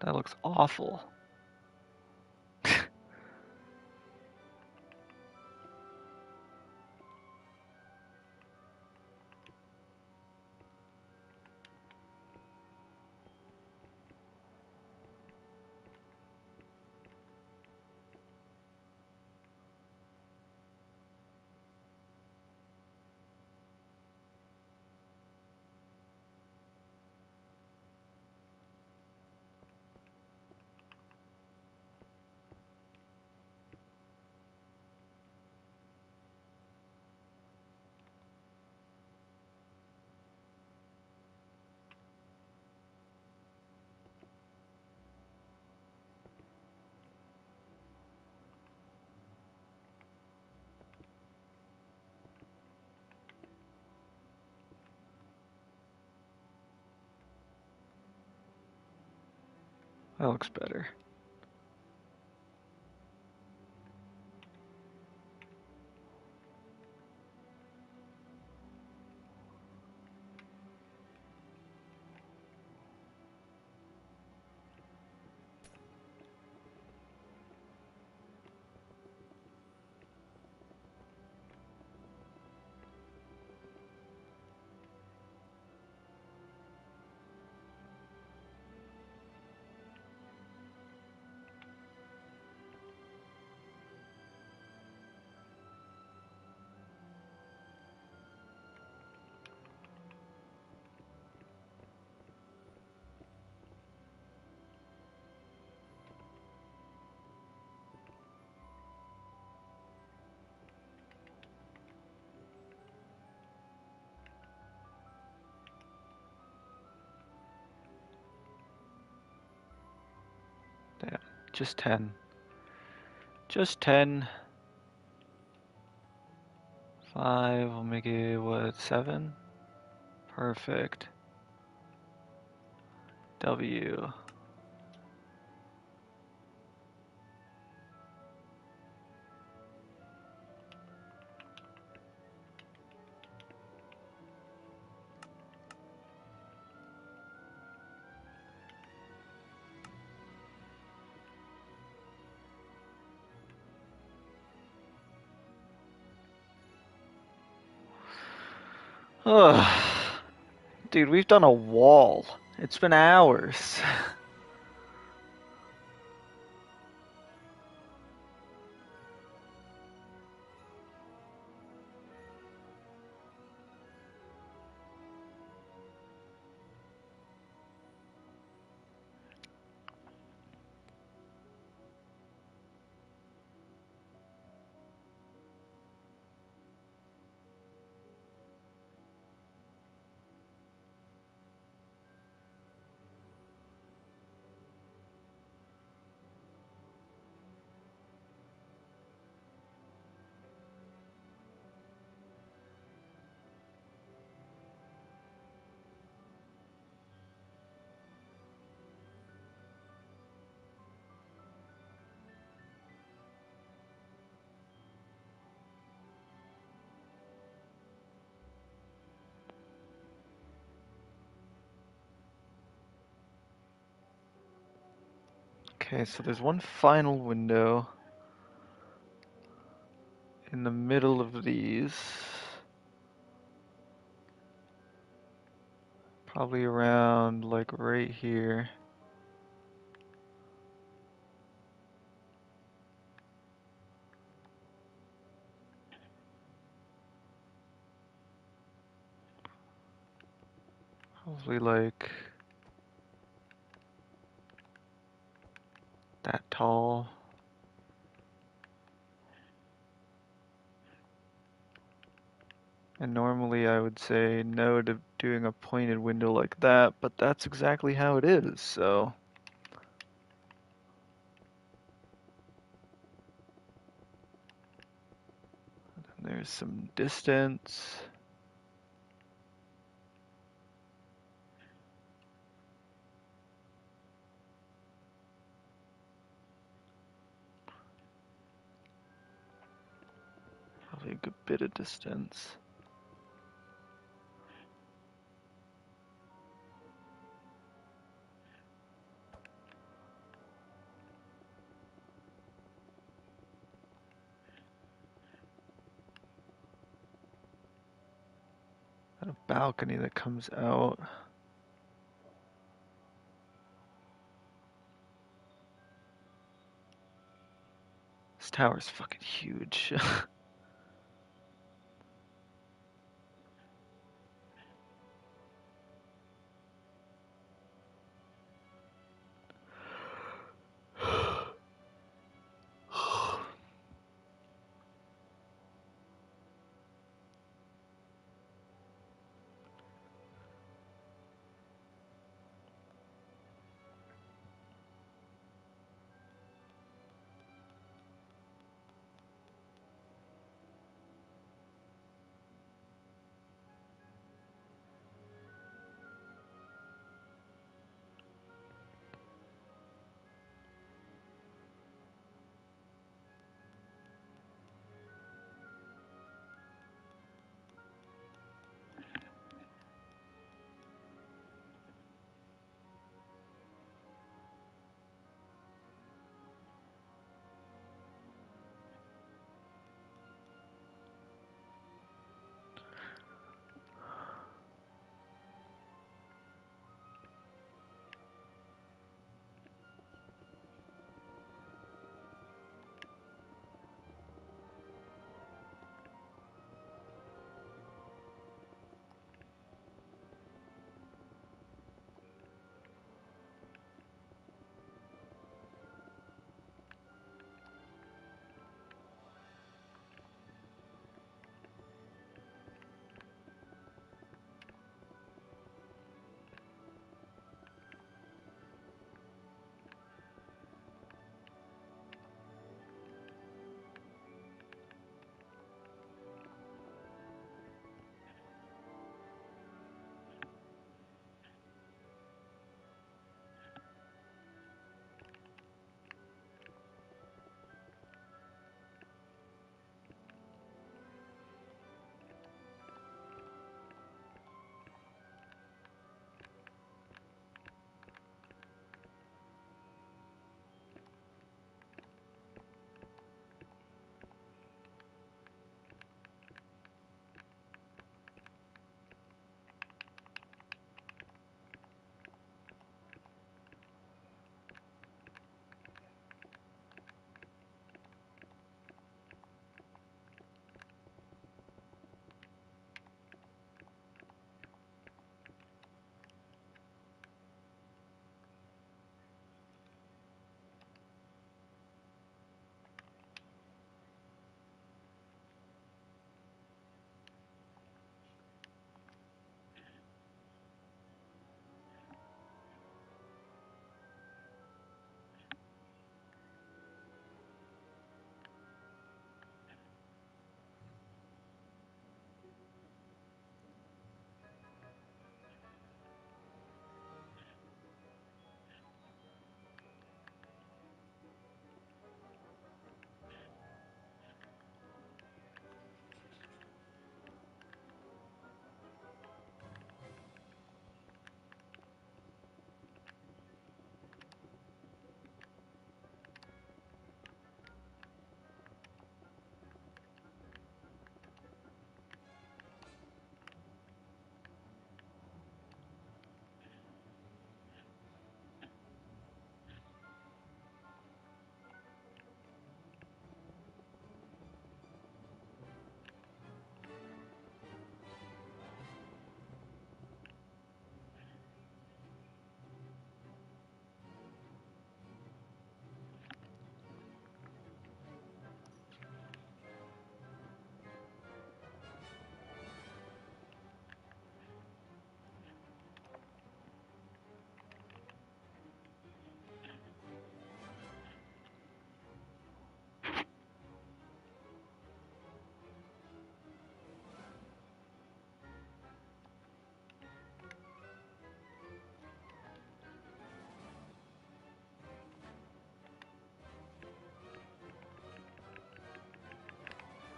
That looks awful. That looks better. Yeah, just 10. Just 10. 5, we'll make it, what, 7? Perfect. W. Ugh. Dude, we've done a wall. It's been hours. Okay, so there's one final window in the middle of these. Probably around like right here. Probably like that tall. And normally I would say no to doing a pointed window like that, but that's exactly how it is, so. And there's some distance. Probably a good bit of distance. And a balcony that comes out. This tower's fucking huge.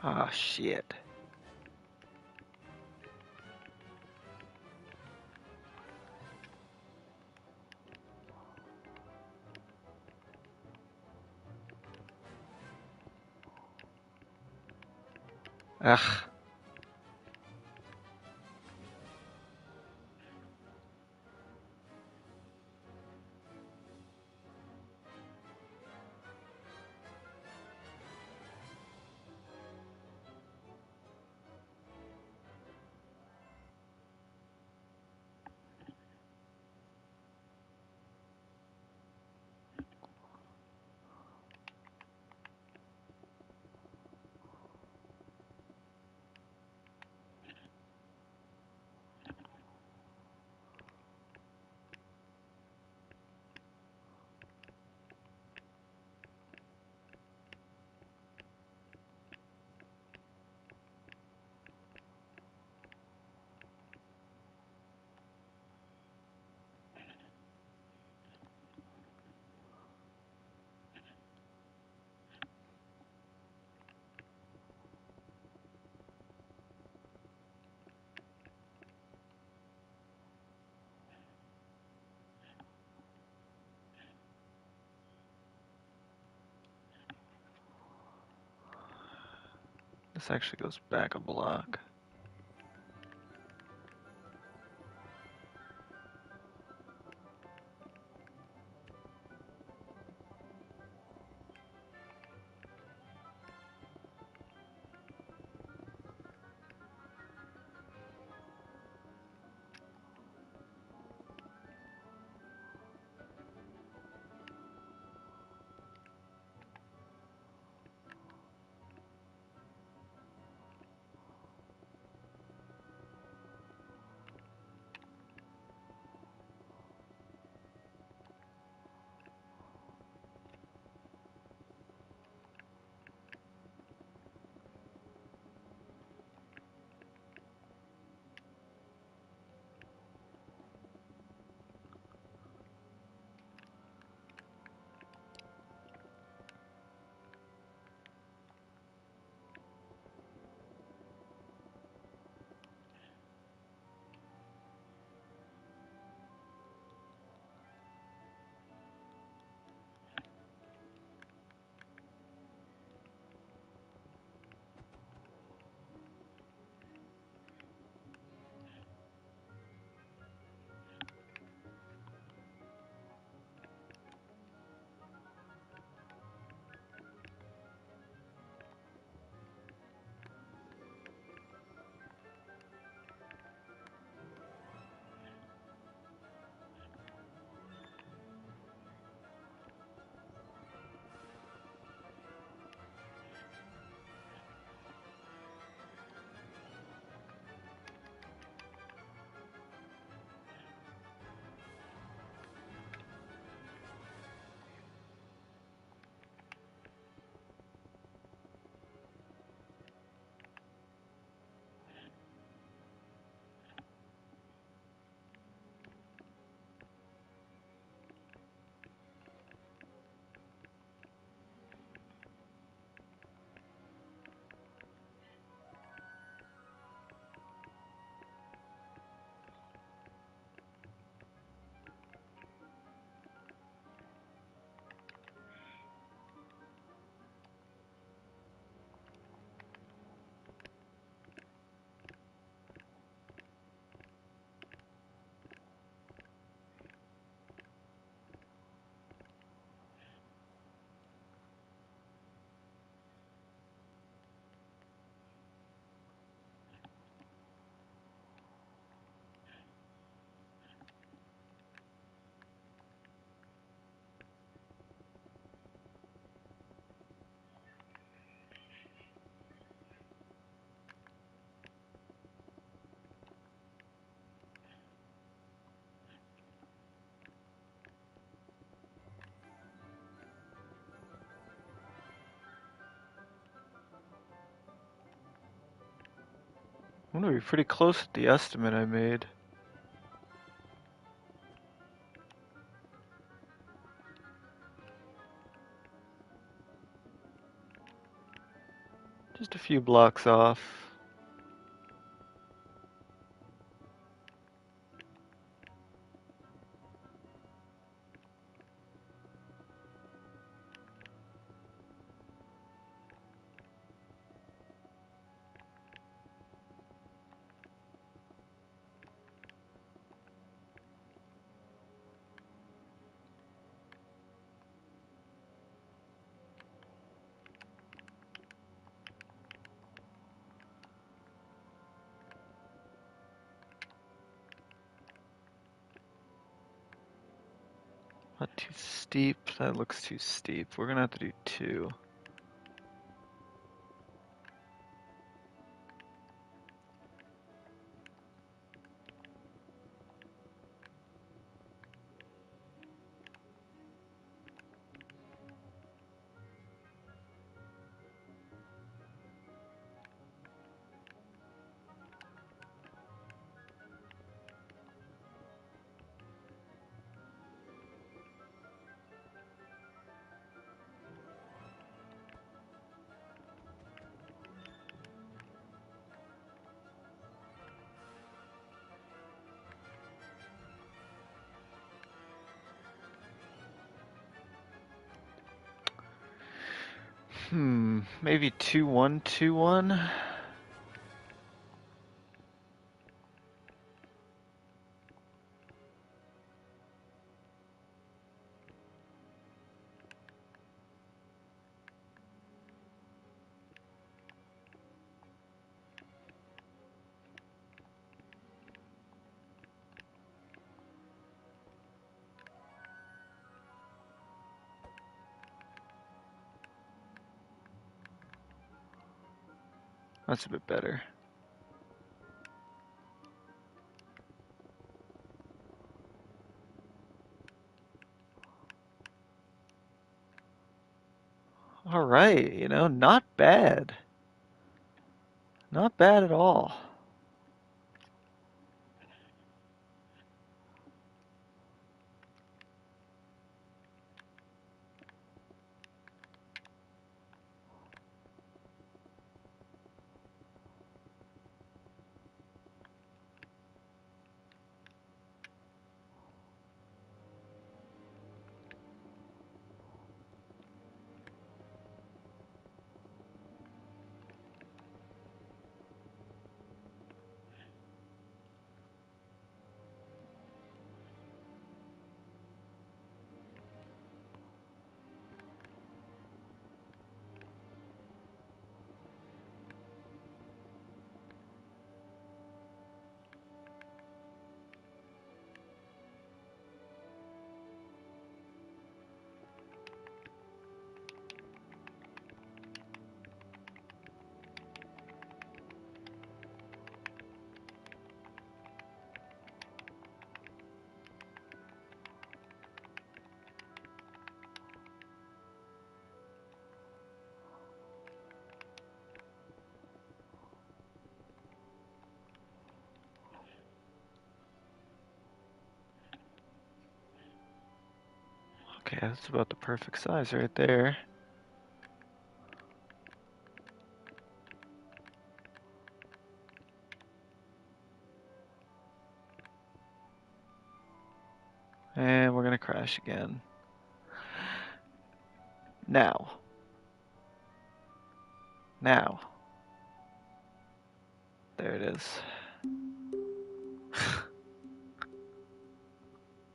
Ah, shit. Ugh. This actually goes back a block. I'm gonna be pretty close to the estimate I made. Just a few blocks off. Not too steep. That looks too steep. We're gonna have to do 2. Maybe 2-1, 2-1. That's a bit better. All right, not bad. Not bad at all. Okay, that's about the perfect size right there. And we're gonna crash again. Now. Now. There it is.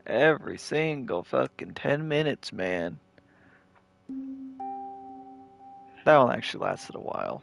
Every single fucking 10 minutes, man. That one actually lasted a while.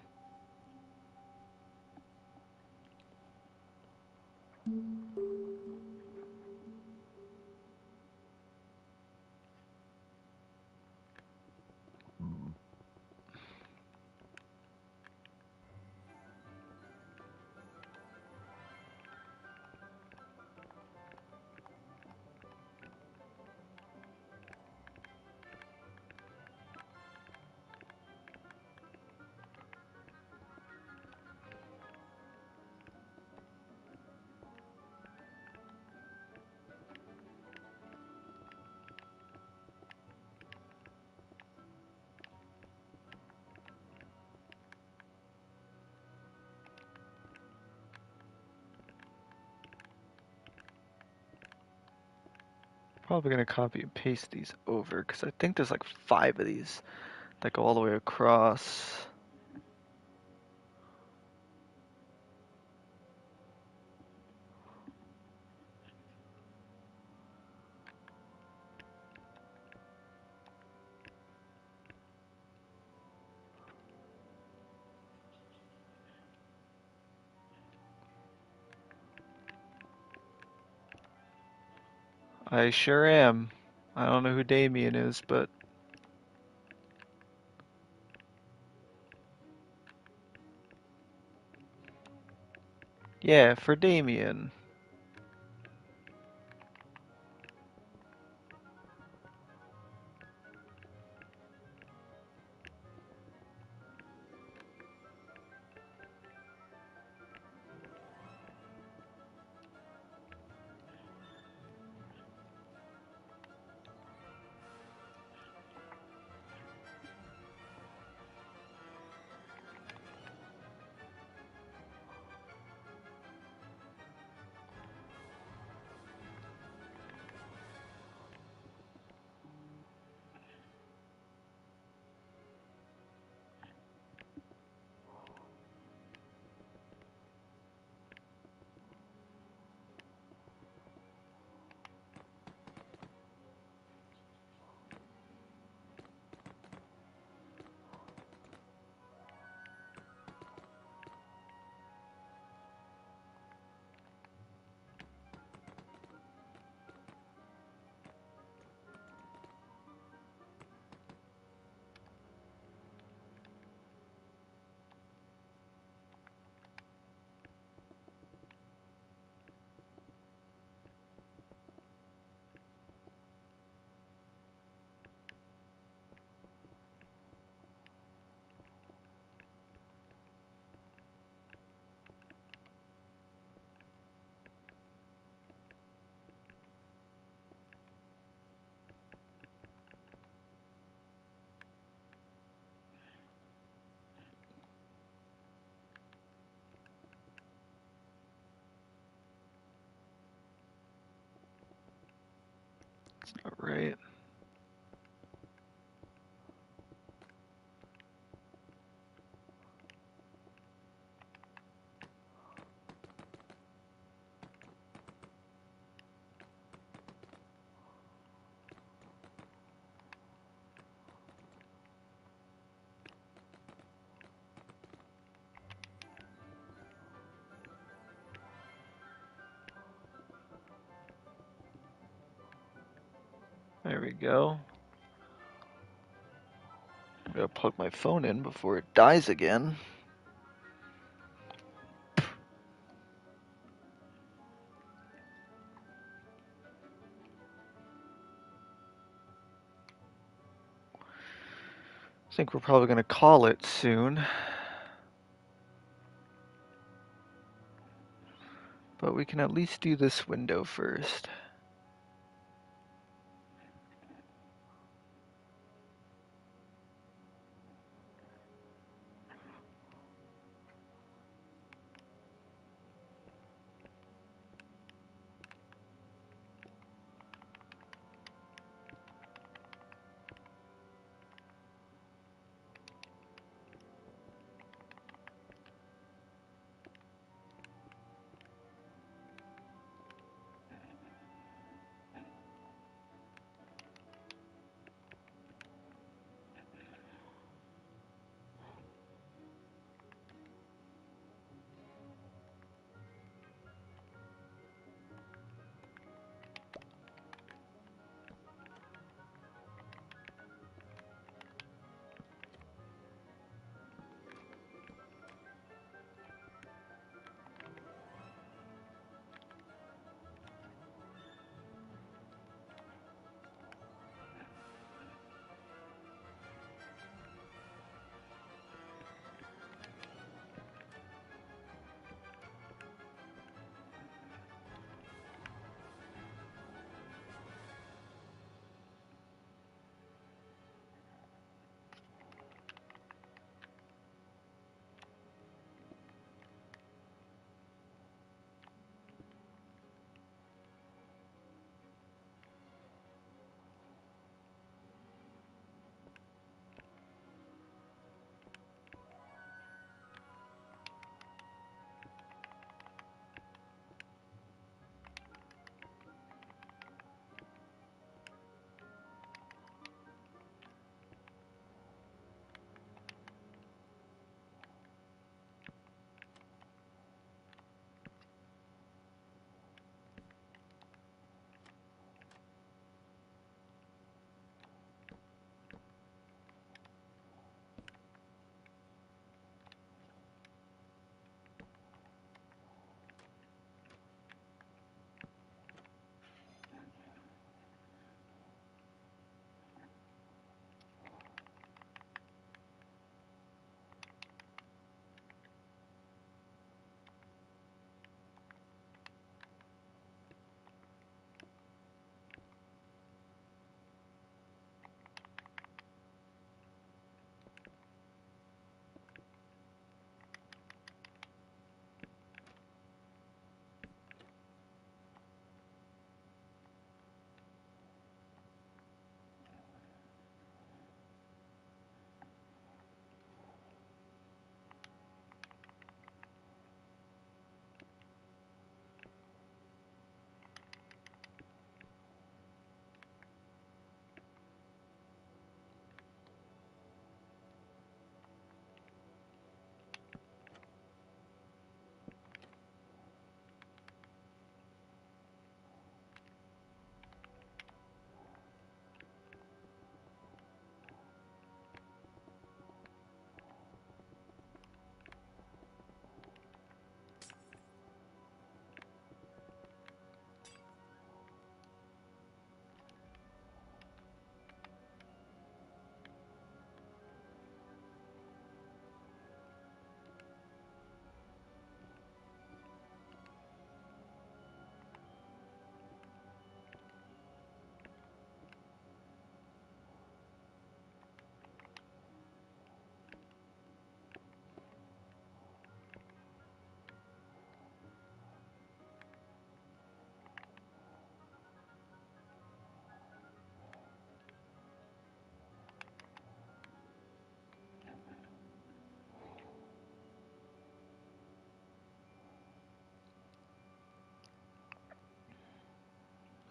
Probably gonna copy and paste these over because I think there's like 5 of these that go all the way across. I sure am. I don't know who Damien is, but yeah, for Damien. Alright. There we go. I'm gonna plug my phone in before it dies again. I think we're probably gonna call it soon. But we can at least do this window first.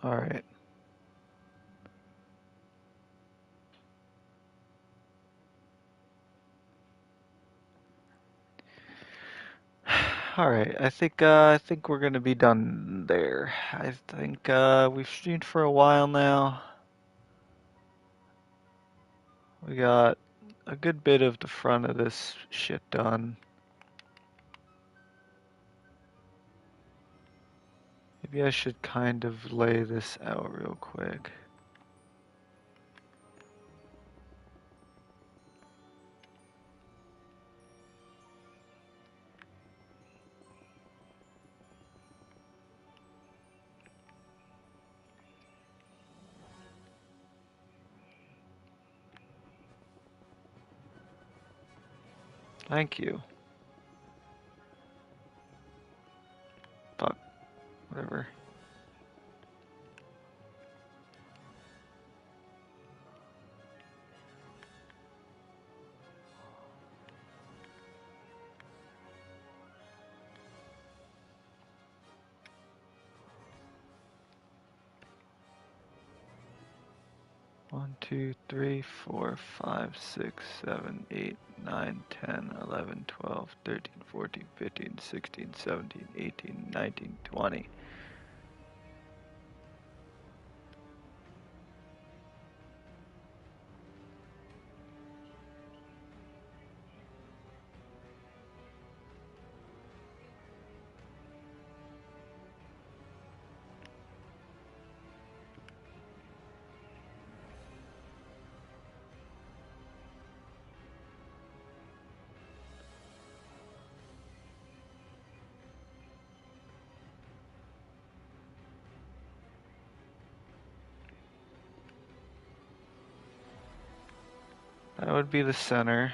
Alright. Alright, I think we're gonna be done there. I think we've streamed for a while now. We got a good bit of the front of this shit done. Maybe I should kind of lay this out real quick. Thank you. Fuck, whatever. One, 2, 3, 4, 5, 6, 7, 8, 9, 10, 11, 12, 13, 14, 15, 16, 17, 18, 19, 20. That would be the center.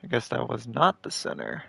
I guess that was not the center.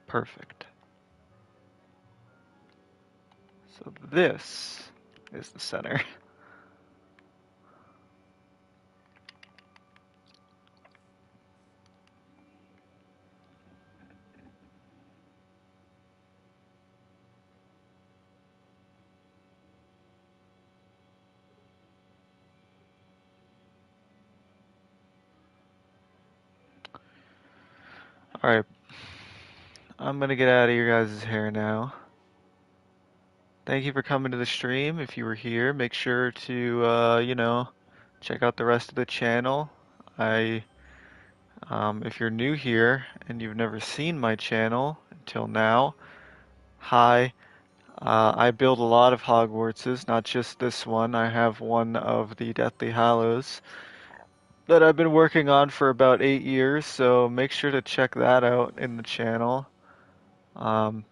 Perfect. So this is the center. Alright, I'm gonna get out of your guys' hair now. Thank you for coming to the stream. If you were here, make sure to, check out the rest of the channel. If you're new here and you've never seen my channel until now, hi. I build a lot of Hogwartses, not just this one. I have one of the Deathly Hallows that I've been working on for about 8 years, so make sure to check that out in the channel. Um,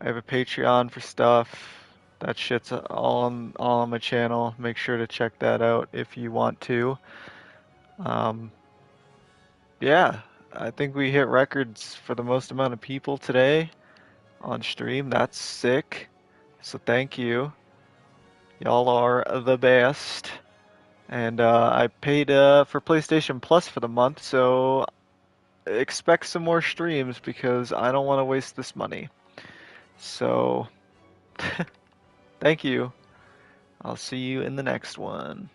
I have a Patreon for stuff. That shit's all on my channel. Make sure to check that out if you want to. Um, yeah, I think we hit records for the most amount of people today on stream. That's sick. So thank you. Y'all are the best. And I paid for PlayStation Plus for the month, so expect some more streams because I don't want to waste this money. So thank you. I'll see you in the next one.